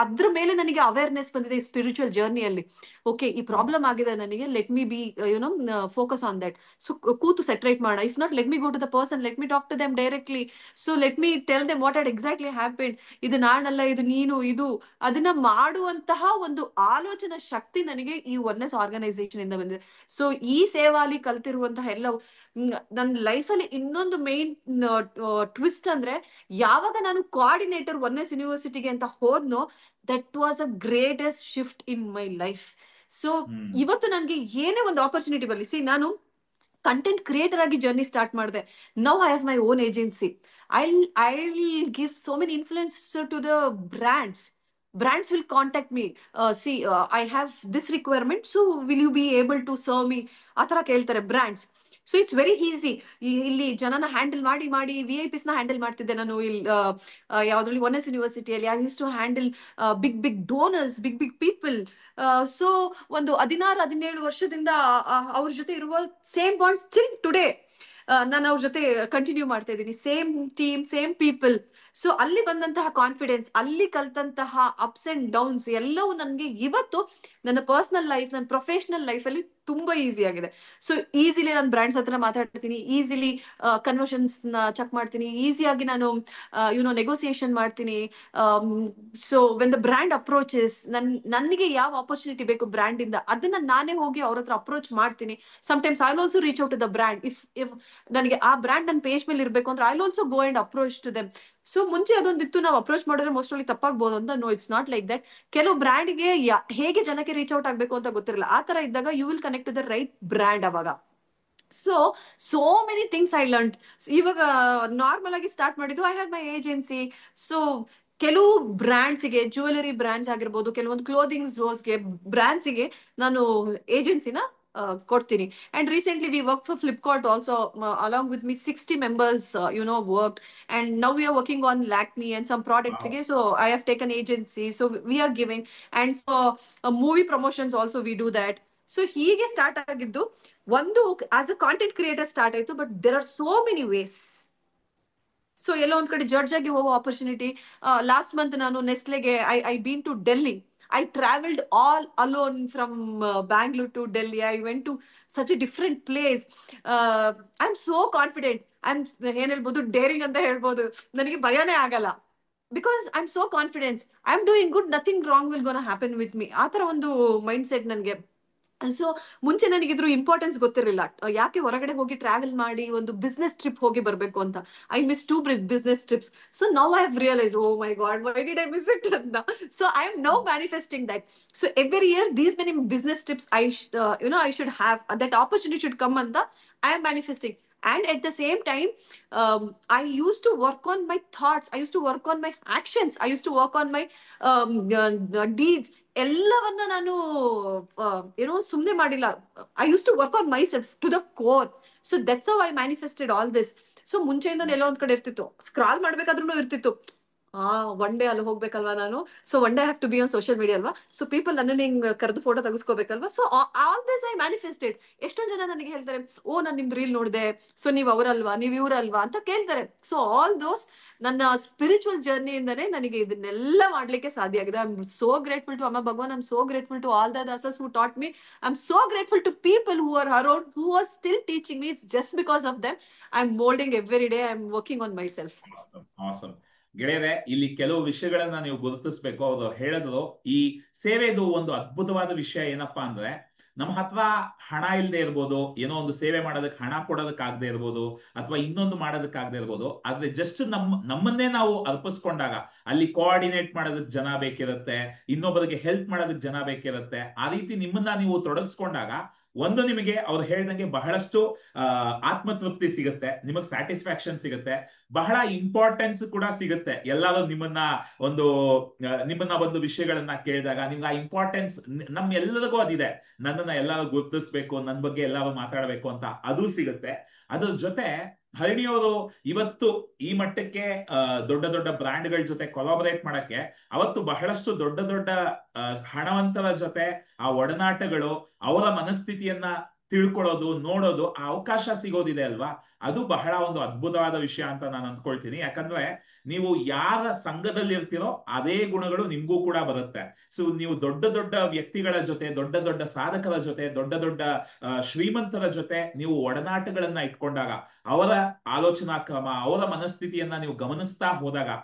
ಅದ್ರ ಮೇಲೆ ನನಗೆ ಅವೇರ್ನೆಸ್ ಬಂದಿದೆ ಈ ಸ್ಪಿರಿಚುವಲ್ ಜರ್ನಿಯಲ್ಲಿ. ಓಕೆ, ಈ ಪ್ರಾಬ್ಲಮ್ ಆಗಿದೆ ನನಗೆ, let me be you know focus on that. So ಕೂತು ಸೆಟ್ರೇಟ್ ಮಾಡೋಣ. If not, let me go to the person, let me talk to them directly. So let me tell them what had exactly happened. ಇದು ನಾನಲ್ಲ, ಇದು ನೀನು, ಇದು ಅದನ್ನ ಮಾಡುವಂತಹ ಒಂದು ಆಲೋಚನಾ ಶಕ್ತಿ ನನಗೆ ಈ ಒನ್ನೆಸ್ ಆರ್ಗನೈಸೇಷನ್ ಇಂದ ಬಂದಿದೆ. ಸೊ ಈ ಸೇವಾಲಿ ಕಲ್ತಿರುವಂತಹ ಎಲ್ಲವೂ ನನ್ನ ಲೈಫಲ್ಲಿ ಇನ್ನೊಂದು ಮೇನ್ ಟ್ವಿಸ್ಟ್ ಅಂದ್ರೆ, ಯಾವಾಗ ನಾನು ಕೋಆರ್ಡಿನೇಟರ್ ಒನ್ನೆಸ್ ಯೂನಿವರ್ಸಿಟಿಗೆ ಅಂತ ಹೋದ್ನೋ, that was a greatest shift in my life. So ಇವತ್ತು ನನಗೆ ಏನೇ ಒಂದು ಆಪರ್ಚುನಿಟಿ ಬರಲಿ, ಸಿ ನಾನು ಕಂಟೆಂಟ್ ಕ್ರಿಯೇಟರ್ ಆಗಿ ಜರ್ನಿ ಸ್ಟಾರ್ಟ್ ಮಾಡಿದೆ. Now I have my own agency. I'll give so many influence to the brands will contact me. See, I have this requirement, so will you be able to serve me? ಆತರ ಕೇಳ್ತಾರೆ brands. So it's very easy. ಇಲ್ಲಿ ಜನನ handle ಮಾಡಿ VIP ನ handle ಮಾಡ್ತಿದ್ದೆ ನಾನು. ಇಲ್ಲಿ ಯಾವ್ದ್ರಲ್ಲಿ ಒನ್ನೆಸ್ ಯೂನಿವರ್ಸಿಟಿಯಲ್ಲಿ I use to handle big donors, big people. So ಒಂದು 16-17 ವರ್ಷದಿಂದ ಅವ್ರ ಜೊತೆ ಇರುವ ಸೇಮ್ ಬಾಂಡ್ ಸ್ಟಿಲ್ ಟುಡೇ ನಾನು ಅವ್ರ ಜೊತೆ ಕಂಟಿನ್ಯೂ ಮಾಡ್ತಾ ಇದ್ದೀನಿ. Same team, same people. So ಅಲ್ಲಿ ಬಂದಂತಹ ಕಾನ್ಫಿಡೆನ್ಸ್, ಅಲ್ಲಿ ಕಲ್ತಂತಹ ಅಪ್ಸ್ ಅಂಡ್ ಡೌನ್ಸ್ ಎಲ್ಲವೂ ನನಗೆ ಇವತ್ತು ನನ್ನ ಪರ್ಸನಲ್ ಲೈಫ್, ನನ್ನ ಪ್ರೊಫೆಷನಲ್ ಲೈಫಲ್ಲಿ ತುಂಬಾ ಈಸಿ ಆಗಿದೆ. ಸೊ ಈಸಿಲಿ ನಾನು ಬ್ರ್ಯಾಂಡ್ಸ್ ಹತ್ರ ಮಾತಾಡ್ತೀನಿ, ಈಸಿಲಿ ಕನ್ವರ್ಷನ್ಸ್ ನ ಚೆಕ್ ಮಾಡ್ತೀನಿ, ಈಸಿಯಾಗಿ ನಾನು ನೆಗೋಸಿಯೇಷನ್ ಮಾಡ್ತೀನಿ. So when the brand approaches, ನನಗೆ ಯಾವ ಆಪರ್ಚುನಿಟಿ ಬೇಕು ಬ್ರ್ಯಾಂಡ್ ಇಂದ, ಅದನ್ನ ನಾನೇ ಹೋಗಿ ಅವ್ರ ಹತ್ರ ಅಪ್ರೋಚ್ ಮಾಡ್ತೀನಿ. Sometimes I will also reach out to the brand. If ನನಗೆ ಆ ಬ್ರ್ಯಾಂಡ್ ನನ್ನ ಪೇಜ್ ಮೇಲೆ ಇರಬೇಕು ಅಂದ್ರೆ I will also go and approach to them. So ಮುಂಚೆ ಅದೊಂದಿತ್ತು, ನಾವು ಅಪ್ರೋಚ್ ಮಾಡಿದ್ರೆ ಮೋಸ್ಟ್ ಆಫ್ಲಿ ತಪ್ಪಾಗ್ಬೋದು ಅಂತ. No, it's not like that. ಕೆಲವು ಬ್ರ್ಯಾಂಡ್ಗೆ ಹೇಗೆ ಜನಕ್ಕೆ ರೀಚ್ ಔಟ್ ಆಗ್ಬೇಕು ಅಂತ ಗೊತ್ತಿರಲ್ಲ. ಆ ತರ ಇದ್ದಾಗ you will connect to the right brand ಅವಾಗ. So many things I learn. ಇವಾಗ ನಾರ್ಮಲ್ ಆಗಿ ಸ್ಟಾರ್ಟ್ ಮಾಡಿದ್ದು, I have my agency. So ಕೆಲವು ಬ್ರ್ಯಾಂಡ್ಸ್ಗೆ, ಜ್ಯುವೆಲರಿ ಬ್ರ್ಯಾಂಡ್ಸ್ ಆಗಿರ್ಬೋದು, ಕೆಲವೊಂದು ಕ್ಲೋದಿಂಗ್ ಸ್ಟೋರ್ಸ್ಗೆ, ಬ್ರ್ಯಾಂಡ್ಸ್ಗೆ ನಾನು ಏಜೆನ್ಸಿನ ಕೊಡ್ತೀನಿ. And recently we work for Flipkart also. Along with me 60 members worked, and now we are working on Lakme and some products. Wow. So I have taken agency, so we are giving. And for movie promotions also we do that. So ಹೀಗೆ start ಆಗಿದ್ದು ಒಂದು as a content creator start ಆಯ್ತು. But there are so many ways. So ಎಲ್ಲೋ ಒಂದ್ ಕಡೆ judge ಆಗಿ ಹೋಗೋ opportunity. Last month ನಾನು ನೆಸ್ಲೆಗೆ I been to Delhi. I traveled all alone from Bangalore to Delhi. I went to such a different place. I'm so confident. ಏನ್ ಹೇಳ್ಬೋದು, daring ಅಂತ ಹೇಳ್ಬೋದು. ನನಗೆ ಭಯನೇ ಆಗಲ್ಲ. Because I am so confidence. I am doing good, nothing wrong will gonna happen with me. ಆ ತರ ಒಂದು mind set ನನಗೆ. ಸೊ ಮುಂಚೆ ನನಗಿದ್ರು ಇಂಪಾರ್ಟೆನ್ಸ್ ಗೊತ್ತಿರಲಿಲ್ಲ. ಯಾಕೆ ಹೊರಗಡೆ ಹೋಗಿ ಟ್ರಾವೆಲ್ ಮಾಡಿ ಒಂದು ಬಿಸ್ನೆಸ್ ಟ್ರಿಪ್ ಹೋಗಿ ಬರ್ಬೇಕು ಅಂತ. I miss 2 business trips. So now I have realized, oh my god, why did I miss it? So I am now manifesting that. So every year these many business trips I should have, that opportunity should come anta I am manifesting. And at the same time, I used to work on my thoughts, I used to work on my actions, I used to work on my deeds. ಎಲ್ಲವನ್ನ ನಾನು ಏನೋ ಸುಮ್ನೆ ಮಾಡಿಲ್ಲ. I use to work on myself to the core. So that's how I manifested all this. So ಮುಂಚೆಯಿಂದ ಎಲ್ಲೋ ಒಂದ್ ಕಡೆ ಇರ್ತಿತ್ತು, ಸ್ಕ್ರಾಲ್ ಮಾಡ್ಬೇಕಾದ್ರೂ ಇರ್ತಿತ್ತು, ಒನ್ ಡೇ ಅಲ್ಲಿ ಹೋಗ್ಬೇಕಲ್ವಾ ನಾನು, so one day have to be on social media ಅಲ್ವಾ, ಸೊ ಪೀಪಲ್ ನನ್ನ ಹಿಂಗ್ ಕರೆದು ಫೋಟೋ ತೆಗೆಸ್ಕೋಬೇಕಲ್ವಾ. So all this I manifested. ಎಷ್ಟೊಂದ್ ಜನ ನನಗೆ ಹೇಳ್ತಾರೆ, ಓ ನಾನ್ ನಿಮ್ದು ರೀಲ್ ನೋಡಿದೆ, ಸೊ ನೀವ್ ಅವರಲ್ವಾ, ನೀವ್ ಇವ್ರಲ್ವಾ ಅಂತ ಕೇಳ್ತಾರೆ. ಸೊ ಆಲ್ ದೋಸ್ ನನ್ನ ಸ್ಪಿರಿಚುವಲ್ ಜರ್ನಿಯಿಂದನೇ ನನಗೆ ಇದನ್ನೆಲ್ಲ ಮಾಡ್ಲಿಕ್ಕೆ ಸಾಧ್ಯ ಆಗಿದೆ. I am so grateful to Amma Bhagavan. I am so grateful to all the ದಾಸಸ್ who taught me. I am so grateful to people who are around, who are still teaching me. It's just because of them I am moulding every day. I am working on myself. Awesome. ಗೆಳೆಯರೆ, ಇಲ್ಲಿ ಕೆಲವು ವಿಷಯಗಳನ್ನ ನೀವು ಗುರುತಿಸ್ಬೇಕು. ಅವರು ಹೇಳಿದ್ರು, ಈ ಸೇವೆದು ಒಂದು ಅದ್ಭುತವಾದ ವಿಷಯ ಏನಪ್ಪಾ ಅಂದ್ರೆ, ನಮ್ಮ ಹತ್ರ ಹಣ ಇಲ್ಲದೆ ಇರ್ಬೋದು, ಏನೋ ಒಂದು ಸೇವೆ ಮಾಡೋದಕ್ಕೆ ಹಣ ಕೊಡೋದಕ್ಕಾಗದೆ ಇರ್ಬೋದು, ಅಥವಾ ಇನ್ನೊಂದು ಮಾಡೋದಕ್ಕಾಗದೆ ಇರ್ಬೋದು. ಆದ್ರೆ ಜಸ್ಟ್ ನಮ್ಮನ್ನೇ ನಾವು ಅರ್ಪಿಸ್ಕೊಂಡಾಗ ಅಲ್ಲಿ ಕೋಆರ್ಡಿನೇಟ್ ಮಾಡೋದಕ್ಕೆ ಜನ ಬೇಕಿರುತ್ತೆ, ಇನ್ನೊಬ್ಬರಿಗೆ ಹೆಲ್ಪ್ ಮಾಡೋದಕ್ಕೆ ಜನ ಬೇಕಿರುತ್ತೆ. ಆ ರೀತಿ ನಿಮ್ಮನ್ನ ನೀವು ತೊಡಗಿಸ್ಕೊಂಡಾಗ ಒಂದು ನಿಮಗೆ ಅವ್ರು ಹೇಳ್ದಂಗೆ ಬಹಳಷ್ಟು ಆತ್ಮತೃಪ್ತಿ ಸಿಗುತ್ತೆ, ನಿಮಗ್ ಸ್ಯಾಟಿಸ್ಫ್ಯಾಕ್ಷನ್ ಸಿಗುತ್ತೆ, ಬಹಳ ಇಂಪಾರ್ಟೆನ್ಸ್ ಕೂಡ ಸಿಗುತ್ತೆ. ಎಲ್ಲರೂ ನಿಮ್ಮನ್ನ ಒಂದು ವಿಷಯಗಳನ್ನ ಕೇಳಿದಾಗ ನಿಮ್ಗೆ ಆ ಇಂಪಾರ್ಟೆನ್ಸ್, ಎಲ್ಲರಿಗೂ ಅದಿದೆ, ನನ್ನನ್ನ ಎಲ್ಲರೂ ಗುರುತಿಸ್ಬೇಕು, ನನ್ನ ಬಗ್ಗೆ ಎಲ್ಲರೂ ಮಾತಾಡ್ಬೇಕು ಅಂತ, ಅದು ಸಿಗುತ್ತೆ. ಅದ್ರ ಜೊತೆ ಹರಿಣಿಯವರು ಇವತ್ತು ಈ ಮಟ್ಟಕ್ಕೆ ದೊಡ್ಡ ದೊಡ್ಡ ಬ್ರ್ಯಾಂಡ್ಗಳ ಜೊತೆ ಕೊಲಾಬರೇಟ್ ಮಾಡಕ್ಕೆ ಅವತ್ತು ಬಹಳಷ್ಟು ದೊಡ್ಡ ದೊಡ್ಡ ಹಣವಂತರ ಜೊತೆ ಆ ಒಡನಾಟಗಳು, ಅವರ ಮನಸ್ಥಿತಿಯನ್ನ ತಿಳ್ಕೊಳ್ಳೋದು, ನೋಡೋದು, ಆ ಅವಕಾಶ ಸಿಗೋದಿದೆ ಅಲ್ವಾ, ಅದು ಬಹಳ ಒಂದು ಅದ್ಭುತವಾದ ವಿಷಯ ಅಂತ ನಾನು ಅಂದ್ಕೊಳ್ತೀನಿ. ಯಾಕಂದ್ರೆ ನೀವು ಯಾರ ಸಂಘದಲ್ಲಿ ಇರ್ತೀರೋ ಅದೇ ಗುಣಗಳು ನಿಮ್ಗೂ ಕೂಡ ಬರುತ್ತೆ. ಸೊ ನೀವು ದೊಡ್ಡ ದೊಡ್ಡ ವ್ಯಕ್ತಿಗಳ ಜೊತೆ, ದೊಡ್ಡ ದೊಡ್ಡ ಸಾಧಕರ ಜೊತೆ, ದೊಡ್ಡ ದೊಡ್ಡ ಶ್ರೀಮಂತರ ಜೊತೆ ನೀವು ಒಡನಾಟಗಳನ್ನ ಇಟ್ಕೊಂಡಾಗ, ಅವರ ಆಲೋಚನಾ ಕ್ರಮ, ಅವರ ಮನಸ್ಥಿತಿಯನ್ನ ನೀವು ಗಮನಿಸ್ತಾ ಹೋದಾಗ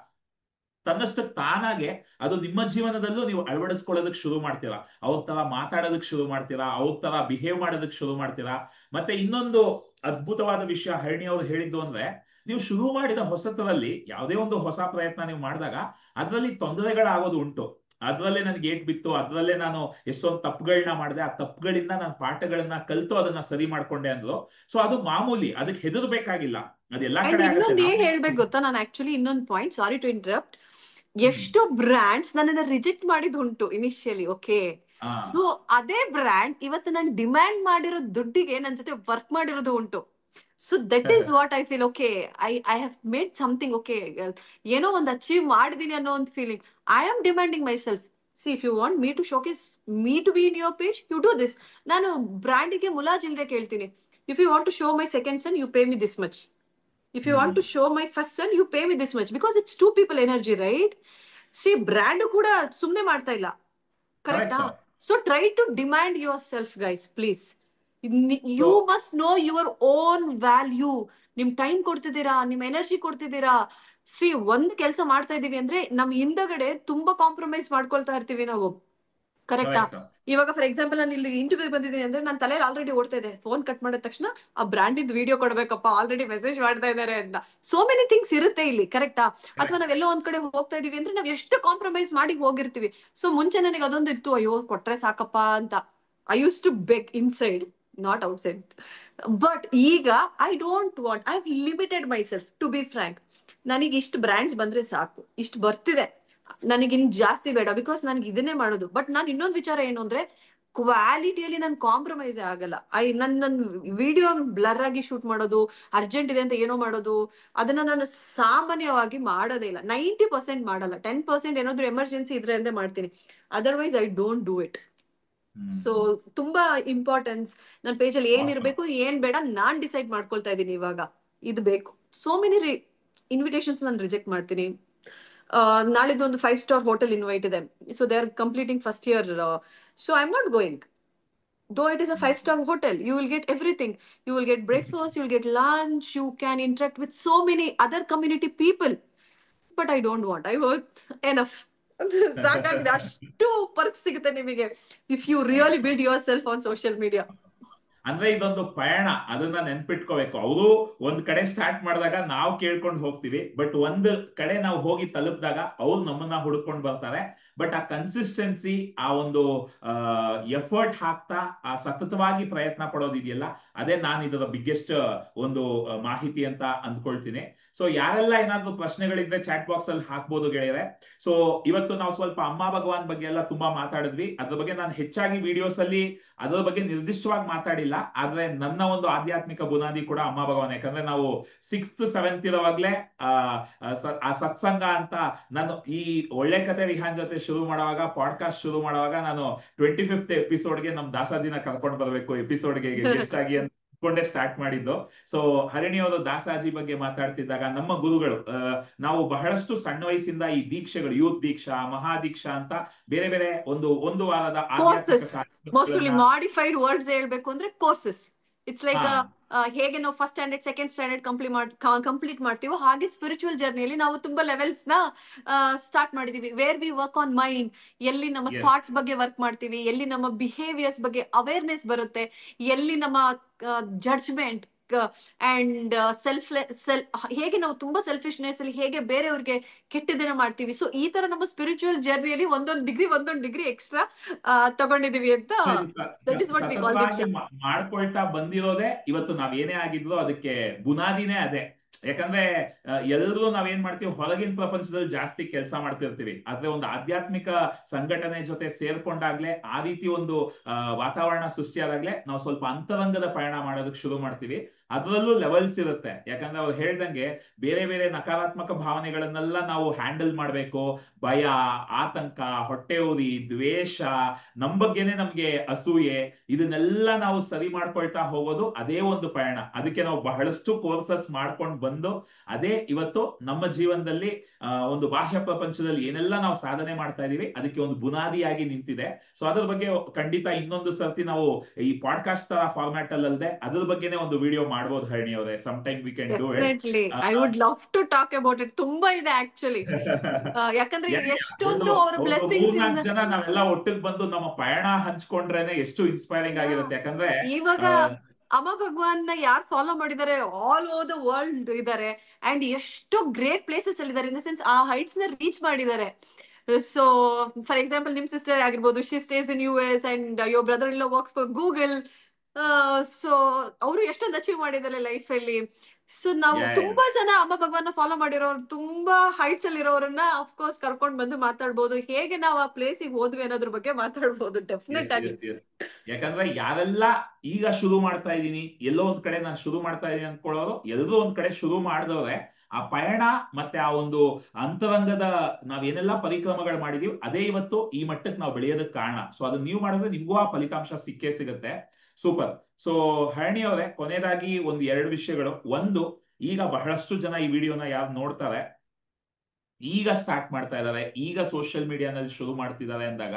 ತನ್ನಷ್ಟು ತಾನಾಗೆ ಅದು ನಿಮ್ಮ ಜೀವನದಲ್ಲೂ ನೀವು ಅಳವಡಿಸ್ಕೊಳ್ಳೋದಕ್ಕೆ ಶುರು ಮಾಡ್ತೀರಾ. ಅವ್ರ ತರ ಮಾತಾಡೋದಕ್ಕೆ ಶುರು ಮಾಡ್ತೀರಾ, ಅವ್ರ ತರ ಬಿಹೇವ್ ಮಾಡೋದಕ್ಕೆ ಶುರು ಮಾಡ್ತೀರಾ. ಮತ್ತೆ ಇನ್ನೊಂದು ಅದ್ಭುತವಾದ ವಿಷಯ ಹರಿಣಿ ಅವರು ಹೇಳಿದ್ದು ಅಂದ್ರೆ, ನೀವು ಶುರು ಮಾಡಿದ ಹೊಸತರಲ್ಲಿ ಯಾವುದೇ ಒಂದು ಹೊಸ ಪ್ರಯತ್ನ ನೀವು ಮಾಡಿದಾಗ ಅದರಲ್ಲಿ ತೊಂದರೆಗಳಾಗೋದು ಉಂಟು. ಅದ್ರಲ್ಲೇ ನನ್ಗೆ ಏಟ್ ಬಿತ್ತು, ಅದ್ರಲ್ಲೇ ನಾನು ಎಷ್ಟೊಂದು ತಪ್ಪುಗಳನ್ನ ಮಾಡಿದೆ, ಆ ತಪ್ಪುಗಳಿಂದ ನಾನು ಪಾಠಗಳನ್ನ ಕಲ್ತು ಅದನ್ನ ಸರಿ ಮಾಡ್ಕೊಂಡೆ ಅಂದ್ರು. ಸೊ ಅದು ಮಾಮೂಲಿ, ಅದಕ್ಕೆ ಹೆದರ್ಬೇಕಾಗಿಲ್ಲ, ಅದೆಲ್ಲಾ ಕಡೆ ಇನ್ನೊಂದು ಏನ್ ಆಗುತ್ತೆ. ಹೇಳ್ಬೇಕು ಗೊತ್ತಾ, ನಾನು ಆಕ್ಚುಲಿ ಇನ್ನೊಂದು ಪಾಯಿಂಟ್, ಸಾರಿ ಟು ಇಂಟರಪ್ಟ್, ಎಷ್ಟೋ ಬ್ರ್ಯಾಂಡ್ಸ್ ನನ್ನನ್ನ ರಿಜೆಕ್ಟ್ ಮಾಡಿದ್ ಉಂಟು ಇನಿಷಿಯಲಿ. ಓಕೆ, ಸೊ ಅದೇ ಬ್ರ್ಯಾಂಡ್ ಇವತ್ತು ನಾನು ಡಿಮ್ಯಾಂಡ್ ಮಾಡಿರೋ ದುಡ್ಡಿಗೆ ನನ್ನ ಜೊತೆ ವರ್ಕ್ ಮಾಡಿರೋದು ಉಂಟು. So that is what I feel. Okay, I have made something. Okay, ಏನೋ ಒಂದು ಅಚೀವ್ ಮಾಡಿದೀನಿ ಅನ್ನೋ ಒಂದು feeling. I am demanding my self, see if you want me to showcase me to be in your page, you do this. ನಾನು ಬ್ರ್ಯಾಂಡಿಗೆ ಮುಲಾಜಿಲ್ದೆ ಕೇಳ್ತೀನಿ, if you want to show my second son, you pay me this much. If you want to show my first son, you pay me this much, because it's two people energy, right? See, brand ಕೂಡ ಸುಮ್ನೆ ಮಾಡ್ತಾ ಇಲ್ಲ, ಕರೆಕ್ಟಾ? So try to demand yourself, guys, please. You must know your own value. ನಿಮ್ time ಕೊಡ್ತಿದ್ದೀರಾ, ನಿಮ್ energy ಕೊಡ್ತಿದ್ದೀರಾ. C, ಒಂದ್ ಕೆಲಸ ಮಾಡ್ತಾ ಇದೀವಿ ಅಂದ್ರೆ ನಮ್ ಹಿಂದಗಡೆ ತುಂಬಾ ಕಾಂಪ್ರಮೈಸ್ ಮಾಡ್ಕೊಳ್ತಾ ಇರ್ತೀವಿ ನಾವು, ಕರೆಕ್ಟಾ? ಇವಾಗ ಫಾರ್ ಎಕ್ಸಾಂಪಲ್ ನಾನು ಇಲ್ಲಿ ಇಂಟರ್ವ್ಯೂ ಬಂದಿದ್ದೀನಿ ಅಂದ್ರೆ ನನ್ನ ತಲೆಯಲ್ಲಿ ಆಲ್ರೆಡಿ ಓಡ್ತಾ ಇದೆ, ಫೋನ್ ಕಟ್ ಮಾಡಿದ ತಕ್ಷಣ ಆ ಬ್ರ್ಯಾಂಡ್ ಇದ್ ವಿಡಿಯೋ ಕೊಡ್ಬೇಕಪ್ಪ, ಆಲ್ರೆಡಿ ಮೆಸೇಜ್ ಮಾಡ್ತಾ ಇದಾರೆ ಅಂತ. ಸೋ ಮೆನಿ ಥಿಂಗ್ಸ್ ಇರುತ್ತೆ ಇಲ್ಲಿ, ಕರೆಕ್ಟಾ? ಅಥವಾ ನಾವೆಲ್ಲೋ ಒಂದ್ ಕಡೆ ಹೋಗ್ತಾ ಇದೀವಿ ಅಂದ್ರೆ ನಾವ್ ಎಷ್ಟು ಕಾಂಪ್ರಮೈಸ್ ಮಾಡಿ ಹೋಗಿರ್ತೀವಿ. ಸೊ ಮುಂಚೆ ನನಗೆ ಅದೊಂದು ಇತ್ತು, ಅಯ್ಯೋ ಕೊಟ್ರೆ ಸಾಕಪ್ಪ ಅಂತ. I use to beg inside, not outside. But ಈಗ I don't want, I have limited my self, to be frank. ನನಗೆ ಇಷ್ಟು ಬ್ರ್ಯಾಂಡ್ಸ್ ಬಂದ್ರೆ ಸಾಕು, ಇಷ್ಟು ಬರ್ತಿದೆ, ನನಗಿನ್ ಜಾಸ್ತಿ ಬೇಡ, ಬಿಕಾಸ್ ನನ್ಗೆ ಇದನ್ನೇ ಮಾಡೋದು. ಬಟ್ ನಾನು ಇನ್ನೊಂದು ವಿಚಾರ ಏನು ಅಂದ್ರೆ, ಕ್ವಾಲಿಟಿಯಲ್ಲಿ ನಾನು ಕಾಂಪ್ರಮೈಸ್ ಆಗಲ್ಲ. ನನ್ನ ವಿಡಿಯೋ ಬ್ಲರ್ ಆಗಿ ಶೂಟ್ ಮಾಡೋದು, ಅರ್ಜೆಂಟ್ ಇದೆ ಅಂತ ಏನೋ ಮಾಡೋದು, ಅದನ್ನ ನಾನು ಸಾಮಾನ್ಯವಾಗಿ ಮಾಡೋದೇ ಇಲ್ಲ. 90% ಮಾಡಲ್ಲ, 10% ಏನಾದ್ರು ಎಮರ್ಜೆನ್ಸಿ ಇದ್ರೆ ಅಂತ ಮಾಡ್ತೀನಿ. Otherwise I don't do it. So ತುಂಬಾ ಇಂಪಾರ್ಟೆನ್ಸ್, ನನ್ನ ಪೇಜಲ್ಲಿ ಏನಿರ್ಬೇಕು ಏನ್ ಬೇಡ ನಾನ್ ಡಿಸೈಡ್ ಮಾಡ್ಕೊಳ್ತಾ ಇದ್ದೀನಿ ಇವಾಗ. ಇದು ಬೇಕು. ಸೋ ಮೆನಿ ಇನ್ವಿಟೇಷನ್ಸ್ ನಾನು ರಿಜೆಕ್ಟ್ ಮಾಡ್ತೀನಿ. ನಾಳಿದ್ದು ಒಂದು 5-star ಹೋಟೆಲ್ ಇನ್ವೈಟ್ ಇದೆ, so they are completing first year, so I am not going. Though it is a 5-star hotel, you will get everything. You will get breakfast, you will get lunch, you can interact with so many other community people. But I don't want. I was enough. ಸಾಕಾಗಿದೆ, ಅಷ್ಟು perk ಸಿಗುತ್ತೆ ನಿಮಗೆ if you really build your self on social media. ಅಂದ್ರೆ ಇದೊಂದು ಪಯಣ, ಅದನ್ನ ನೆನ್ಪಿಟ್ಕೋಬೇಕು. ಅವರು ಒಂದ್ ಕಡೆ ಸ್ಟಾರ್ಟ್ ಮಾಡಿದಾಗ ನಾವು ಕೇಳ್ಕೊಂಡು ಹೋಗ್ತೀವಿ, ಬಟ್ ಒಂದ್ ಕಡೆ ನಾವು ಹೋಗಿ ತಲುಪಿದಾಗ ಅವ್ರು ನಮ್ಮನ್ನ ಹುಡ್ಕೊಂಡು ಬರ್ತಾರೆ. ಬಟ್ ಆ ಕನ್ಸಿಸ್ಟೆನ್ಸಿ, ಆ ಒಂದು ಎಫರ್ಟ್ ಹಾಕ್ತಾ ಆ ಸತತವಾಗಿ ಪ್ರಯತ್ನ ಪಡೋದಿದೆಯಲ್ಲ, ಅದೇ ನಾನು ಇದರ ಬಿಗ್ಗೆಸ್ಟ್ ಒಂದು ಮಾಹಿತಿ ಅಂತ ಅಂದ್ಕೊಳ್ತೀನಿ. ಸೊ ಯಾರೆಲ್ಲ ಏನಾದ್ರು ಪ್ರಶ್ನೆಗಳಿದ್ರೆ ಚಾಟ್ ಬಾಕ್ಸ್ ಅಲ್ಲಿ ಹಾಕ್ಬೋದು ಗೆಳೆಯರೆ. ಸೊ ಇವತ್ತು ನಾವು ಸ್ವಲ್ಪ ಅಮ್ಮ ಭಗವಾನ್ ಬಗ್ಗೆ ಎಲ್ಲ ತುಂಬಾ ಮಾತಾಡಿದ್ವಿ. ಅದ್ರ ಬಗ್ಗೆ ನಾನು ಹೆಚ್ಚಾಗಿ ವಿಡಿಯೋಸ್ ಅಲ್ಲಿ ಅದರ ಬಗ್ಗೆ ನಿರ್ದಿಷ್ಟವಾಗಿ ಮಾತಾಡಿಲ್ಲ, ಆದ್ರೆ ನನ್ನ ಒಂದು ಆಧ್ಯಾತ್ಮಿಕ ಬುನಾದಿ ಕೂಡ ಅಮ್ಮ ಭಗವಾನ್. ಯಾಕಂದ್ರೆ ನಾವು 6th 7th ಇರೋವಾಗ್ಲೇ ಆ ಸತ್ಸಂಗ ಅಂತ, ನಾನು ಈ ಒಳ್ಳೆ ಕತೆ ವಿಹಾನ್ ಜೊತೆ ಶುರು ಮಾಡುವಾಗ, ಪಾಡ್ಕಾಸ್ಟ್ ಶುರು ಮಾಡುವಾಗ ನಾನು 25th ಎಪಿಸೋಡ್ಗೆ ನಮ್ ದಾಸಾಜಿನ ಕರ್ಕೊಂಡು ಬರ್ಬೇಕು ಎಪಿಸೋಡ್ಗೆ ಗೆಸ್ಟ್ ಆಗಿ ಕೊಂಡೇ ಸ್ಟಾರ್ಟ್ ಮಾಡಿದ್ದು. ಸೊ ಹರಿಣಿ ಅವರು ದಾಸಾಜಿ ಬಗ್ಗೆ ಮಾತಾಡ್ತಿದ್ದಾಗ ನಮ್ಮ ಗುರುಗಳು, ನಾವು ಬಹಳಷ್ಟು ಸಣ್ಣ ವಯಸ್ಸಿಂದ ಈ ದೀಕ್ಷೆಗಳು, ಯೂತ್ ದೀಕ್ಷಾ, ಮಹಾದೀಕ್ಷಾ ಅಂತ ಬೇರೆ ಬೇರೆ ಒಂದು ವಾರದ ಮೋಸ್ಟ್ಲಿ ಮಾಡಿಫೈಡ್ ವರ್ಡ್ಸ್ ಹೇಳ್ಬೇಕು ಅಂದ್ರೆ ಕೋರ್ಸಸ್. ಇಟ್ಸ್ ಲೈಕ್ ಹೇಗೆ ನಾವು first standard second standard complete ಮಾಡ್ತೀವೋ ಹಾಗೆ ಸ್ಪಿರಿಚುವಲ್ ಜರ್ನಿಯಲ್ಲಿ ನಾವು ತುಂಬಾ ಲೆವೆಲ್ಸ್ ನ ಸ್ಟಾರ್ಟ್ ಮಾಡಿದೀವಿ. Where we work on mind, ಎಲ್ಲಿ ನಮ್ಮ ಥಾಟ್ಸ್ ಬಗ್ಗೆ ವರ್ಕ್ ಮಾಡ್ತೀವಿ, ಎಲ್ಲಿ ನಮ್ಮ ಬಿಹೇವಿಯರ್ಸ್ ಬಗ್ಗೆ ಅವೇರ್ನೆಸ್ ಬರುತ್ತೆ, ಎಲ್ಲಿ ನಮ್ಮ ಜಡ್ಜ್ಮೆಂಟ್ ಅಂಡ್ ಹೇಗೆ ನಾವು ತುಂಬಾ ಸೆಲ್ಫಿಶ್ನೆಸ್ ಅಲ್ಲಿ ಹೇಗೆ ಬೇರೆಯವ್ರಿಗೆ ಕೆಟ್ಟದನ್ನ ಮಾಡ್ತೀವಿ. ಸೊ ಈ ತರ ನಮ್ಮ ಸ್ಪಿರಿಚುವಲ್ ಜರ್ನಿಯಲ್ಲಿ ಒಂದೊಂದು ಡಿಗ್ರಿ ಎಕ್ಸ್ಟ್ರಾ ತಗೊಂಡಿದೀವಿ ಅಂತ. That is what we call deeksha. ಮಾಡ್ಕೊಳ್ತಾ ಬಂದಿರೋದೇ ಇವತ್ತು ನಾವೇನೇ ಆಗಿದ್ರೂ ಅದಕ್ಕೆ ಬುನಾದಿನೇ ಅದೇ. ಯಾಕಂದ್ರೆ ಎಲ್ಲರೂ ನಾವೇನ್ ಮಾಡ್ತೀವಿ, ಹೊರಗಿನ ಪ್ರಪಂಚದಲ್ಲಿ ಜಾಸ್ತಿ ಕೆಲಸ ಮಾಡ್ತಿರ್ತೀವಿ, ಆದ್ರೆ ಒಂದು ಆಧ್ಯಾತ್ಮಿಕ ಸಂಘಟನೆ ಜೊತೆ ಸೇರ್ಕೊಂಡಾಗ್ಲೇ, ಆ ರೀತಿ ಒಂದು ವಾತಾವರಣ ಸೃಷ್ಟಿಯಾದಾಗ್ಲೇ ನಾವು ಸ್ವಲ್ಪ ಅಂತರಂಗದ ಪಯಣ ಮಾಡೋದಕ್ಕೆ ಶುರು ಮಾಡ್ತೀವಿ. ಅದರಲ್ಲೂ ಲೆವೆಲ್ಸ್ ಇರುತ್ತೆ. ಯಾಕಂದ್ರೆ ಅವ್ರು ಹೇಳ್ದಂಗೆ ಬೇರೆ ಬೇರೆ ನಕಾರಾತ್ಮಕ ಭಾವನೆಗಳನ್ನೆಲ್ಲ ನಾವು ಹ್ಯಾಂಡಲ್ ಮಾಡ್ಬೇಕು. ಭಯ, ಆತಂಕ, ಹೊಟ್ಟೆ ಉರಿ, ದ್ವೇಷ, ನಮ್ ಬಗ್ಗೆನೆ ನಮ್ಗೆ ಅಸೂಯೆ, ಇದನ್ನೆಲ್ಲ ನಾವು ಸರಿ ಮಾಡ್ಕೊಳ್ತಾ ಹೋಗೋದು ಅದೇ ಒಂದು ಪಯಣ. ಅದಕ್ಕೆ ನಾವು ಬಹಳಷ್ಟು ಕೋರ್ಸಸ್ ಮಾಡ್ಕೊಂಡು ಬಂದು ಅದೇ ಇವತ್ತು ನಮ್ಮ ಜೀವನದಲ್ಲಿ ಒಂದು ಬಾಹ್ಯ ಪ್ರಪಂಚದಲ್ಲಿ ಏನೆಲ್ಲ ನಾವು ಸಾಧನೆ ಮಾಡ್ತಾ ಇದೀವಿ ಅದಕ್ಕೆ ಒಂದು ಬುನಾದಿಯಾಗಿ ನಿಂತಿದೆ. ಸೊ ಅದ್ರ ಬಗ್ಗೆ ಖಂಡಿತ ಇನ್ನೊಂದು ಸರ್ತಿ ನಾವು ಈ ಪಾಡ್ಕಾಸ್ಟ್ ತರ ಫಾರ್ಮ್ಯಾಟ್ ಅಲ್ಲದೆ ಅದ್ರ ಬಗ್ಗೆನೇ ಒಂದು ವಿಡಿಯೋ ಮಾಡ್ಬೋದು ಹರಿಣಿ ಅವರೇ. Some time we can do it. I would love to talk about it. ತುಂಬಾ ಇದೆ ಆಕ್ಚುಲಿ. ಯಾಕಂದ್ರೆ ಎಷ್ಟೊಂದು ಅವರ ಬ್ಲೆಸ್ಸಿಂಗ್ಸ್ ಇಂದ ಜನ ನಾವೆಲ್ಲ ಒಟ್ಟಿಗೆ ಬಂದು ನಮ್ಮ ಪಯಣ ಹಂಚ್ಕೊಂಡ್ರೇನೆ ಎಷ್ಟು ಇನ್ಸ್ಪೈರಿಂಗ್ ಆಗಿರುತ್ತೆ. ಯಾಕಂದ್ರೆ ಇವಾಗ ಅಮ್ಮ ಭಗವಾನ್ ನ ಯಾರು ಫಾಲೋ ಮಾಡಿದ್ದಾರೆ ಆಲ್ ಓವರ್ ದ ವರ್ಲ್ಡ್ ಇದಾರೆ, ಅಂಡ್ ಎಷ್ಟು ಗ್ರೇಟ್ ಪ್ಲೇಸಸ್ ಅಲ್ಲಿ ಇದಾರೆ. ಇನ್ ದ ಸೆನ್ಸ್ ಆ ಹೈಟ್ಸ್ ನ ರೀಚ್ ಮಾಡಿದ್ದಾರೆ. ಸೊ ಫಾರ್ ಎಕ್ಸಾಂಪಲ್ ನಿಮ್ ಸಿಸ್ಟರ್ ಆಗಿರ್ಬೋದು, she stays in US and your brother in law works for Google. So ಅವರು ಎಷ್ಟೊಂದು ಅಚೀವ್ ಮಾಡಿದ್ದಾರೆ ಲೈಫ್ ಅಲ್ಲಿ. ಸೊ ನಾವು ತುಂಬಾ ಜನ ಅಮ್ಮ ಭಗವಾನ್ ಫಾಲೋ ಮಾಡಿರೋರು, ತುಂಬಾ ಹೈಟ್ಸ್ ಅಲ್ಲಿ ಇರೋರನ್ನ ಅಫ್ಕೋರ್ಸ್ ಕರ್ಕೊಂಡ್ ಬಂದು ಮಾತಾಡ್ಬೋದು. ಹೇಗೆ ನಾವು ಆ ಪ್ಲೇಸಿಗೆ ಹೋದ್ವಿ ಅನ್ನೋದ್ರ ಬಗ್ಗೆ ಮಾತಾಡ್ಬೋದು ಡೆಫಿನೆಟ್ ಆಗಿ. ಯಾಕಂದ್ರೆ ಯಾರೆಲ್ಲ ಈಗ ಶುರು ಮಾಡ್ತಾ ಇದೀನಿ, ಎಲ್ಲೋ ಒಂದ್ ಕಡೆ ನಾನು ಶುರು ಮಾಡ್ತಾ ಇದೀನಿ ಅನ್ಕೊಳ್ಳೋರು, ಎಲ್ಲರೂ ಒಂದ್ ಕಡೆ ಶುರು ಮಾಡಿದವ್ರೆ. ಆ ಪಯಣ ಮತ್ತೆ ಆ ಒಂದು ಅಂತರಂಗದ ನಾವೇನೆಲ್ಲ ಪರಿಕ್ರಮಗಳು ಮಾಡಿದೀವಿ ಅದೇ ಇವತ್ತು ಈ ಮಟ್ಟಕ್ಕೆ ನಾವು ಬೆಳೆಯೋದಕ್ಕೆ ಕಾರಣ. ಸೊ ಅದನ್ನ ನೀವು ಮಾಡಿದ್ರೆ ನಿಮ್ಗೂ ಆ ಫಲಿತಾಂಶ ಸಿಕ್ಕೇ ಸಿಗುತ್ತೆ. ಸೂಪರ್. ಸೊ ಹರಣಿ ಅವರೇ, ಕೊನೆಯದಾಗಿ ಒಂದು 2 ವಿಷಯಗಳು. ಒಂದು, ಈಗ ಬಹಳಷ್ಟು ಜನ ಈ ವಿಡಿಯೋನ ಯಾರು ನೋಡ್ತಾರೆ, ಈಗ ಸ್ಟಾರ್ಟ್ ಮಾಡ್ತಾ ಇದ್ದಾರೆ, ಈಗ ಸೋಷಿಯಲ್ ಮೀಡಿಯಾನಲ್ಲಿ ಶುರು ಮಾಡ್ತಿದ್ದಾರೆ ಅಂದಾಗ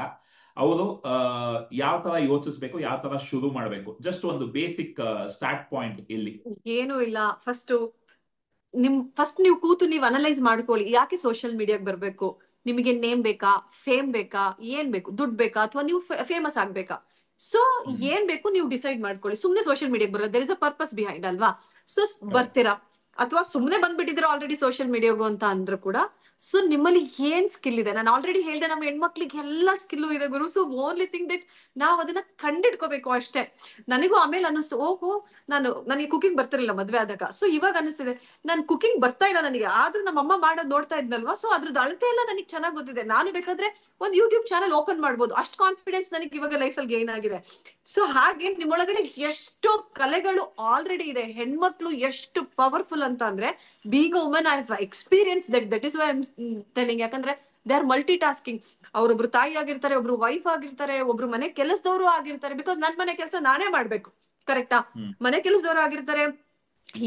ಅವರು ಯಾವ ತರ ಯೋಚಿಸ್ಬೇಕು, ಯಾವ ತರ ಶುರು ಮಾಡ್ಬೇಕು? ಜಸ್ಟ್ ಒಂದು ಬೇಸಿಕ್ ಸ್ಟಾರ್ಟ್ ಪಾಯಿಂಟ್ ಇಲ್ಲಿ. ಏನು ಇಲ್ಲ, ಫಸ್ಟ್ ನೀವು ಕೂತು ನೀವು ಅನಲೈಸ್ ಮಾಡ್ಕೊಳ್ಳಿ. ಯಾಕೆ ಸೋಷಿಯಲ್ ಮೀಡಿಯಾಗೆ ಬರ್ಬೇಕು? ನಿಮಗೆ ನೇಮ್ ಬೇಕಾ, ಫೇಮ್ ಬೇಕಾ, ಏನ್ ಬೇಕು? ದುಡ್ಡು ಬೇಕಾ, ಅಥವಾ ನೀವು ಫೇಮಸ್ ಆಗ್ಬೇಕಾ? ಸೊ ಏನ್ ಬೇಕು ನೀವು ಡಿಸೈಡ್ ಮಾಡ್ಕೊಳ್ಳಿ. ಸುಮ್ನೆ ಸೋಷಿಯಲ್ ಮೀಡಿಯಾಗೆ ಬರೋದು, there is a purpose behind ಅಲ್ವಾ? ಸೊ ಬರ್ತೀರಾ, ಅಥವಾ ಸುಮ್ನೆ ಬಂದ್ಬಿಟ್ಟಿದ್ದೀರಾ ಆಲ್ರೆಡಿ ಸೋಷಿಯಲ್ ಮೀಡಿಯಾಗೂ ಅಂತ ಅಂದ್ರೂ ಕೂಡ, ಸೊ ನಿಮ್ಮಲ್ಲಿ ಏನ್ ಸ್ಕಿಲ್ ಇದೆ? ನಾನು ಆಲ್ರೆಡಿ ಹೇಳ್ದೆ, ನಮ್ಮ ಹೆಣ್ಮಕ್ಳಿಗೆ ಎಲ್ಲ ಸ್ಕಿಲ್ಲು ಇದೆ ಗುರು. ಸೊ ಓನ್ಲಿ ಥಿಂಗ್ ದಟ್ ನಾವ್ ಅದನ್ನ ಕಂಡಿಡ್ಕೋಬೇಕು ಅಷ್ಟೇ. ನನಗೂ ಆಮೇಲೆ ಅನ್ನಿಸ್ತು, ಓಹೋ ನನಗೆ ಕುಕಿಂಗ್ ಬರ್ತಿರ್ಲಿಲ್ಲ ಮದ್ವೆ ಆದಾಗ. ಸೊ ಇವಾಗ ಅನಿಸ್ತಿದೆ, ನನ್ ಕುಕಿಂಗ್ ಬರ್ತಾ ಇಲ್ಲ ನನಗೆ, ಆದ್ರೂ ನಮ್ಮ ಅಮ್ಮ ಮಾಡೋದು ನೋಡ್ತಾ ಇದ್ನಲ್ವಾ, ಸೊ ಅದ್ರದ್ದು ಅಳತೆ ಎಲ್ಲ ನನಗೆ ಚೆನ್ನಾಗಿ ಗೊತ್ತಿದೆ. ನಾನು ಬೇಕಾದ್ರೆ ಒಂದು ಯೂಟ್ಯೂಬ್ ಚಾನಲ್ ಓಪನ್ ಮಾಡ್ಬೋದು. ಅಷ್ಟು ಕಾನ್ಫಿಡೆನ್ಸ್ ನನಗೆ ಇವಾಗ ಲೈಫಲ್ಲಿ ಗೇನ್ ಆಗಿದೆ. ಸೊ ಹಾಗೆ ನಿಮ್ಮೊಳಗಡೆ ಎಷ್ಟೋ ಕಲೆಗಳು ಆಲ್ರೆಡಿ ಇದೆ. ಹೆಣ್ಮಕ್ಳು ಎಷ್ಟು ಪವರ್ಫುಲ್ ಅಂತ ಅಂದ್ರೆ, being a woman I have experience that is why I am telling. ಯಾಕಂದ್ರೆ ದೇ ಆರ್ ಮಲ್ಟಿ ಟಾಸ್ಕಿಂಗ್. ಅವರೊಬ್ರು ತಾಯಿ ಆಗಿರ್ತಾರೆ, ಒಬ್ರು ವೈಫ್ ಆಗಿರ್ತಾರೆ, ಒಬ್ರು ಮನೆ ಕೆಲಸದವರು ಆಗಿರ್ತಾರೆ. ಬಿಕಾಸ್ ನನ್ ಮನೆ ಕೆಲಸ ನಾನೇ ಮಾಡ್ಬೇಕು, ಕರೆಕ್ಟಾ? ಮನೆ ಕೆಲಸದವರು ಆಗಿರ್ತಾರೆ,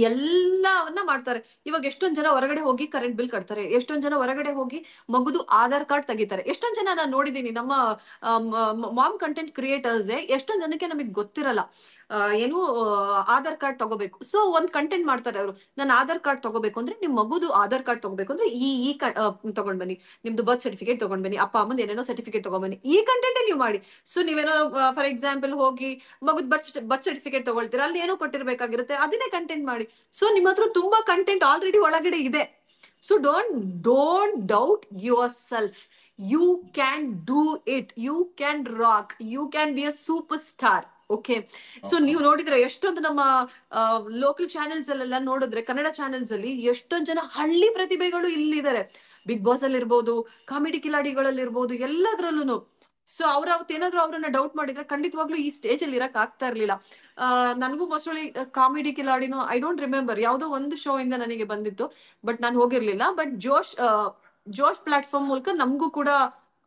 ಎಲ್ಲವನ್ನ ಮಾಡ್ತಾರೆ. ಇವಾಗ ಎಷ್ಟೊಂದ್ ಜನ ಹೊರಗಡೆ ಹೋಗಿ ಕರೆಂಟ್ ಬಿಲ್ ಕಟ್ತಾರೆ, ಎಷ್ಟೊಂದ್ ಜನ ಹೊರಗಡೆ ಹೋಗಿ ಮಗುದು ಆಧಾರ್ ಕಾರ್ಡ್ ತೆಗಿತಾರೆ. ಎಷ್ಟೊಂದ್ ಜನ ನಾನು ನೋಡಿದೀನಿ, ನಮ್ಮ ಮಾಮ್ ಕಂಟೆಂಟ್ ಕ್ರಿಯೇಟರ್ಸ್ ಎಷ್ಟೊಂದ್ ಜನಕ್ಕೆ ನಮಗ್ ಗೊತ್ತಿರಲ್ಲ. ಏನು ಆಧಾರ್ ಕಾರ್ಡ್ ತಗೋಬೇಕು. ಸೊ ಒಂದ್ ಕಂಟೆಂಟ್ ಮಾಡ್ತಾರೆ ಅವರು, ನಾನು ಆಧಾರ್ ಕಾರ್ಡ್ ತಗೋಬೇಕು ಅಂದ್ರೆ ನಿಮ್ ಮಗುದು ಆಧಾರ್ ಕಾರ್ಡ್ ತಗೋಬೇಕು ಅಂದ್ರೆ ಈ ತಗೊಂಡ್ ಬನ್ನಿ, ನಿಮ್ದು ಬರ್ತ್ ಸರ್ಟಿಫಿಕೇಟ್ ತಗೊಂಡ್ ಬನ್ನಿ, ಅಪ್ಪ ಅಮ್ಮಂದು ಏನೇನೋ ಸರ್ಟಿಫಿಕೇಟ್ ತಗೊಂಡ್ ಬನ್ನಿ, ಈ ಕಂಟೆಂಟ್ ನೀವು ಮಾಡಿ. ಸೊ ನೀವೇನೋ ಫಾರ್ ಎಕ್ಸಾಂಪಲ್ ಹೋಗಿ ಮಗುದ್ ಬರ್ತ್ ಸರ್ಟಿಫಿಕೇಟ್ ತಗೊಳ್ತೀರಾ, ಅಲ್ಲಿ ಏನೋ ಕೊಟ್ಟಿರ್ಬೇಕಾಗಿರುತ್ತೆ, ಅದನ್ನೇ ಕಂಟೆಂಟ್ ಮಾಡಿ. ಸೊ ನಿಮ್ಮ ಹತ್ರ ತುಂಬಾ ಕಂಟೆಂಟ್ ಆಲ್ರೆಡಿ ಒಳಗಡೆ ಇದೆ. So don't doubt your self. You can do it. You can rock. You can be a superstar. Okay. So ನೀವು ನೋಡಿದ್ರೆ ಎಷ್ಟೊಂದು ನಮ್ಮ ಲೋಕಲ್ ಚಾನೆಲ್ಸ್ ಅಲ್ಲೆಲ್ಲ ನೋಡಿದ್ರೆ, ಕನ್ನಡ ಚಾನೆಲ್ಸ್ ಅಲ್ಲಿ ಎಷ್ಟೊಂದು ಜನ ಹಳ್ಳಿ ಪ್ರತಿಭೆಗಳು ಇಲ್ಲಿದ್ದಾರೆ. ಬಿಗ್ ಬಾಸ್ ಅಲ್ಲಿ ಇರ್ಬೋದು, ಕಾಮಿಡಿ ಕಿಲಾಡಿಗಳಲ್ಲಿ ಇರ್ಬೋದು, ಎಲ್ಲದ್ರಲ್ಲೂ. ಸೊ ಅವತ್ತೇನಾದ್ರು ಅವ್ರನ್ನ ಡೌಟ್ ಮಾಡಿದ್ರೆ ಖಂಡಿತವಾಗ್ಲೂ ಈ ಸ್ಟೇಜ್ ಅಲ್ಲಿ ಇರಕ್ ಆಗ್ತಾ ಇರ್ಲಿಲ್ಲ. ನನಗೂ ಮೋಸ್ಟ್ಲಿ ಕಾಮಿಡಿ ಕಿಲಾಡಿನೋ ಐ ಡೋಂಟ್ ರಿಮೆಂಬರ್, ಯಾವುದೋ ಒಂದು ಶೋ ಇಂದ ನನಗೆ ಬಂದಿತ್ತು, ಬಟ್ ನಾನು ಹೋಗಿರ್ಲಿಲ್ಲ. ಬಟ್ ಜೋಶ್ ಪ್ಲಾಟ್ಫಾರ್ಮ್ ಮೂಲಕ ನಮಗೂ ಕೂಡ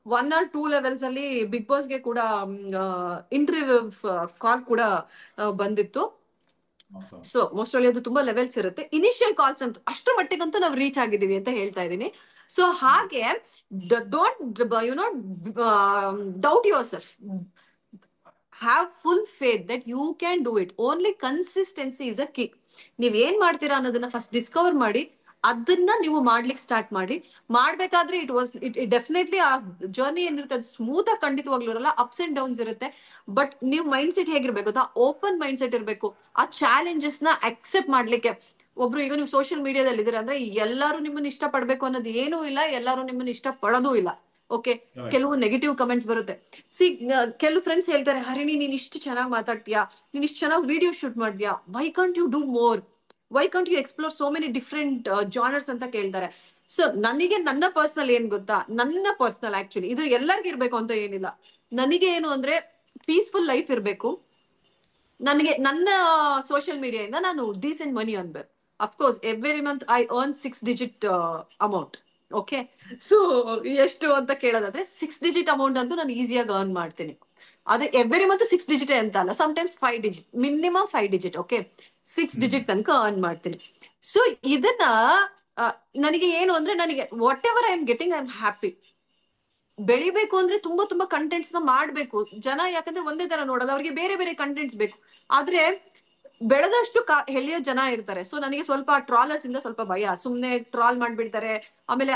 1 or 2 ಲೆವೆಲ್ಸ್ ಅಲ್ಲಿ ಬಿಗ್ ಬಾಸ್ಗೆ ಕೂಡ ಇಂಟರ್ವ್ಯೂ ಕಾಲ್ ಕೂಡ ಬಂದಿತ್ತು. ಸೊ ಮೋಸ್ಟ್ಲಿ ಅದು ತುಂಬಾ ಲೆವೆಲ್ಸ್ ಇರುತ್ತೆ. ಇನಿಷಿಯಲ್ ಕಾಲ್ಸ್ ಅಂತೂ ಅಷ್ಟರ ಮಟ್ಟಿಗಂತೂ ನಾವು ರೀಚ್ ಆಗಿದೀವಿ ಅಂತ ಹೇಳ್ತಾ ಇದ್ದೀನಿ. ಸೊ ಹಾಗೆ don't doubt your self. Have full faith that you can do it. Only consistency is a key. ನೀವ್ ಏನ್ ಮಾಡ್ತೀರಾ ಅನ್ನೋದನ್ನ ಫಸ್ಟ್ ಡಿಸ್ಕವರ್ ಮಾಡಿ, ಅದನ್ನ ನೀವು ಮಾಡ್ಲಿಕ್ಕೆ ಸ್ಟಾರ್ಟ್ ಮಾಡಿ. ಮಾಡ್ಬೇಕಾದ್ರೆ ಇಟ್ ಡೆಫಿನೆಟ್ಲಿ ಆ ಜರ್ನಿ ಏನಿರುತ್ತೆ ಅದು ಸ್ಮೂತ್ ಆಗಿ ಖಂಡಿತವಾಗ್ಲೂ ಇರಲ್ಲ, ಅಪ್ಸ್ ಅಂಡ್ ಡೌನ್ಸ್ ಇರುತ್ತೆ. ಬಟ್ ನೀವು ಮೈಂಡ್ ಸೆಟ್ ಹೇಗಿರ್ಬೇಕು ಗೊತ್ತಾ? ಓಪನ್ ಮೈಂಡ್ ಸೆಟ್ ಇರಬೇಕು. ಆ ಚಾಲೆಂಜಸ್ ನ ಅಕ್ಸೆಪ್ಟ್ ಮಾಡ್ಲಿಕ್ಕೆ. ಒಬ್ರು ಈಗ ನೀವು ಸೋಷಿಯಲ್ ಮೀಡಿಯಾದಲ್ಲಿ ಇದ್ದೀರಾ ಅಂದ್ರೆ ಎಲ್ಲರೂ ನಿಮ್ಮನ್ನ ಇಷ್ಟ ಪಡ್ಬೇಕು ಅನ್ನೋದು ಏನೂ ಇಲ್ಲ, ಎಲ್ಲರೂ ನಿಮ್ಮನ್ನ ಇಷ್ಟ ಪಡೋದೂ ಇಲ್ಲ. ಓಕೆ. ಕೆಲವು ನೆಗೆಟಿವ್ ಕಮೆಂಟ್ಸ್ ಬರುತ್ತೆ. ಕೆಲವು ಫ್ರೆಂಡ್ಸ್ ಹೇಳ್ತಾರೆ, ಹರಿಣಿ ನೀನ್ ಇಷ್ಟು ಚೆನ್ನಾಗಿ ಮಾತಾಡ್ತೀಯಾ, ನೀನ್ ಇಷ್ಟು ಚೆನ್ನಾಗಿ ವಿಡಿಯೋ ಶೂಟ್ ಮಾಡ್ತೀಯಾ, why can't you do more, why can't you explore so many different genres ಅಂತ ಕೇಳ್ತಾರೆ. ಸೊ ನನಗೆ ನನ್ನ ಪರ್ಸನಲ್ ಏನ್ ಗೊತ್ತಾ, ನನ್ನ ಪರ್ಸನಲ್ ಆಕ್ಚುಲಿ ಇದು ಎಲ್ಲರಿಗೂ ಇರ್ಬೇಕು ಅಂತ ಏನಿಲ್ಲ. ನನಗೆ ಏನು ಅಂದ್ರೆ ಪೀಸ್ಫುಲ್ ಲೈಫ್ ಇರ್ಬೇಕು. ನನಗೆ ನನ್ನ ಸೋಷಿಯಲ್ ಮೀಡಿಯಾದಿಂದ ನಾನು ಡೀಸೆಂಟ್ ಮನಿ ಅನ್ಬೇಕು. Of course every month I earn 6 digit amount. Okay. So ಎಷ್ಟು ಅಂತ ಕೇಳೋದಾದ್ರೆ 6 ಡಿಜಿಟ್ ಅಮೌಂಟ್ ಅಂತೂ ನಾನು ಈಸಿಯಾಗಿ ಅರ್ನ್ ಮಾಡ್ತೀನಿ. ಆದ್ರೆ ಎವ್ರಿ ಮಂತ್ 6 ಡಿಜಿಟ್ ಅಂತ ಅಲ್ಲ, sometimes 5 digit, minimum 5 digit. Okay. 6 digit ತನಕ ಅರ್ನ್ ಮಾಡ್ತೀನಿ. ಸೊ ಇದನ್ನ ನನಗೆ ಏನು ಅಂದ್ರೆ, ನನಗೆ what ever I am getting I am happy. ಬೆಳಿಬೇಕು ಅಂದ್ರೆ ತುಂಬಾ ಕಂಟೆಂಟ್ಸ್ ನ ಮಾಡ್ಬೇಕು ಜನ, ಯಾಕಂದ್ರೆ ಒಂದೇ ತರ ನೋಡಲ್ಲ, ಅವ್ರಿಗೆ ಬೇರೆ ಬೇರೆ ಕಂಟೆಂಟ್ಸ್ ಬೇಕು. ಆದ್ರೆ ಬೆಳೆದಷ್ಟು ಎಳೆಯೋ ಜನ ಇರ್ತಾರೆ. ಸೊ ನನಗೆ ಸ್ವಲ್ಪ ಟ್ರಾಲರ್ಸ್ ಇಂದ ಸ್ವಲ್ಪ ಭಯ. ಸುಮ್ನೆ ಟ್ರಾಲ್ ಮಾಡ್ಬಿಡ್ತಾರೆ. ಆಮೇಲೆ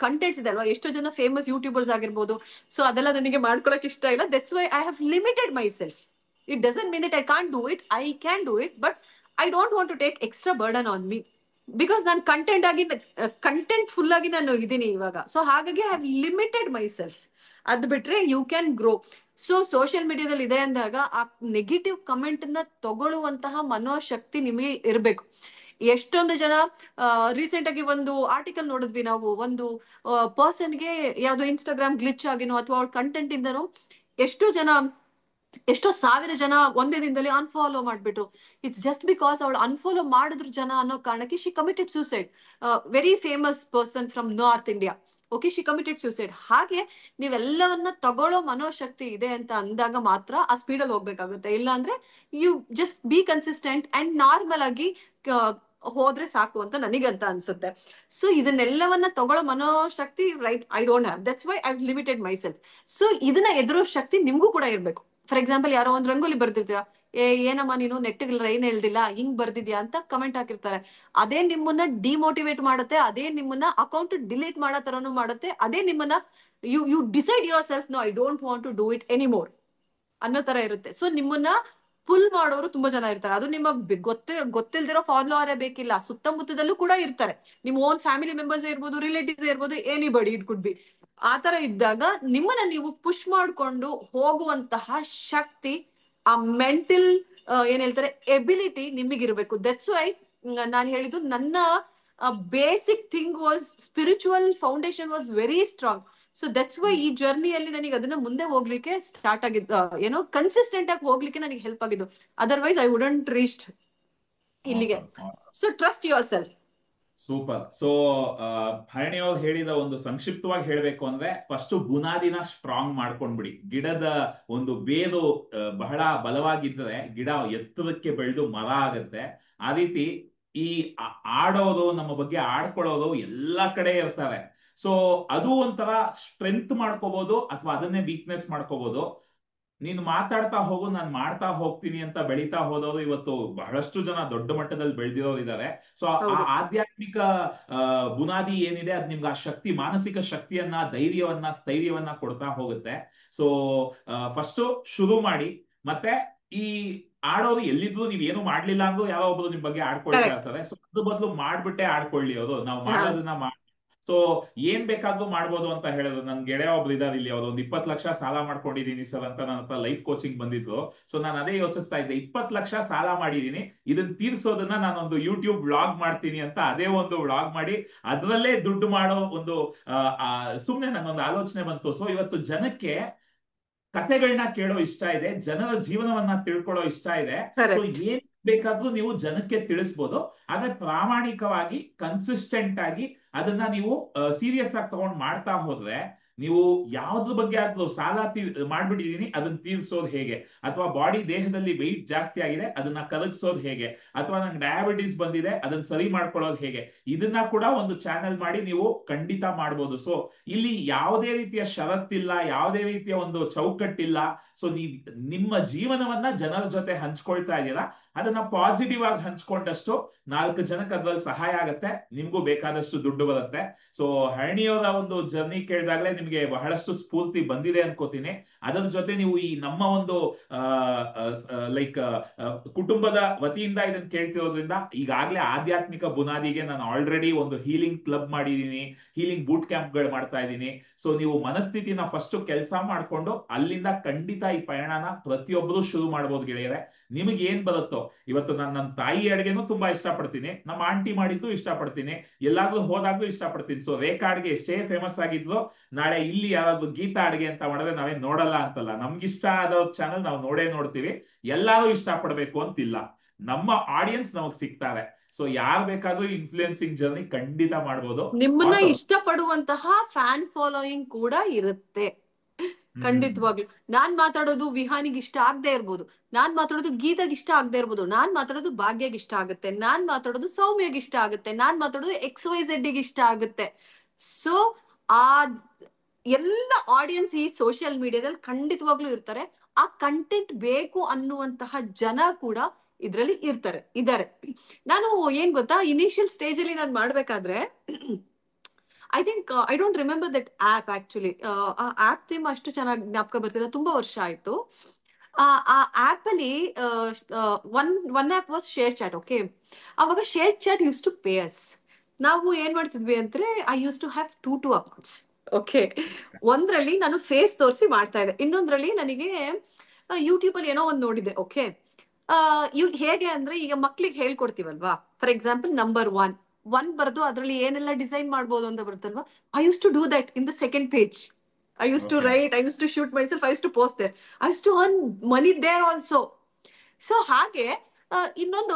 ಕಂಟೆಂಟ್ಸ್ ಇದೆ ಅಲ್ವಾ, ಎಷ್ಟೋ ಜನ ಫೇಮಸ್ ಯೂಟ್ಯೂಬರ್ಸ್ ಆಗಿರ್ಬೋದು. ಸೊ ಅದೆಲ್ಲ ನನಗೆ ಮಾಡ್ಕೊಳಕ್ ಇಷ್ಟ ಇಲ್ಲ. That's why I have limited my self. It doesn't mean that I can't do it. I can do it, but I don't want to take extra burden on me. Because ನಾನು content full ಆಗಿ ನಾನು ಇದೀನಿ ಇವಾಗ. So ಹಾಗಾಗಿ I have limited my self. ಅದ್ ಬಿಟ್ರೆ you can grow. So social ಮೀಡಿಯಾದಲ್ಲಿ ಇದೆ ಅಂದಾಗ ಆ ನೆಗೆಟಿವ್ ಕಮೆಂಟ್ ನ ತಗೊಳ್ಳುವಂತಹ ಮನೋಶಕ್ತಿ ನಿಮಗೆ ಇರಬೇಕು. ಎಷ್ಟೊಂದು ಜನ ರೀಸೆಂಟ್ ಆಗಿ ಒಂದು ಆರ್ಟಿಕಲ್ ನೋಡಿದ್ವಿ ನಾವು, ಒಂದು ಪರ್ಸನ್ಗೆ ಯಾವ್ದೋ ಇನ್ಸ್ಟಾಗ್ರಾಮ್ ಗ್ಲಿಚ್ ಆಗಿನೋ ಅಥವಾ ಅವ್ರ ಕಂಟೆಂಟ್ ಇಂದನೋ ಎಷ್ಟೋ ಸಾವಿರ ಜನ ಒಂದೇ ದಿನದಲ್ಲಿ ಅನ್ಫಾಲೋ ಮಾಡ್ಬಿಟ್ರು. ಇಟ್ಸ್ ಜಸ್ಟ್ ಬಿಕಾಸ್ ಅವಳು ಅನ್ಫಾಲೋ ಮಾಡಿದ್ರು ಜನ ಅನ್ನೋ ಕಾರಣಕ್ಕೆ she committed suicide. Very famous person from north India. Okay. She committed suicide. ಹಾಗೆ ನೀವೆಲ್ಲವನ್ನ ತಗೊಳ್ಳೋ ಮನೋಶಕ್ತಿ ಇದೆ ಅಂತ ಅಂದಾಗ ಮಾತ್ರ ಆ ಸ್ಪೀಡಲ್ಲಿ ಹೋಗ್ಬೇಕಾಗುತ್ತೆ. ಇಲ್ಲ ಅಂದ್ರೆ you just be consistent and normal ಆಗಿ ಹೋದ್ರೆ ಸಾಕು ಅಂತ ನನಗಂತ ಅನ್ಸುತ್ತೆ. ಸೊ ಇದನ್ನೆಲ್ಲವನ್ನ ತಗೊಳ್ಳೋ ಮನೋಶಕ್ತಿ right I don't have. That's why I limited my self. So ಇದನ್ನ ಎದುರೋ ಶಕ್ತಿ ನಿಮ್ಗೂ ಕೂಡ ಇರ್ಬೇಕು. ಫಾರ್ ಎಕ್ಸಾಂಪಲ್ ಯಾರೋ ಒಂದ್ ರಂಗೋಲಿ ಬರ್ದಿರ್ತೀರಾ, ಏನಮ್ಮ ನೀನು ನೆಟ್ಟಿಗೆ ರೈನ್ ಹೇಳ್ದಿಲ್ಲ, ಹಿಂಗ್ ಬರ್ದಿದ್ಯಾ ಅಂತ ಕಮೆಂಟ್ ಹಾಕಿರ್ತಾರೆ. ಅದೇ ನಿಮ್ಮನ್ನ ಡಿಮೋಟಿವೇಟ್ ಮಾಡುತ್ತೆ, ಅದೇ ನಿಮ್ಮನ್ನ ಅಕೌಂಟ್ ಡಿಲೀಟ್ ಮಾಡೋ ತರನು ಮಾಡುತ್ತೆ, ಅದೇ ನಿಮ್ಮನ್ನ you decide your self, no I don't want to do it anymore ಅನ್ನೋ ತರ ಇರುತ್ತೆ. ಸೊ ನಿಮ್ಮನ್ನ ಪುಲ್ ಮಾಡೋರು ತುಂಬಾ ಜನ ಇರ್ತಾರೆ. ಅದು ನಿಮ್ಮ ಗೊತ್ತಿಲ್ದಿರೋ ಫಾಲೋವರೇ ಬೇಕಿಲ್ಲ, ಸುತ್ತಮುತ್ತದಲ್ಲೂ ಕೂಡ ಇರ್ತಾರೆ. ನಿಮ್ ಓನ್ ಫ್ಯಾಮಿಲಿ ಮೆಂಬರ್ಸ್ ಇರ್ಬೋದು, ರಿಲೇಟಿವ್ಸ್ ಇರ್ಬೋದು, ಎನಿಬಡಿ ಇಟ್ ಕುಡ್ ಬಿ. ಆತರ ಇದ್ದಾಗ ನಿಮ್ಮನ್ನ ನೀವು ಪುಷ್ ಮಾಡ್ಕೊಂಡು ಹೋಗುವಂತಹ ಶಕ್ತಿ, ಆ ಮೆಂಟಲ್ ಏನ್ ಹೇಳ್ತಾರೆ ಎಬಿಲಿಟಿ ನಿಮಗಿರ್ಬೇಕು. ದಟ್ಸ್ ವೈ ನಾನು ಹೇಳಿದ್ದು ನನ್ನ basic thing was spiritual foundation was very strong. So that's Y ಈ ಜರ್ನಿಯಲ್ಲಿ ನನಗೆ ಅದನ್ನ ಮುಂದೆ ಹೋಗ್ಲಿಕ್ಕೆ ಸ್ಟಾರ್ಟ್ ಆಗಿದ್ದು, ಏನೋ ಕನ್ಸಿಸ್ಟೆಂಟ್ ಆಗಿ ಹೋಗ್ಲಿಕ್ಕೆ ನನಗೆ ಹೆಲ್ಪ್ ಆಗಿದ್ದು. ಅದರ್ವೈಸ್ ಐ ವುಡಂಟ್ ರೀಚ್ ಇಲ್ಲಿಗೆ. So trust yourself. Super. So Bharani ಅವ್ರು ಹೇಳಿದ ಒಂದು ಸಂಕ್ಷಿಪ್ತವಾಗಿ ಹೇಳ್ಬೇಕು ಅಂದ್ರೆ, ಫಸ್ಟ್ ಬುನಾದಿನ ಸ್ಟ್ರಾಂಗ್ ಮಾಡ್ಕೊಂಡ್ಬಿಡಿ. ಗಿಡದ ಒಂದು ಬೇರು ಬಹಳ ಬಲವಾಗಿದ್ರೆ ಗಿಡ ಎತ್ತರಕ್ಕೆ ಬೆಳೆದು ಮರ ಆಗತ್ತೆ. ಆ ರೀತಿ ಈ ಆಡೋದು, ನಮ್ಮ ಬಗ್ಗೆ ಆಡ್ಕೊಳ್ಳೋದು ಎಲ್ಲಾ ಕಡೆ ಇರ್ತಾರೆ. ಸೊ ಅದು ಒಂಥರ ಸ್ಟ್ರೆಂತ್ ಮಾಡ್ಕೋಬಹುದು ಅಥವಾ ಅದನ್ನೇ ವೀಕ್ನೆಸ್ ಮಾಡ್ಕೋಬಹುದು. ನೀನು ಮಾತಾಡ್ತಾ ಹೋಗು, ನಾನು ಮಾಡ್ತಾ ಹೋಗ್ತೀನಿ ಅಂತ ಬೆಳೀತಾ ಹೋದವರು ಇವತ್ತು ಬಹಳಷ್ಟು ಜನ ದೊಡ್ಡ ಮಟ್ಟದಲ್ಲಿ ಬೆಳೆದಿರೋರು ಇದ್ದಾರೆ. ಸೊ ಆ ಹೌದು ಆಧ್ಯಾತ್ಮಿಕ ಬುನಾದಿ ಏನಿದೆ ಅದ್ ನಿಮ್ಗೆ ಆ ಶಕ್ತಿ, ಮಾನಸಿಕ ಶಕ್ತಿಯನ್ನ, ಧೈರ್ಯವನ್ನ, ಸ್ಥೈರ್ಯವನ್ನ ಕೊಡ್ತಾ ಹೋಗುತ್ತೆ. ಸೊ ಫಸ್ಟ್ ಶುರು ಮಾಡಿ. ಮತ್ತೆ ಈ ಆಡೋದು ಎಲ್ಲಿದ್ರು ನೀವ್ ಏನು ಮಾಡ್ಲಿಲ್ಲ ಅಂದ್ರೂ ಯಾರೋ ಒಬ್ರು ನಿಮ್ ಬಗ್ಗೆ ಆಡ್ಕೊಳ್ತಾ ಕರೆಕ್ಟ್. ಇರ್ತಾರೆ. ಸೊ ಅದ್ರ ಬದಲು ಮಾಡ್ಬಿಟ್ಟೆ ಆಡ್ಕೊಳ್ಳಿ. ಅವರು ನಾವು ಹಾ ಮಾಡೋದನ್ನ ಸೊ ಏನ್ ಬೇಕಾದ್ರೂ ಮಾಡ್ಬೋದು ಅಂತ ಹೇಳಿದ್ರು. ನನ್ ಗೆಳೆಯ ಒಬ್ರು ಇದಾರೆ ಇಲ್ಲಿ, ಅವ್ರು ಒಂದು 20 ಲಕ್ಷ ಸಾಲ ಮಾಡ್ಕೊಂಡಿದೀನಿ ಸರ್ ಅಂತ ನನ್ನ ಹತ್ರ ಲೈಫ್ ಕೋಚಿಂಗ್ ಬಂದಿದ್ರು. ಸೊ ನಾನು ಅದೇ ಯೋಚಿಸ್ತಾ ಇದ್ದೆ, 20 ಲಕ್ಷ ಸಾಲ ಮಾಡಿದೀನಿ, ಇದನ್ನ ತೀರ್ಸೋದನ್ನ ನಾನೊಂದು ಯೂಟ್ಯೂಬ್ ವ್ಲಾಗ್ ಮಾಡ್ತೀನಿ ಅಂತ. ಅದೇ ಒಂದು ವ್ಲಾಗ್ ಮಾಡಿ ಅದ್ರಲ್ಲೇ ದುಡ್ಡು ಮಾಡೋ ಒಂದು ಸುಮ್ನೆ ನಂಗೊಂದು ಆಲೋಚನೆ ಬಂತು. ಸೊ ಇವತ್ತು ಜನಕ್ಕೆ ಕತೆಗಳನ್ನ ಕೇಳೋ ಇಷ್ಟ ಇದೆ, ಜನರ ಜೀವನವನ್ನ ತಿಳ್ಕೊಳ್ಳೋ ಇಷ್ಟ ಇದೆ. So correct. ಏನ್ ಬೇಕಾದ್ರೂ ನೀವು ಜನಕ್ಕೆ ತಿಳಿಸ್ಬೋದು. ಆದ್ರೆ ಪ್ರಾಮಾಣಿಕವಾಗಿ, ಕನ್ಸಿಸ್ಟೆಂಟ್ ಆಗಿ ಅದನ್ನ ನೀವು ಸೀರಿಯಸ್ ಆಗಿ ತಗೊಂಡ್ ಮಾಡ್ತಾ ಹೋದ್ರೆ, ನೀವು ಯಾವ್ದ್ರ ಬಗ್ಗೆ ಆದ್ರೂ ಸಾಲ ಮಾಡ್ಬಿಟ್ಟಿದೀನಿ ಅದನ್ನ ತೀರ್ಸೋದು ಹೇಗೆ, ಅಥವಾ ದೇಹದಲ್ಲಿ ವೆಯ್ಟ್ ಜಾಸ್ತಿ ಆಗಿದೆ ಅದನ್ನ ಕರಗಿಸೋದು ಹೇಗೆ, ಅಥವಾ ನಂಗೆ ಡಯಾಬಿಟಿಸ್ ಬಂದಿದೆ ಅದನ್ನ ಸರಿ ಮಾಡ್ಕೊಳ್ಳೋದು ಹೇಗೆ, ಇದನ್ನ ಕೂಡ ಒಂದು ಚಾನೆಲ್ ಮಾಡಿ ನೀವು ಖಂಡಿತ ಮಾಡ್ಬೋದು. ಸೊ ಇಲ್ಲಿ ಯಾವುದೇ ರೀತಿಯ ಷರತ್ತಿಲ್ಲ, ಯಾವುದೇ ರೀತಿಯ ಒಂದು ಚೌಕಟ್ಟಿಲ್ಲ. ಸೊ ನೀವ್ ನಿಮ್ಮ ಜೀವನವನ್ನ ಜನರ ಜೊತೆ ಹಂಚ್ಕೊಳ್ತಾ ಇದ್ದೀರಾ, ಅದನ್ನ ಪಾಸಿಟಿವ್ ಆಗಿ ಹಂಚ್ಕೊಂಡಷ್ಟು 4 ಜನಕ್ಕೆ ಅದ್ರಲ್ಲಿ ಸಹಾಯ ಆಗತ್ತೆ, ನಿಮ್ಗೂ ಬೇಕಾದಷ್ಟು ದುಡ್ಡು ಬರುತ್ತೆ. ಸೊ ಹರಣಿಯವರ ಒಂದು ಜರ್ನಿ ಕೇಳಿದಾಗಲೇ ನಿಮ್ಗೆ ಬಹಳಷ್ಟು ಸ್ಫೂರ್ತಿ ಬಂದಿದೆ ಅನ್ಕೋತೀನಿ. ಅದರ ಜೊತೆ ನೀವು ಈ ನಮ್ಮ ಒಂದು ಲೈಕ್ ಕುಟುಂಬದ ವತಿಯಿಂದ ಇದನ್ನ ಕೇಳ್ತಿರೋದ್ರಿಂದ, ಈಗಾಗಲೇ ಆಧ್ಯಾತ್ಮಿಕ ಬುನಾದಿಗೆ ನಾನು ಆಲ್ರೆಡಿ ಒಂದು ಹೀಲಿಂಗ್ ಕ್ಲಬ್ ಮಾಡಿದೀನಿ, ಹೀಲಿಂಗ್ ಬೂಟ್ ಕ್ಯಾಂಪ್ ಗಳು ಮಾಡ್ತಾ ಇದ್ದೀನಿ. ಸೊ ನೀವು ಮನಸ್ಥಿತಿನ ಫಸ್ಟ್ ಕೆಲಸ ಮಾಡ್ಕೊಂಡು ಅಲ್ಲಿಂದ ಖಂಡಿತ ಈ ಪಯಣನ ಪ್ರತಿಯೊಬ್ಬರು ಶುರು ಮಾಡ್ಬೋದು ಗೆಳೆಯರೆ. ನಿಮಗೆ ಏನ್ ಬರುತ್ತೋ, ಇವತ್ತು ನಾನು ನನ್ನ ತಾಯಿ ಅಡ್ಗೆನೂ ತುಂಬಾ ಇಷ್ಟಪಡ್ತೀನಿ, ನಮ್ಮ ಆಂಟಿ ಮಾಡಿದ್ದು ಇಷ್ಟಪಡ್ತೀನಿ, ಎಲ್ಲಾದ್ರೂ ಹೋದಾಗ್ಲೂ ಇಷ್ಟಪಡ್ತೀನಿ. ಸೊ ರೇಖಾ ಅಡ್ಗೆ ಎಷ್ಟೇ ಫೇಮಸ್ ಆಗಿದ್ರು, ನಾಳೆ ಇಲ್ಲಿ ಯಾರಾದ್ರೂ ಗೀತಾ ಅಡ್ಗೆ ಅಂತ ಮಾಡಿದ್ರೆ ನಾವೇನ್ ನೋಡಲ್ಲ ಅಂತಲ್ಲ, ನಮ್ಗಿಷ್ಟ ಆದ ಚಾನಲ್ ನಾವು ನೋಡೇ ನೋಡ್ತೀವಿ. ಎಲ್ಲಾರು ಇಷ್ಟಪಡ್ಬೇಕು ಅಂತಿಲ್ಲ, ನಮ್ಮ ಆಡಿಯನ್ಸ್ ನಮಗ್ ಸಿಗ್ತಾರೆ. ಸೊ ಯಾರು ಬೇಕಾದ್ರೂ ಇನ್ಫ್ಲೂಯೆನ್ಸಿಂಗ್ ಜರ್ನಿ ಖಂಡಿತ ಮಾಡ್ಬೋದು. ನಿಮ್ಮನ್ನ Awesome. ಇಷ್ಟಪಡುವಂತಹ ಫ್ಯಾನ್ ಫಾಲೋಯಿಂಗ್ ಕೂಡ ಇರುತ್ತೆ ಖಂಡಿತವಾಗ್ಲು. ನಾನ್ ಮಾತಾಡೋದು ವಿಹಾನಿಗೆ ಇಷ್ಟ ಆಗದೆ ಇರ್ಬೋದು, ನಾನ್ ಮಾತಾಡೋದು ಗೀತಾಗ್ ಇಷ್ಟ ಆಗದೆ ಇರ್ಬೋದು, ನಾನ್ ಮಾತಾಡೋದು ಭಾಗ್ಯಗ್ ಇಷ್ಟ ಆಗುತ್ತೆ, ನಾನ್ ಮಾತಾಡೋದು ಸೌಮ್ಯಗ್ ಇಷ್ಟ ಆಗುತ್ತೆ, ನಾನ್ ಮಾತಾಡೋದು XYZ ಗೆ ಇಷ್ಟ ಆಗುತ್ತೆ. ಸೊ ಆ ಎಲ್ಲ ಆಡಿಯನ್ಸ್ ಈ ಸೋಷಿಯಲ್ ಮೀಡಿಯಾದಲ್ಲಿ ಖಂಡಿತವಾಗ್ಲೂ ಇರ್ತಾರೆ. ಆ ಕಂಟೆಂಟ್ ಬೇಕು ಅನ್ನುವಂತಹ ಜನ ಕೂಡ ಇದ್ರಲ್ಲಿ ಇದ್ದಾರೆ. ನಾನು ಏನ್ ಗೊತ್ತಾ, ಇನಿಷಿಯಲ್ ಸ್ಟೇಜ್ ಅಲ್ಲಿ ನಾನು ಮಾಡ್ಬೇಕಾದ್ರೆ I think I don't remember that app actually. ಆ ಆಪ್ ಥೀಮ್ ಅಷ್ಟು ಚೆನ್ನಾಗಿ ಜ್ಞಾಪಕ ಬರ್ತಿಲ್ಲ, ತುಂಬಾ ವರ್ಷ ಆಯ್ತು. ಆ ಆಪ್ ಅಲ್ಲಿ one app was ShareChat. Okay, ಅವಾಗ ShareChat used to pay us. ನಾವು ಏನ್ ಮಾಡ್ತಿದ್ವಿ ಅಂದ್ರೆ, I use to have two accounts. Okay, ಒಂದ್ರಲ್ಲಿ ನಾನು ಫೇಸ್ ತೋರಿಸಿ ಮಾಡ್ತಾ ಇದ್ದೆ, ಇನ್ನೊಂದ್ರಲ್ಲಿ ನನಗೆ ಯೂಟ್ಯೂಬ್ ಅಲ್ಲಿ ಏನೋ ಒಂದು ನೋಡಿದೆ. ಓಕೆ, ಹೇಗೆ ಅಂದ್ರೆ, ಈಗ ಮಕ್ಳಿಗೆ ಹೇಳ್ಕೊಡ್ತೀವಲ್ವಾ, ಫಾರ್ ಎಕ್ಸಾಂಪಲ್ ನಂಬರ್ 1 ಬರ್ದು ಅದ್ರಲ್ಲಿ ಏನೆಲ್ಲ ಡಿಸೈನ್ ಮಾಡ್ಬೋದು ಅಂತ ಬರುತ್ತಲ್ವಾ. I use to do that in the second page. I used to write, I used to shoot myself, I used to post there. I used to earn money there also. So ಹಾಗೆ ಇನ್ನೊಂದು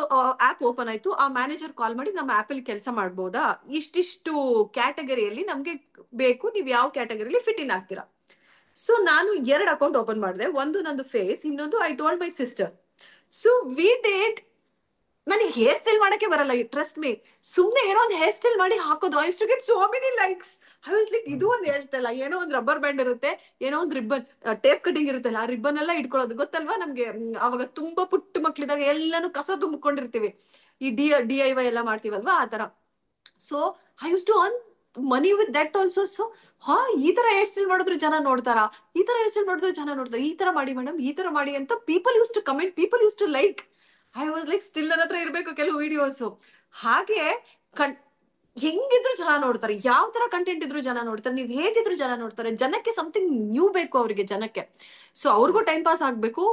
app open ಆಯ್ತು. ಆ manager ಕಾಲ್ ಮಾಡಿ, ನಮ್ಮ app ಅಲ್ಲಿ ಕೆಲಸ ಮಾಡ್ಬೋದಾ, ಇಷ್ಟಿಷ್ಟು ಕ್ಯಾಟಗರಿಯಲ್ಲಿ ನಮ್ಗೆ ಬೇಕು, ನೀವು ಯಾವ ಕ್ಯಾಟಗರಿಲಿ ಫಿಟ್ ಇನ್ ಆಗ್ತೀರಾ. ಸೊ ನಾನು 2 ಅಕೌಂಟ್ ಓಪನ್ ಮಾಡಿದೆ, ಒಂದು ನಂದು ಫೇಸ್, ಇನ್ನೊಂದು I told my sister. So we did. ನನಗೆ ಹೇರ್ ಸ್ಟೈಲ್ ಮಾಡಕ್ಕೆ ಬರಲ್ಲ, ಟ್ರಸ್ಟ್ ಮೀ. ಸುಮ್ನೆ ಏನೋ ಒಂದು ಹೇರ್ ಸ್ಟೈಲ್ ಮಾಡಿ ಹಾಕೋದು. I use to get so many likes. I was like, ಇದು ಒಂದು ಹೇರ್ ಸ್ಟೈಲ್, ಏನೋ ಒಂದು ರಬ್ಬರ್ ಬ್ಯಾಂಡ್ ಇರುತ್ತೆ, ಏನೋ ಒಂದು ರಿಬ್ಬನ್, ಟೇಪ್ ಕಟಿಂಗ್ ಇರುತ್ತಲ್ಲ, ಆ ರಿಬ್ಬನ್ ಎಲ್ಲ ಇಟ್ಕೊಳ್ಳೋದು ಗೊತ್ತಲ್ವಾ ನಮ್ಗೆ. ಅವಾಗ ತುಂಬಾ ಪುಟ್ಟ ಮಕ್ಳಿದಾಗ ಎಲ್ಲಾನು ಕಸ ತುಂಬಿಕೊಂಡಿರ್ತೀವಿ, ಈ DIY ಎಲ್ಲ ಮಾಡ್ತೀವಲ್ವಾ, ಆ ತರ. So I use to earn money with that also. So ಈ ತರ ಹೇರ್ ಸ್ಟೈಲ್ ಮಾಡಿದ್ರೆ ಜನ ನೋಡ್ತಾರಾ, ಈ ತರ ಹೇರ್ ಸ್ಟೈಲ್ ಮಾಡಿದ್ರೆ ಜನ ನೋಡ್ತಾರೆ, ಈ ತರ ಮಾಡಿ ಮೇಡಮ್, ಈ ತರ ಮಾಡಿ ಅಂತ people use to comment, people use to like. I was like, still ನನ್ನ ಹತ್ರ ಇರ್ಬೇಕು ಕೆಲವು ವಿಡಿಯೋಸ್. ಹಾಗೆ ಹೆಂಗಿದ್ರು ಜನ ನೋಡ್ತಾರೆ, ಯಾವ ತರ ಕಂಟೆಂಟ್ ಇದ್ರು ಜನ ನೋಡ್ತಾರೆ, ನೀವು ಹೇಗಿದ್ರು ಜನ ನೋಡ್ತಾರೆ. ಜನಕ್ಕೆ ಸಮಥಿಂಗ್ ನ್ಯೂ ಬೇಕು ಅವರಿಗೆ, ಜನಕ್ಕೆ. ಸೊ ಅವ್ರಿಗೂ ಟೈಮ್ ಪಾಸ್ ಆಗ್ಬೇಕು.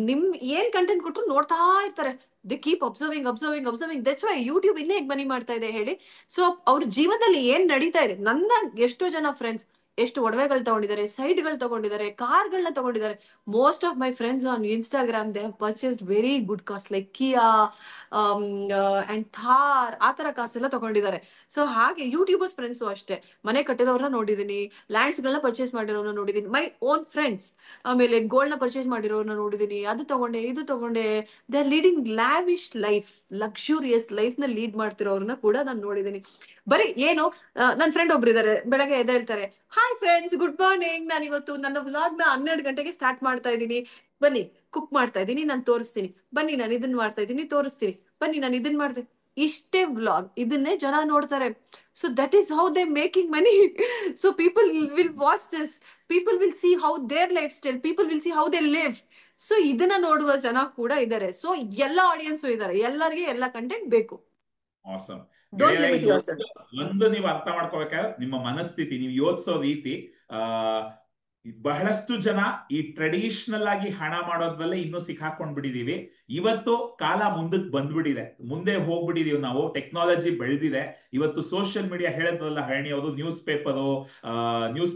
ನಿಮ್ ಏನ್ ಕಂಟೆಂಟ್ ಕೊಟ್ಟರು ನೋಡ್ತಾ ಇರ್ತಾರೆ. They keep observing. That's why YouTube ಇನ್ನೇ ಹೇಗೆ ಮನಿ ಮಾಡ್ತಾ ಇದೆ ಹೇಳಿ. ಸೊ ಅವ್ರ ಜೀವನದಲ್ಲಿ ಏನ್ ನಡೀತಾ ಇದೆ. ನನ್ನ ಎಷ್ಟೋ ಜನ ಫ್ರೆಂಡ್ಸ್ ಎಷ್ಟು ಒಡವೆಗಳು ತಗೊಂಡಿದ್ದಾರೆ, ಸೈಟ್ಗಳು ತಗೊಂಡಿದ್ದಾರೆ, ಕಾರ್ಗಳನ್ನ ತಗೊಂಡಿದ್ದಾರೆ. Most of my friends on Instagram, they have purchased very good cars like Kiya and Thar, ಆ ತರ ಕಾರ್ಸ್ ಎಲ್ಲ ತಗೊಂಡಿದ್ದಾರೆ. ಸೊ ಹಾಗೆ ಯೂಟ್ಯೂಬರ್ಸ್ ಫ್ರೆಂಡ್ಸು ಅಷ್ಟೇ, ಮನೆ ಕಟ್ಟಿರೋರನ್ನ ನೋಡಿದೀನಿ, ಲ್ಯಾಂಡ್ಸ್ ಗಳನ್ನ ಪರ್ಚೇಸ್ ಮಾಡಿರೋರನ್ನ ನೋಡಿದೀನಿ, ಮೈ ಓನ್ ಫ್ರೆಂಡ್ಸ್. ಆಮೇಲೆ ಗೋಲ್ಡ್ ನ ಪರ್ಚೇಸ್ ಮಾಡಿರೋರನ್ನ ನೋಡಿದೀನಿ, ಅದು ತಗೊಂಡೆ, ಇದು ತಗೊಂಡೆ. They are leading lavish life, luxurious life ನ ಲೀಡ್ ಮಾಡ್ತಿರೋರನ್ನ ಕೂಡ ನಾನು ನೋಡಿದೀನಿ. ಬರೀ ಏನು, ನನ್ನ ಫ್ರೆಂಡ್ ಒಬ್ರು ಇದಾರೆ, ಬೆಳಗ್ಗೆ ಎದ್ದೇಳ್ತಾರೆ, hi hi friends, good morning. ನಾನು ಇವತ್ತು ನನ್ನ ವ್ಲಾಗ್ ನ 12 ಗಂಟೆಗೆ ಸ್ಟಾರ್ಟ್ ಮಾಡ್ತಾ ಇದ್ದೀನಿ. ಬನ್ನಿ, ಕುಕ್ ಮಾಡ್ತಾ ಇದ್ದೀನಿ, ನಾನು ತೋರಿಸ್ತೀನಿ. ಬನ್ನಿ, ನಾನು ಇದನ್ನ ಮಾಡ್ತಾ ಇದ್ದೀನಿ, ತೋರಿಸ್ತೀನಿ. ಬನ್ನಿ, ನಾನು ಇದನ್ನ ಮಾಡ್ತೀನಿ. ಇಷ್ಟೇ ವ್ಲಾಗ್, ಇದನ್ನೇ ಜನ ನೋಡ್ತಾರೆ. So that is how they making money. So people will watch this, people will see how their lifestyle, people will see how they live. So ಇದನ್ನ ನೋಡುವ ಜನ ಕೂಡ ಇದ್ದಾರೆ. ಸೊ ಎಲ್ಲ ಆಡಿಯನ್ಸ್ ಇದ್ದಾರೆ, ಎಲ್ಲರಿಗೆ ಎಲ್ಲ ಕಂಟೆಂಟ್ ಬೇಕು. ಆಸಮ್. ಡೋಂಟ್ ಗೆಳೆಯರೆ, ಲಿಮಿಟ್ ಇಲ್ಲಿ ಯುವರ್ ಸೆಲ್ಫ್. ಒಂದು ನೀವು ಅರ್ಥ ಮಾಡ್ಕೋಬೇಕಾದ್ರೆ ನಿಮ್ಮ ಮನಸ್ಥಿತಿ, ನೀವು ಯೋಚಿಸೋ ರೀತಿ. ಆ ಬಹಳಷ್ಟು ಜನ ಈ ಟ್ರೆಡಿಷನಲ್ ಆಗಿ ಹಣ ಮಾಡೋದ್ರಲ್ಲೇ ಇನ್ನೂ ಸಿಕ್ಕಾಕೊಂಡ್ ಬಿಟ್ಟಿದೀವಿ. ಇವತ್ತು ಕಾಲ ಮುಂದಕ್ಕೆ ಬಂದ್ಬಿಟ್ಟಿದೆ, ಮುಂದೆ ಹೋಗ್ಬಿಟ್ಟಿದೀವಿ ನಾವು. ಟೆಕ್ನಾಲಜಿ ಬೆಳೆದಿದೆ. ಇವತ್ತು ಸೋಷಿಯಲ್ ಮೀಡಿಯಾ ಹೇಳಿದ್ರಲ್ಲ ಹರಣಿ ಅವರು, ನ್ಯೂಸ್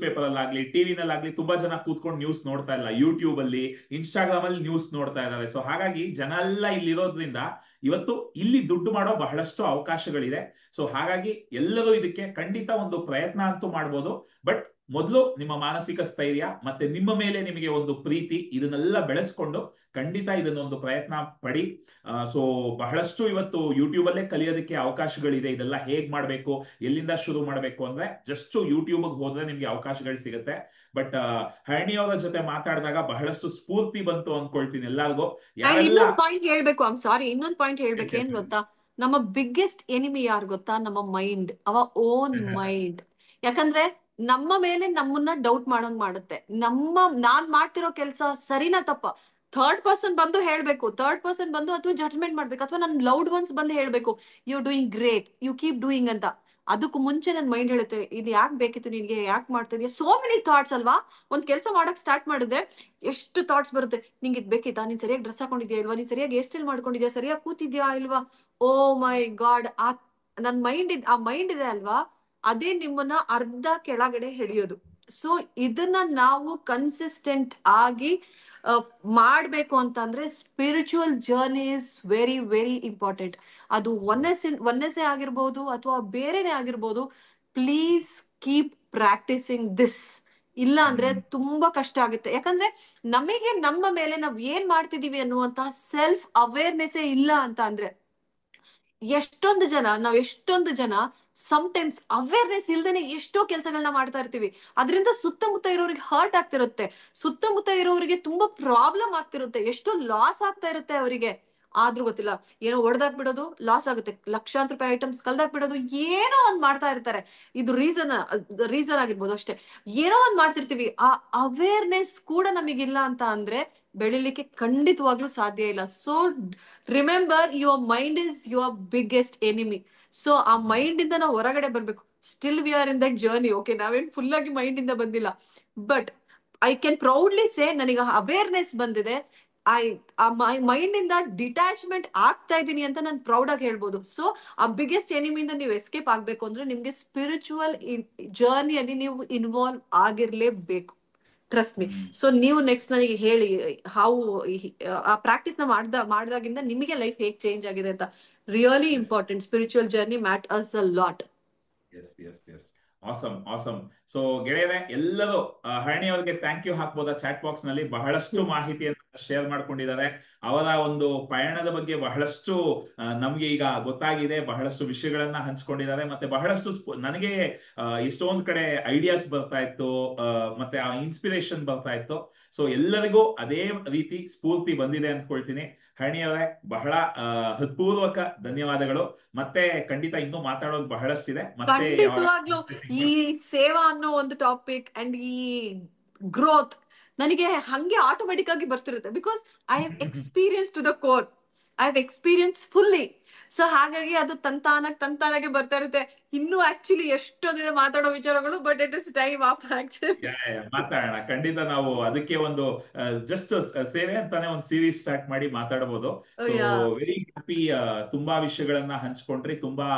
ಪೇಪರ್ ಅಲ್ಲಾಗ್ಲಿ, ಟಿವಿನಲ್ಲಾಗ್ಲಿ ತುಂಬಾ ಜನ ಕೂತ್ಕೊಂಡು ನ್ಯೂಸ್ ನೋಡ್ತಾ ಇಲ್ಲ. ಯೂಟ್ಯೂಬ್ ಅಲ್ಲಿ, ಇನ್ಸ್ಟಾಗ್ರಾಮ್ ಅಲ್ಲಿ ನ್ಯೂಸ್ ನೋಡ್ತಾ ಇದ್ದಾರೆ. ಸೊ ಹಾಗಾಗಿ ಜನ ಎಲ್ಲ ಇಲ್ಲಿರೋದ್ರಿಂದ ಇವತ್ತು ಇಲ್ಲಿ ದುಡ್ಡು ಮಾಡೋ ಬಹಳಷ್ಟು ಅವಕಾಶಗಳಿದೆ. ಸೊ ಹಾಗಾಗಿ ಎಲ್ಲರೂ ಇದಕ್ಕೆ ಖಂಡಿತ ಒಂದು ಪ್ರಯತ್ನ ಅಂತೂ ಮಾಡ್ಬೋದು. ಬಟ್ ಮೊದಲು ನಿಮ್ಮ ಮಾನಸಿಕ ಸ್ಥೈರ್ಯ ಮತ್ತೆ ನಿಮ್ಮ ಮೇಲೆ ನಿಮಗೆ ಒಂದು ಪ್ರೀತಿ, ಇದನ್ನೆಲ್ಲ ಬೆಳೆಸ್ಕೊಂಡು ಖಂಡಿತ ಇದನ್ನೊಂದು ಪ್ರಯತ್ನ ಪಡಿ. ಸೊ ಬಹಳಷ್ಟು ಇವತ್ತು ಯೂಟ್ಯೂಬ್ ಅಲ್ಲೇ ಕಲಿಯೋದಕ್ಕೆ ಅವಕಾಶಗಳಿದೆ. ಇದೆಲ್ಲ ಹೇಗ್ ಮಾಡ್ಬೇಕು, ಎಲ್ಲಿಂದ ಶುರು ಮಾಡ್ಬೇಕು ಅಂದ್ರೆ ಜಸ್ಟ್ ಯೂಟ್ಯೂಬ್ ಹೋದ್ರೆ ನಿಮ್ಗೆ ಅವಕಾಶಗಳು ಸಿಗುತ್ತೆ. ಬಟ್ ಹರಣಿ ಅವರ ಜೊತೆ ಮಾತಾಡಿದಾಗ ಬಹಳಷ್ಟು ಸ್ಫೂರ್ತಿ ಬಂತು ಅನ್ಕೊಳ್ತೀನಿ ಎಲ್ಲರಿಗೂ. ಯಾರೆಲ್ಲ ಇನ್ನೊಂದು ಪಾಯಿಂಟ್ ಹೇಳ್ಬೇಕು, ಐಮ್ ಸಾರಿ, ಇನ್ನೊಂದು ಪಾಯಿಂಟ್ ಹೇಳ್ಬೇಕು. ಏನ್ ಗೊತ್ತಾ, ನಮ್ಮ ಬಿಗ್ಗೆಸ್ಟ್ ಎನಿಮಿ ಯಾರು ಗೊತ್ತಾ? ನಮ್ಮ ಮೈಂಡ್, ಅವರ್ ಓನ್ ಮೈಂಡ್. ಯಾಕಂದ್ರೆ ನಮ್ಮ ಮೇಲೆ ನಮ್ಮನ್ನ ಡೌಟ್ ಮಾಡೋಂಗ್ ಮಾಡುತ್ತೆ. ನಾನ್ ಮಾಡ್ತಿರೋ ಕೆಲಸ ಸರಿನಾ ತಪ್ಪ, ಥರ್ಡ್ ಪರ್ಸನ್ ಬಂದು ಹೇಳ್ಬೇಕು, ಥರ್ಡ್ ಪರ್ಸನ್ ಬಂದು ಅಥವಾ ಜಡ್ಜ್ಮೆಂಟ್ ಮಾಡ್ಬೇಕು, ಅಥವಾ ನನ್ನ ಲವ್ಡ್ ಒನ್ಸ್ ಬಂದು ಹೇಳ್ಬೇಕು, you doing great, you keep doing ಅಂತ. ಅದಕ್ಕೂ ಮುಂಚೆ ನನ್ನ ಮೈಂಡ್ ಹೇಳುತ್ತೆ, ಇದು ಯಾಕೆ ಬೇಕಿತ್ತು ನಿನ್ಗೆ, ಯಾಕೆ ಮಾಡ್ತಾ ಇದೀಯ? ಸೋ ಮೆನಿ ಥಾಟ್ಸ್ ಅಲ್ವಾ. ಒಂದ್ ಕೆಲಸ ಮಾಡಕ್ ಸ್ಟಾರ್ಟ್ ಮಾಡಿದ್ರೆ ಎಷ್ಟು ಥಾಟ್ಸ್ ಬರುತ್ತೆ. ನಿಂಗೆ ಇದು ಬೇಕಿತ್ತಾ, ನೀನ್ ಸರಿಯಾಗಿ ಡ್ರೆಸ್ ಹಾಕೊಂಡಿದ್ಯಾ ಇಲ್ವಾ, ನೀನ್ ಸರಿಯಾಗಿ ಹೇರ್ ಸ್ಟೈಲ್ ಮಾಡ್ಕೊಂಡಿದ್ಯಾ, ಸರಿಯಾಗಿ ಕೂತಿದ್ಯಾ ಇಲ್ವಾ? ಓ ಮೈ ಗಾಡ್, ನನ್ ಆ ಮೈಂಡ್ ಇದೆ ಅಲ್ವಾ, ಅದೇ ನಿಮ್ಮನ್ನ ಅರ್ಧ ಕೆಳಗಡೆ ಹಿಡಿಯೋದು. ಸೊ ಇದನ್ನ ನಾವು ಕನ್ಸಿಸ್ಟೆಂಟ್ ಆಗಿ ಮಾಡ್ಬೇಕು ಅಂತಂದ್ರೆ spiritual journey is very very important. ಅದು ಒನ್ನೆಸೆ ಆಗಿರ್ಬೋದು ಅಥವಾ ಬೇರೆನೆ ಆಗಿರ್ಬೋದು. Please keep practising this. ಇಲ್ಲ ಅಂದ್ರೆ ತುಂಬಾ ಕಷ್ಟ ಆಗುತ್ತೆ. ಯಾಕಂದ್ರೆ ನಮಗೆ ನಮ್ಮ ಮೇಲೆ ನಾವ್ ಏನ್ ಮಾಡ್ತಿದೀವಿ ಅನ್ನುವಂತಹ ಸೆಲ್ಫ್ ಅವೇರ್ನೆಸ್ ಇಲ್ಲ ಅಂತ ಅಂದ್ರೆ, ಎಷ್ಟೊಂದು ಜನ ಸಮ್ಟೈಮ್ಸ್ ಅವೇರ್ನೆಸ್ ಇಲ್ದೇನೆ ಎಷ್ಟೋ ಕೆಲಸಗಳನ್ನ ಮಾಡ್ತಾ ಇರ್ತೀವಿ. ಅದರಿಂದ ಸುತ್ತಮುತ್ತ ಇರೋರಿಗೆ ಹರ್ಟ್ ಆಗ್ತಿರುತ್ತೆ, ಸುತ್ತಮುತ್ತ ಇರೋರಿಗೆ ತುಂಬಾ ಪ್ರಾಬ್ಲಮ್ ಆಗ್ತಿರುತ್ತೆ, ಎಷ್ಟೋ ಲಾಸ್ ಆಗ್ತಾ ಇರುತ್ತೆ ಅವರಿಗೆ. ಆದ್ರೂ ಗೊತ್ತಿಲ್ಲ, ಏನೋ ಹೊಡೆದಾಕ್ಬಿಡೋದು, ಲಾಸ್ ಆಗುತ್ತೆ, ಲಕ್ಷಾಂತರ ರೂಪಾಯಿ ಐಟಮ್ಸ್ ಕಳ್ದಾಕ್ಬಿಡೋದು, ಏನೋ ಒಂದ್ ಮಾಡ್ತಾ ಇರ್ತಾರೆ. ಇದು ರೀಸನ್ ಆಗಿರ್ಬೋದು ಅಷ್ಟೇ. ಏನೋ ಒಂದ್ ಮಾಡ್ತಿರ್ತೀವಿ. ಆ ಅವೇರ್ನೆಸ್ ಕೂಡ ನಮಗಿಲ್ಲ ಅಂತ ಅಂದ್ರೆ ಬೆಳಿಲಿಕ್ಕೆ ಖಂಡಿತವಾಗ್ಲೂ ಸಾಧ್ಯ ಇಲ್ಲ. So remember, your mind is your biggest enemy. So ಆ ಮೈಂಡ್ ಇಂದ ನಾವು ಹೊರಗಡೆ ಬರ್ಬೇಕು. Still we are in that journey. Okay, ನಾವೇನ್ ಫುಲ್ ಆಗಿ ಮೈಂಡ್ ಇಂದ ಬಂದಿಲ್ಲ. But I can proudly say, ನನಗೆ ಅವೇರ್ನೆಸ್ ಬಂದಿದೆ. ಮೈಂಡ್ ಇಂದ ಡಿಟ್ಯಾಚ್ಮೆಂಟ್ ಆಗ್ತಾ ಇದ್ದೀನಿ ಅಂತ ನಾನು ಪ್ರೌಡ್ ಆಗಿ ಹೇಳ್ಬೋದು. ಸೊ ಆ ಬಿಗ್ಗೆಸ್ಟ್ ಎನಿಮಿಯಿಂದ ನೀವು ಎಸ್ಕೇಪ್ ಆಗ್ಬೇಕು ಅಂದ್ರೆ ನಿಮ್ಗೆ ಸ್ಪಿರಿಚುವಲ್ ಜರ್ನಿಯಲ್ಲಿ ನೀವು ಇನ್ವಾಲ್ವ್ ಆಗಿರ್ಲೇಬೇಕು. Trust me. ಸೊ ನೀವು ನೆಕ್ಸ್ಟ್ ನನಗೆ ಹೇಳಿ, ಆ ಪ್ರಾಕ್ಟೀಸ್ ನ ಮಾಡ್ದಾಗಿಂದ ನಿಮಗೆ ಲೈಫ್ ಹೇಗೆ ಚೇಂಜ್ ಆಗಿದೆ ಅಂತ. Really important. Spiritual journey matters a lot. Yes. Awesome. So ಗೆಳೆಯರೆ, ಎಲ್ಲರೂ ಹರಣಿ ಅವರಿಗೆ ಥ್ಯಾಂಕ್ ಯು ಹಾಕ್ಬೋದಾ ಚಾಟ್ ಬಾಕ್ಸ್ ನಲ್ಲಿ. ಬಹಳಷ್ಟು ಮಾಹಿತಿಯನ್ನು ಶೇರ್ ಮಾಡ್ಕೊಂಡಿದ್ದಾರೆ. ಅವರ ಒಂದು ಪಯಣದ ಬಗ್ಗೆ ಬಹಳಷ್ಟು ನಮ್ಗೆ ಈಗ ಗೊತ್ತಾಗಿದೆ. ಬಹಳಷ್ಟು ವಿಷಯಗಳನ್ನ ಹಂಚ್ಕೊಂಡಿದ್ದಾರೆ. ಮತ್ತೆ ಬಹಳಷ್ಟು ನನಗೆ ಎಷ್ಟೊಂದ್ ಕಡೆ ಐಡಿಯಾಸ್ ಬರ್ತಾ ಇತ್ತು, ಮತ್ತೆ ಆ ಇನ್ಸ್ಪಿರೇಷನ್ ಬರ್ತಾ ಇತ್ತು. ಸೊ ಎಲ್ಲರಿಗೂ ಅದೇ ರೀತಿ ಸ್ಫೂರ್ತಿ ಬಂದಿದೆ ಅಂದ್ಕೊಳ್ತೀನಿ. ಹರಣಿ ಅವರೇ, ಬಹಳ ಹೃತ್ಪೂರ್ವಕ ಧನ್ಯವಾದಗಳು. ಮತ್ತೆ ಖಂಡಿತ ಇನ್ನೂ ಮಾತಾಡೋದು ಬಹಳಷ್ಟಿದೆ. ಮತ್ತೆ ಖಂಡಿತವಾಗ್ಲೂ ಈ ಸೇವಾ ಅನ್ನೋ ಒಂದು ಟಾಪಿಕ್ ಅಂಡ್ ಈ ಗ್ರೋತ್ ನನಗೆ ಹಂಗೆ ಆಟೋಮೆಟಿಕ್ ಆಗಿ ಬರ್ತಿರುತ್ತೆ. Because I have experience to the core, I have experience fully. So ಹಾಗಾಗಿ ಅದು ತಂತಾನಾಗೆ ಬರ್ತಾ ಇರುತ್ತೆ. ಇನ್ನು ಆಕ್ಚುಲಿ ಎಷ್ಟೊಂದಿದೆ ಮಾತಾಡೋ ವಿಚಾರಗಳು, but it is time of actually. ಮಾತಾಡೋಣ ಖಂಡಿತ. ನಾವು ಅದಕ್ಕೆ ಒಂದು ಜಸ್ಟ್ ಸೇವೆ ಅಂತಾನೆ ಒಂದು ಸೀರೀಸ್ ಸ್ಟಾರ್ಟ್ ಮಾಡಿ ಮಾತಾಡಬಹುದು. So very happy. ತುಂಬಾ ವಿಷಯಗಳನ್ನ ಹಂಚ್ಕೊಂಡ್ರಿ, ತುಂಬಾ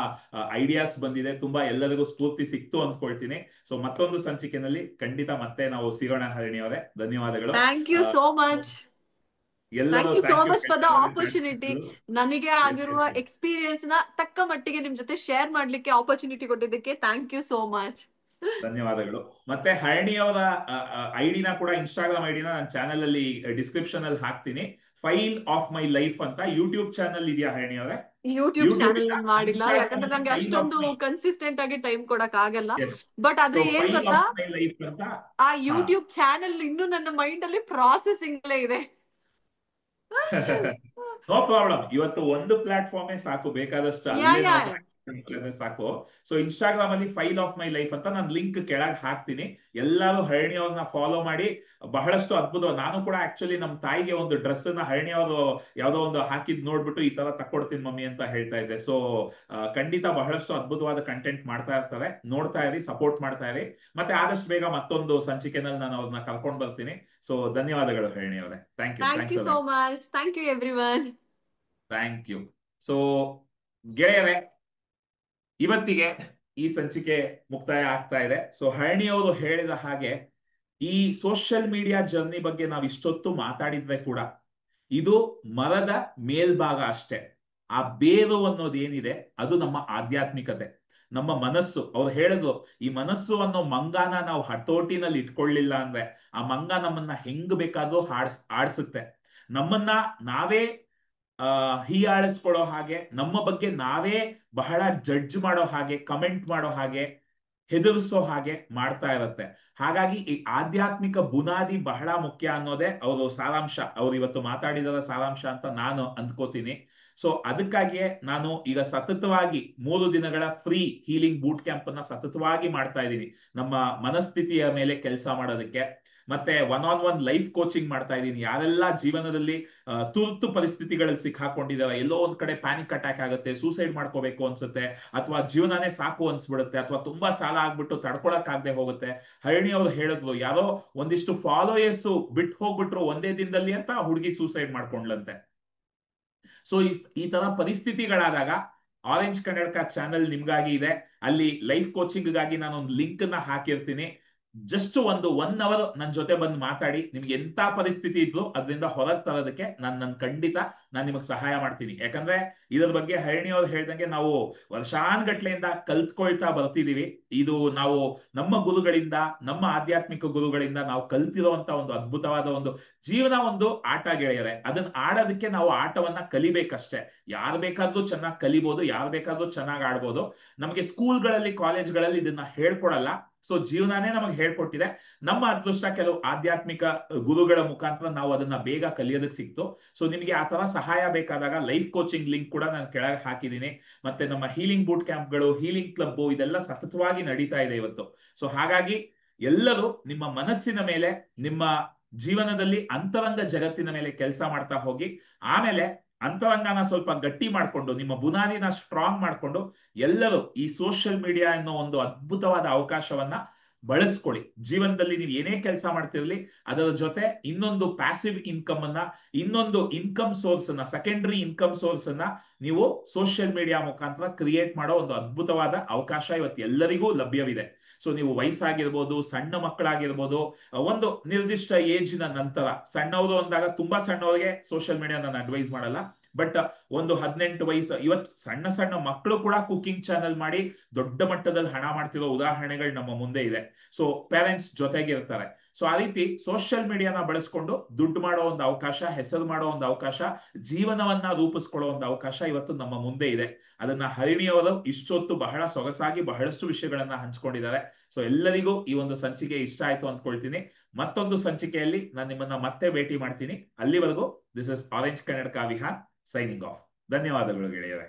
ಐಡಿಯಾಸ್ ಬಂದಿದೆ, ತುಂಬಾ ಎಲ್ಲರಿಗೂ ಸ್ಫೂರ್ತಿ ಸಿಕ್ತು ಅಂದ್ಕೊಳ್ತೀನಿ. ಸೊ ಮತ್ತೊಂದು ಸಂಚಿಕೆನಲ್ಲಿ ಖಂಡಿತ ಮತ್ತೆ ನಾವು ಸಿಗೋಣ. ಹರಣಿ ಅವರೇ, ಧನ್ಯವಾದಗಳು. Thank you so much. Thank you so much for the opportunity. ನನಗೆ ಆಗಿರುವ ಎಕ್ಸ್ಪೀರಿಯನ್ಸ್ ನ ತಕ್ಕ ಮಟ್ಟಿಗೆ ನಿಮ್ ಜೊತೆ ಶೇರ್ ಮಾಡ್ಲಿಕ್ಕೆ ಆಪರ್ಚುನಿಟಿ ಕೊಟ್ಟಿದ್ದಕ್ಕೆ ಥ್ಯಾಂಕ್ ಯು ಸೋ ಮಚ್. ಧನ್ಯವಾದಗಳು. ಮತ್ತೆ ಹರಣಿ ಅವರ ಐಡಿನ ಕೂಡ, ಇನ್ಸ್ಟಾಗ್ರಾಮ್ ಐಡಿನ ನನ್ನ ಚಾನೆಲ್ ಅಲ್ಲಿ ಡಿಸ್ಕ್ರಿಪ್ಷನ್ ಅಲ್ಲಿ ಹಾಕ್ತೀನಿ. ಫೈಲ್ ಆಫ್ ಮೈ ಲೈಫ್ ಅಂತ ಯೂಟ್ಯೂಬ್ ಚಾನಲ್ ಇದೆಯಾ ಹರಣಿ ಅವರೇ? ಯೂಟ್ಯೂಬ್ ಚಾನೆಲ್ ಇಲ್ಲ, ನಾನು ಮಾಡಿಲ್ಲ, Instagram ಯಾಕಂದ್ರೆ ಅಲ್ಲಿ ನಂಗೆ ಫೈಲ್ ಆಫ್ ಅಷ್ಟೊಂದು ಮೈ, ಕನ್ಸಿಸ್ಟೆಂಟ್ ಆಗಿ ಟೈಮ್ ಕೊಡಕ್ ಆಗಲ್ಲ. ಎಸ್, ಬಟ್ ಆದ್ರೆ ಸೊ ಏನ್ ಫೈಲ್ ಗೊತ್ತಾ, ಆಫ್ ಮೈ ಲೈಫ್ ಅಂತ. ಆ ಯೂಟ್ಯೂಬ್ ಚಾನೆಲ್ ಇನ್ನು ನನ್ನ ಮೈಂಡ್ ಅಲ್ಲಿ ಪ್ರಾಸೆಸಿಂಗ್ ಇದೆ. ನೋ ಪ್ರಾಬ್ಲಮ್, ಇವತ್ತು ಒಂದು ಪ್ಲಾಟ್ಫಾರ್ಮೇ ಸಾಕು, ಬೇಕಾದಷ್ಟು ಯಾ ಅಲ್ಲೇ ಯಾ ನಾವು practice ಸಾಕು. ಸೊ ಇನ್ಸ್ಟಾಗ್ರಾಮ್ ಅಲ್ಲಿ ಫೈಲ್ ಆಫ್ ಮೈ ಲೈಫ್ ಅಂತ ನಾನು ಲಿಂಕ್ ಕೆಳಗೆ ಹಾಕ್ತೀನಿ. ಎಲ್ಲರೂ ಹರಣಿ ಅವ್ರನ್ನ ಫಾಲೋ ಮಾಡಿ. ಬಹಳಷ್ಟು ಅದ್ಭುತ. ನಾನು ಕೂಡ ಆಕ್ಚುಲಿ ನಮ್ಮ ತಾಯಿಗೆ ಒಂದು ಡ್ರೆಸ್ ಅನ್ನ ಹರಣಿ ಅವರು ಯಾವ್ದೋ ಒಂದು ಹಾಕಿದ್ ನೋಡ್ಬಿಟ್ಟು ಈ ತರ ತಕ್ಕೊಡ್ತೀನಿ ಮಮ್ಮಿ ಅಂತ ಹೇಳ್ತಾ ಇದ್ದೆ. ಸೊ ಖಂಡಿತ ಬಹಳಷ್ಟು ಅದ್ಭುತವಾದ ಕಂಟೆಂಟ್ ಮಾಡ್ತಾ ಇರ್ತಾರೆ. ನೋಡ್ತಾ ಇರಿ, ಸಪೋರ್ಟ್ ಮಾಡ್ತಾ ಇರಿ. ಮತ್ತೆ ಆದಷ್ಟು ಬೇಗ ಮತ್ತೊಂದು ಸಂಚಿಕೆನಲ್ಲಿ ನಾನು ಅವ್ರನ್ನ ಕರ್ಕೊಂಡು ಬರ್ತೀನಿ. ಸೊ ಧನ್ಯವಾದಗಳು ಹರಣಿ ಅವರೇ. Thank you. Thank you so much. Thank you everyone. Thank you. So ಗೆಳೆಯರೇ, ಇವತ್ತಿಗೆ ಈ ಸಂಚಿಕೆ ಮುಕ್ತಾಯ ಆಗ್ತಾ ಇದೆ. ಸೊ ಹರಣಿ ಅವರು ಹೇಳಿದ ಹಾಗೆ ಈ ಸೋಷಿಯಲ್ ಮೀಡಿಯಾ ಜರ್ನಿ ಬಗ್ಗೆ ನಾವು ಇಷ್ಟೊತ್ತು ಮಾತಾಡಿದ್ರೆ ಕೂಡ ಇದು ಮರದ ಮೇಲ್ಭಾಗ ಅಷ್ಟೇ. ಆ ಬೇರು ಅನ್ನೋದು ಏನಿದೆ ಅದು ನಮ್ಮ ಆಧ್ಯಾತ್ಮಿಕತೆ, ನಮ್ಮ ಮನಸ್ಸು. ಅವ್ರು ಹೇಳಿದ್ರು, ಈ ಮನಸ್ಸು ಅನ್ನೋ ಮಂಗಾನ ನಾವು ಹತೋಟಿನಲ್ಲಿ ಇಟ್ಕೊಳ್ಳಿಲ್ಲ ಅಂದ್ರೆ ಆ ಮಂಗ ನಮ್ಮನ್ನ ಹೆಂಗ್ ಬೇಕಾದ್ರೂ ಆಡ್ಸುತ್ತೆ. ನಮ್ಮನ್ನ ನಾವೇ ಹೀಯಾಳಿಸ್ಕೊಳ್ಳೋ ಹಾಗೆ, ನಮ್ಮ ಬಗ್ಗೆ ನಾವೇ ಬಹಳ ಜಡ್ಜ್ ಮಾಡೋ ಹಾಗೆ, ಕಮೆಂಟ್ ಮಾಡೋ ಹಾಗೆ, ಹೆದರಿಸೋ ಹಾಗೆ ಮಾಡ್ತಾ ಇರತ್ತೆ. ಹಾಗಾಗಿ ಈ ಆಧ್ಯಾತ್ಮಿಕ ಬುನಾದಿ ಬಹಳ ಮುಖ್ಯ ಅನ್ನೋದೇ ಅವರು ಸಾರಾಂಶ, ಅವ್ರು ಇವತ್ತು ಮಾತಾಡಿದರ ಸಾರಾಂಶ ಅಂತ ನಾನು ಅಂದ್ಕೋತೀನಿ. ಸೊ ಅದಕ್ಕಾಗಿಯೇ ನಾನು ಈಗ ಸತತವಾಗಿ 3 ದಿನಗಳ ಫ್ರೀ ಹೀಲಿಂಗ್ ಬೂಟ್ ಕ್ಯಾಂಪ್ ಅನ್ನ ಸತತವಾಗಿ ಮಾಡ್ತಾ ಇದ್ದೀನಿ, ನಮ್ಮ ಮನಸ್ಥಿತಿಯ ಮೇಲೆ ಕೆಲಸ ಮಾಡೋದಕ್ಕೆ. ಮತ್ತೆ 1-on-1 ಲೈಫ್ ಕೋಚಿಂಗ್ ಮಾಡ್ತಾ ಇದ್ದೀನಿ. ಯಾರೆಲ್ಲ ಜೀವನದಲ್ಲಿ ತುರ್ತು ಪರಿಸ್ಥಿತಿಗಳಲ್ಲಿ ಸಿಕ್ಕಾಕೊಂಡಿದ್ದಾರೆ, ಎಲ್ಲೋ ಒಂದ್ ಕಡೆ ಪ್ಯಾನಿಕ್ ಅಟ್ಯಾಕ್ ಆಗುತ್ತೆ, ಸೂಸೈಡ್ ಮಾಡ್ಕೋಬೇಕು ಅನ್ಸುತ್ತೆ, ಅಥವಾ ಜೀವನನೇ ಸಾಕು ಅನ್ಸ್ಬಿಡುತ್ತೆ, ಅಥವಾ ತುಂಬಾ ಸಾಲ ಆಗ್ಬಿಟ್ಟು ತಡ್ಕೊಳಕ್ ಆಗದೆ ಹೋಗುತ್ತೆ. ಹರಣಿ ಅವ್ರು ಹೇಳಿದ್ರು, ಯಾರೋ ಒಂದಿಷ್ಟು ಫಾಲೋಯರ್ಸ್ ಬಿಟ್ಟು ಹೋಗ್ಬಿಟ್ರು ಒಂದೇ ದಿನದಲ್ಲಿ ಅಂತ ಹುಡುಗಿ ಸೂಸೈಡ್ ಮಾಡ್ಕೊಂಡ್ಲಂತೆ. ಸೊ ಈ ತರ ಪರಿಸ್ಥಿತಿಗಳಾದಾಗ ಆರೆಂಜ್ ಕನ್ನಡಕ ಚಾನೆಲ್ ನಿಮ್ಗಾಗಿ ಇದೆ. ಅಲ್ಲಿ ಲೈಫ್ ಕೋಚಿಂಗ್ ಗಾಗಿ ನಾನು ಒಂದು ಲಿಂಕ್ ನ ಹಾಕಿರ್ತೀನಿ. ಜಸ್ಟ್ ಒಂದು 1 ಅವರ್ ನನ್ನ ಜೊತೆ ಬಂದು ಮಾತಾಡಿ, ನಿಮ್ಗೆ ಎಂತ ಪರಿಸ್ಥಿತಿ ಇದ್ರು ಅದರಿಂದ ಹೊರಗೆ ತರೋದಕ್ಕೆ ನಾನು ಖಂಡಿತ ನಿಮಗೆ ಸಹಾಯ ಮಾಡ್ತೀನಿ. ಯಾಕಂದ್ರೆ ಇದ್ರ ಬಗ್ಗೆ ಹರಣಿ ಅವ್ರು ಹೇಳ್ದಂಗೆ ನಾವು ವರ್ಷಾನ್ಗಟ್ಲೆಯಿಂದ ಕಲ್ತ್ಕೊಳ್ತಾ ಬರ್ತಿದೀವಿ. ಇದು ನಾವು ನಮ್ಮ ಗುರುಗಳಿಂದ, ನಮ್ಮ ಆಧ್ಯಾತ್ಮಿಕ ಗುರುಗಳಿಂದ ನಾವು ಕಲ್ತಿರುವಂತ ಒಂದು ಅದ್ಭುತವಾದ ಒಂದು ಜೀವನ, ಒಂದು ಆಟ ಗೆಳೆಯರೆ. ಅದನ್ನ ಆಡೋದಕ್ಕೆ ನಾವು ಆಟವನ್ನ ಕಲಿಬೇಕಷ್ಟೇ. ಯಾರು ಬೇಕಾದ್ರೂ ಚೆನ್ನಾಗಿ ಕಲಿಬಹುದು, ಯಾರು ಬೇಕಾದ್ರೂ ಚೆನ್ನಾಗಿ ಆಡ್ಬೋದು. ನಮಗೆ ಸ್ಕೂಲ್ಗಳಲ್ಲಿ, ಕಾಲೇಜ್ಗಳಲ್ಲಿ ಇದನ್ನ ಹೇಳ್ಕೊಡಲ್ಲ. ಸೊ ಜೀವನನೇ ನಮಗೆ ಹೇಳ್ಕೊಟ್ಟಿದೆ. ನಮ್ಮ ಅದೃಷ್ಟ, ಕೆಲವು ಆಧ್ಯಾತ್ಮಿಕ ಗುರುಗಳ ಮುಖಾಂತರ ನಾವು ಅದನ್ನ ಬೇಗ ಕಲಿಯೋದಕ್ಕೆ ಸಿಕ್ತು. ಸೊ ನಿಮಗೆ ಆ ತರ ಸಹಾಯ ಬೇಕಾದಾಗ ಲೈಫ್ ಕೋಚಿಂಗ್ ಲಿಂಕ್ ಕೂಡ ನಾನು ಕೆಳಗೆ ಹಾಕಿದ್ದೀನಿ. ಮತ್ತೆ ನಮ್ಮ ಹೀಲಿಂಗ್ ಬೂಟ್ ಕ್ಯಾಂಪ್ಗಳು, ಹೀಲಿಂಗ್ ಕ್ಲಬ್, ಇದೆಲ್ಲ ಸತತವಾಗಿ ನಡೀತಾ ಇದೆ ಇವತ್ತು. ಸೊ ಹಾಗಾಗಿ ಎಲ್ಲರೂ ನಿಮ್ಮ ಮನಸ್ಸಿನ ಮೇಲೆ, ನಿಮ್ಮ ಜೀವನದಲ್ಲಿ ಅಂತರಂಗ ಜಗತ್ತಿನ ಮೇಲೆ ಕೆಲಸ ಮಾಡ್ತಾ ಹೋಗಿ. ಆಮೇಲೆ ಅಂತರಂಗನ ಸ್ವಲ್ಪ ಗಟ್ಟಿ ಮಾಡ್ಕೊಂಡು, ನಿಮ್ಮ ಬುನಾದಿನ ಸ್ಟ್ರಾಂಗ್ ಮಾಡ್ಕೊಂಡು, ಎಲ್ಲರೂ ಈ ಸೋಷಿಯಲ್ ಮೀಡಿಯಾ ಅನ್ನೋ ಒಂದು ಅದ್ಭುತವಾದ ಅವಕಾಶವನ್ನ ಬಳಸ್ಕೊಳ್ಳಿ. ಜೀವನದಲ್ಲಿ ನೀವು ಏನೇ ಕೆಲಸ ಮಾಡ್ತಿರ್ಲಿ, ಅದರ ಜೊತೆ ಇನ್ನೊಂದು ಪ್ಯಾಸಿವ್ ಇನ್ಕಮ್ ಅನ್ನ, ಇನ್ನೊಂದು ಇನ್ಕಮ್ ಸೋರ್ಸ್ ಅನ್ನ, ಸೆಕೆಂಡರಿ ಇನ್ಕಮ್ ಸೋರ್ಸ್ ಅನ್ನ ನೀವು ಸೋಷಿಯಲ್ ಮೀಡಿಯಾ ಮುಖಾಂತರ ಕ್ರಿಯೇಟ್ ಮಾಡೋ ಒಂದು ಅದ್ಭುತವಾದ ಅವಕಾಶ ಇವತ್ತು ಎಲ್ಲರಿಗೂ ಲಭ್ಯವಿದೆ. ಸೊ ನೀವು ವಯಸ್ಸಾಗಿರ್ಬೋದು, ಸಣ್ಣ ಮಕ್ಕಳಾಗಿರ್ಬೋದು, ಒಂದು ನಿರ್ದಿಷ್ಟ ಏಜಿನ ನಂತರ, ಸಣ್ಣವರು ಅಂದಾಗ ತುಂಬಾ ಸಣ್ಣವರಿಗೆ ಸೋಷಿಯಲ್ ಮೀಡಿಯಾ ನಾನು ಅಡ್ವೈಸ್ ಮಾಡಲ್ಲ. ಬಟ್ ಒಂದು 18 ವಯಸ್ಸು, ಇವತ್ತು ಸಣ್ಣ ಸಣ್ಣ ಮಕ್ಕಳು ಕೂಡ ಕುಕಿಂಗ್ ಚಾನೆಲ್ ಮಾಡಿ ದೊಡ್ಡ ಮಟ್ಟದಲ್ಲಿ ಹಣ ಮಾಡ್ತಿರೋ ಉದಾಹರಣೆಗಳು ನಮ್ಮ ಮುಂದೆ ಇದೆ. So parents ಜೊತೆಗಿರ್ತಾರೆ. ಸೊ ಆ ರೀತಿ ಸೋಷಿಯಲ್ ಮೀಡಿಯಾನ ಬಳಸ್ಕೊಂಡು ದುಡ್ಡು ಮಾಡೋ ಒಂದು ಅವಕಾಶ, ಹೆಸರು ಮಾಡೋ ಒಂದು ಅವಕಾಶ, ಜೀವನವನ್ನ ರೂಪಿಸ್ಕೊಳ್ಳೋ ಒಂದು ಅವಕಾಶ ಇವತ್ತು ನಮ್ಮ ಮುಂದೆ ಇದೆ. ಅದನ್ನ ಹರಿಣಿ ಅವರು ಇಷ್ಟೊತ್ತು ಬಹಳ ಸೊಗಸಾಗಿ ಬಹಳಷ್ಟು ವಿಷಯಗಳನ್ನ ಹಂಚ್ಕೊಂಡಿದ್ದಾರೆ. ಸೊ ಎಲ್ಲರಿಗೂ ಈ ಒಂದು ಸಂಚಿಕೆ ಇಷ್ಟ ಆಯ್ತು ಅಂದ್ಕೊಳ್ತೀನಿ. ಮತ್ತೊಂದು ಸಂಚಿಕೆಯಲ್ಲಿ ನಾನು ನಿಮ್ಮನ್ನ ಮತ್ತೆ ಭೇಟಿ ಮಾಡ್ತೀನಿ. ಅಲ್ಲಿವರೆಗೂ ದಿಸ್ ಇಸ್ ಆರೆಂಜ್ ಕನ್ನಡಕ ವಿಹಾನ್ ಸೈನಿಂಗ್ ಆಫ್. ಧನ್ಯವಾದಗಳು ಗೆಳೆಯರೆ.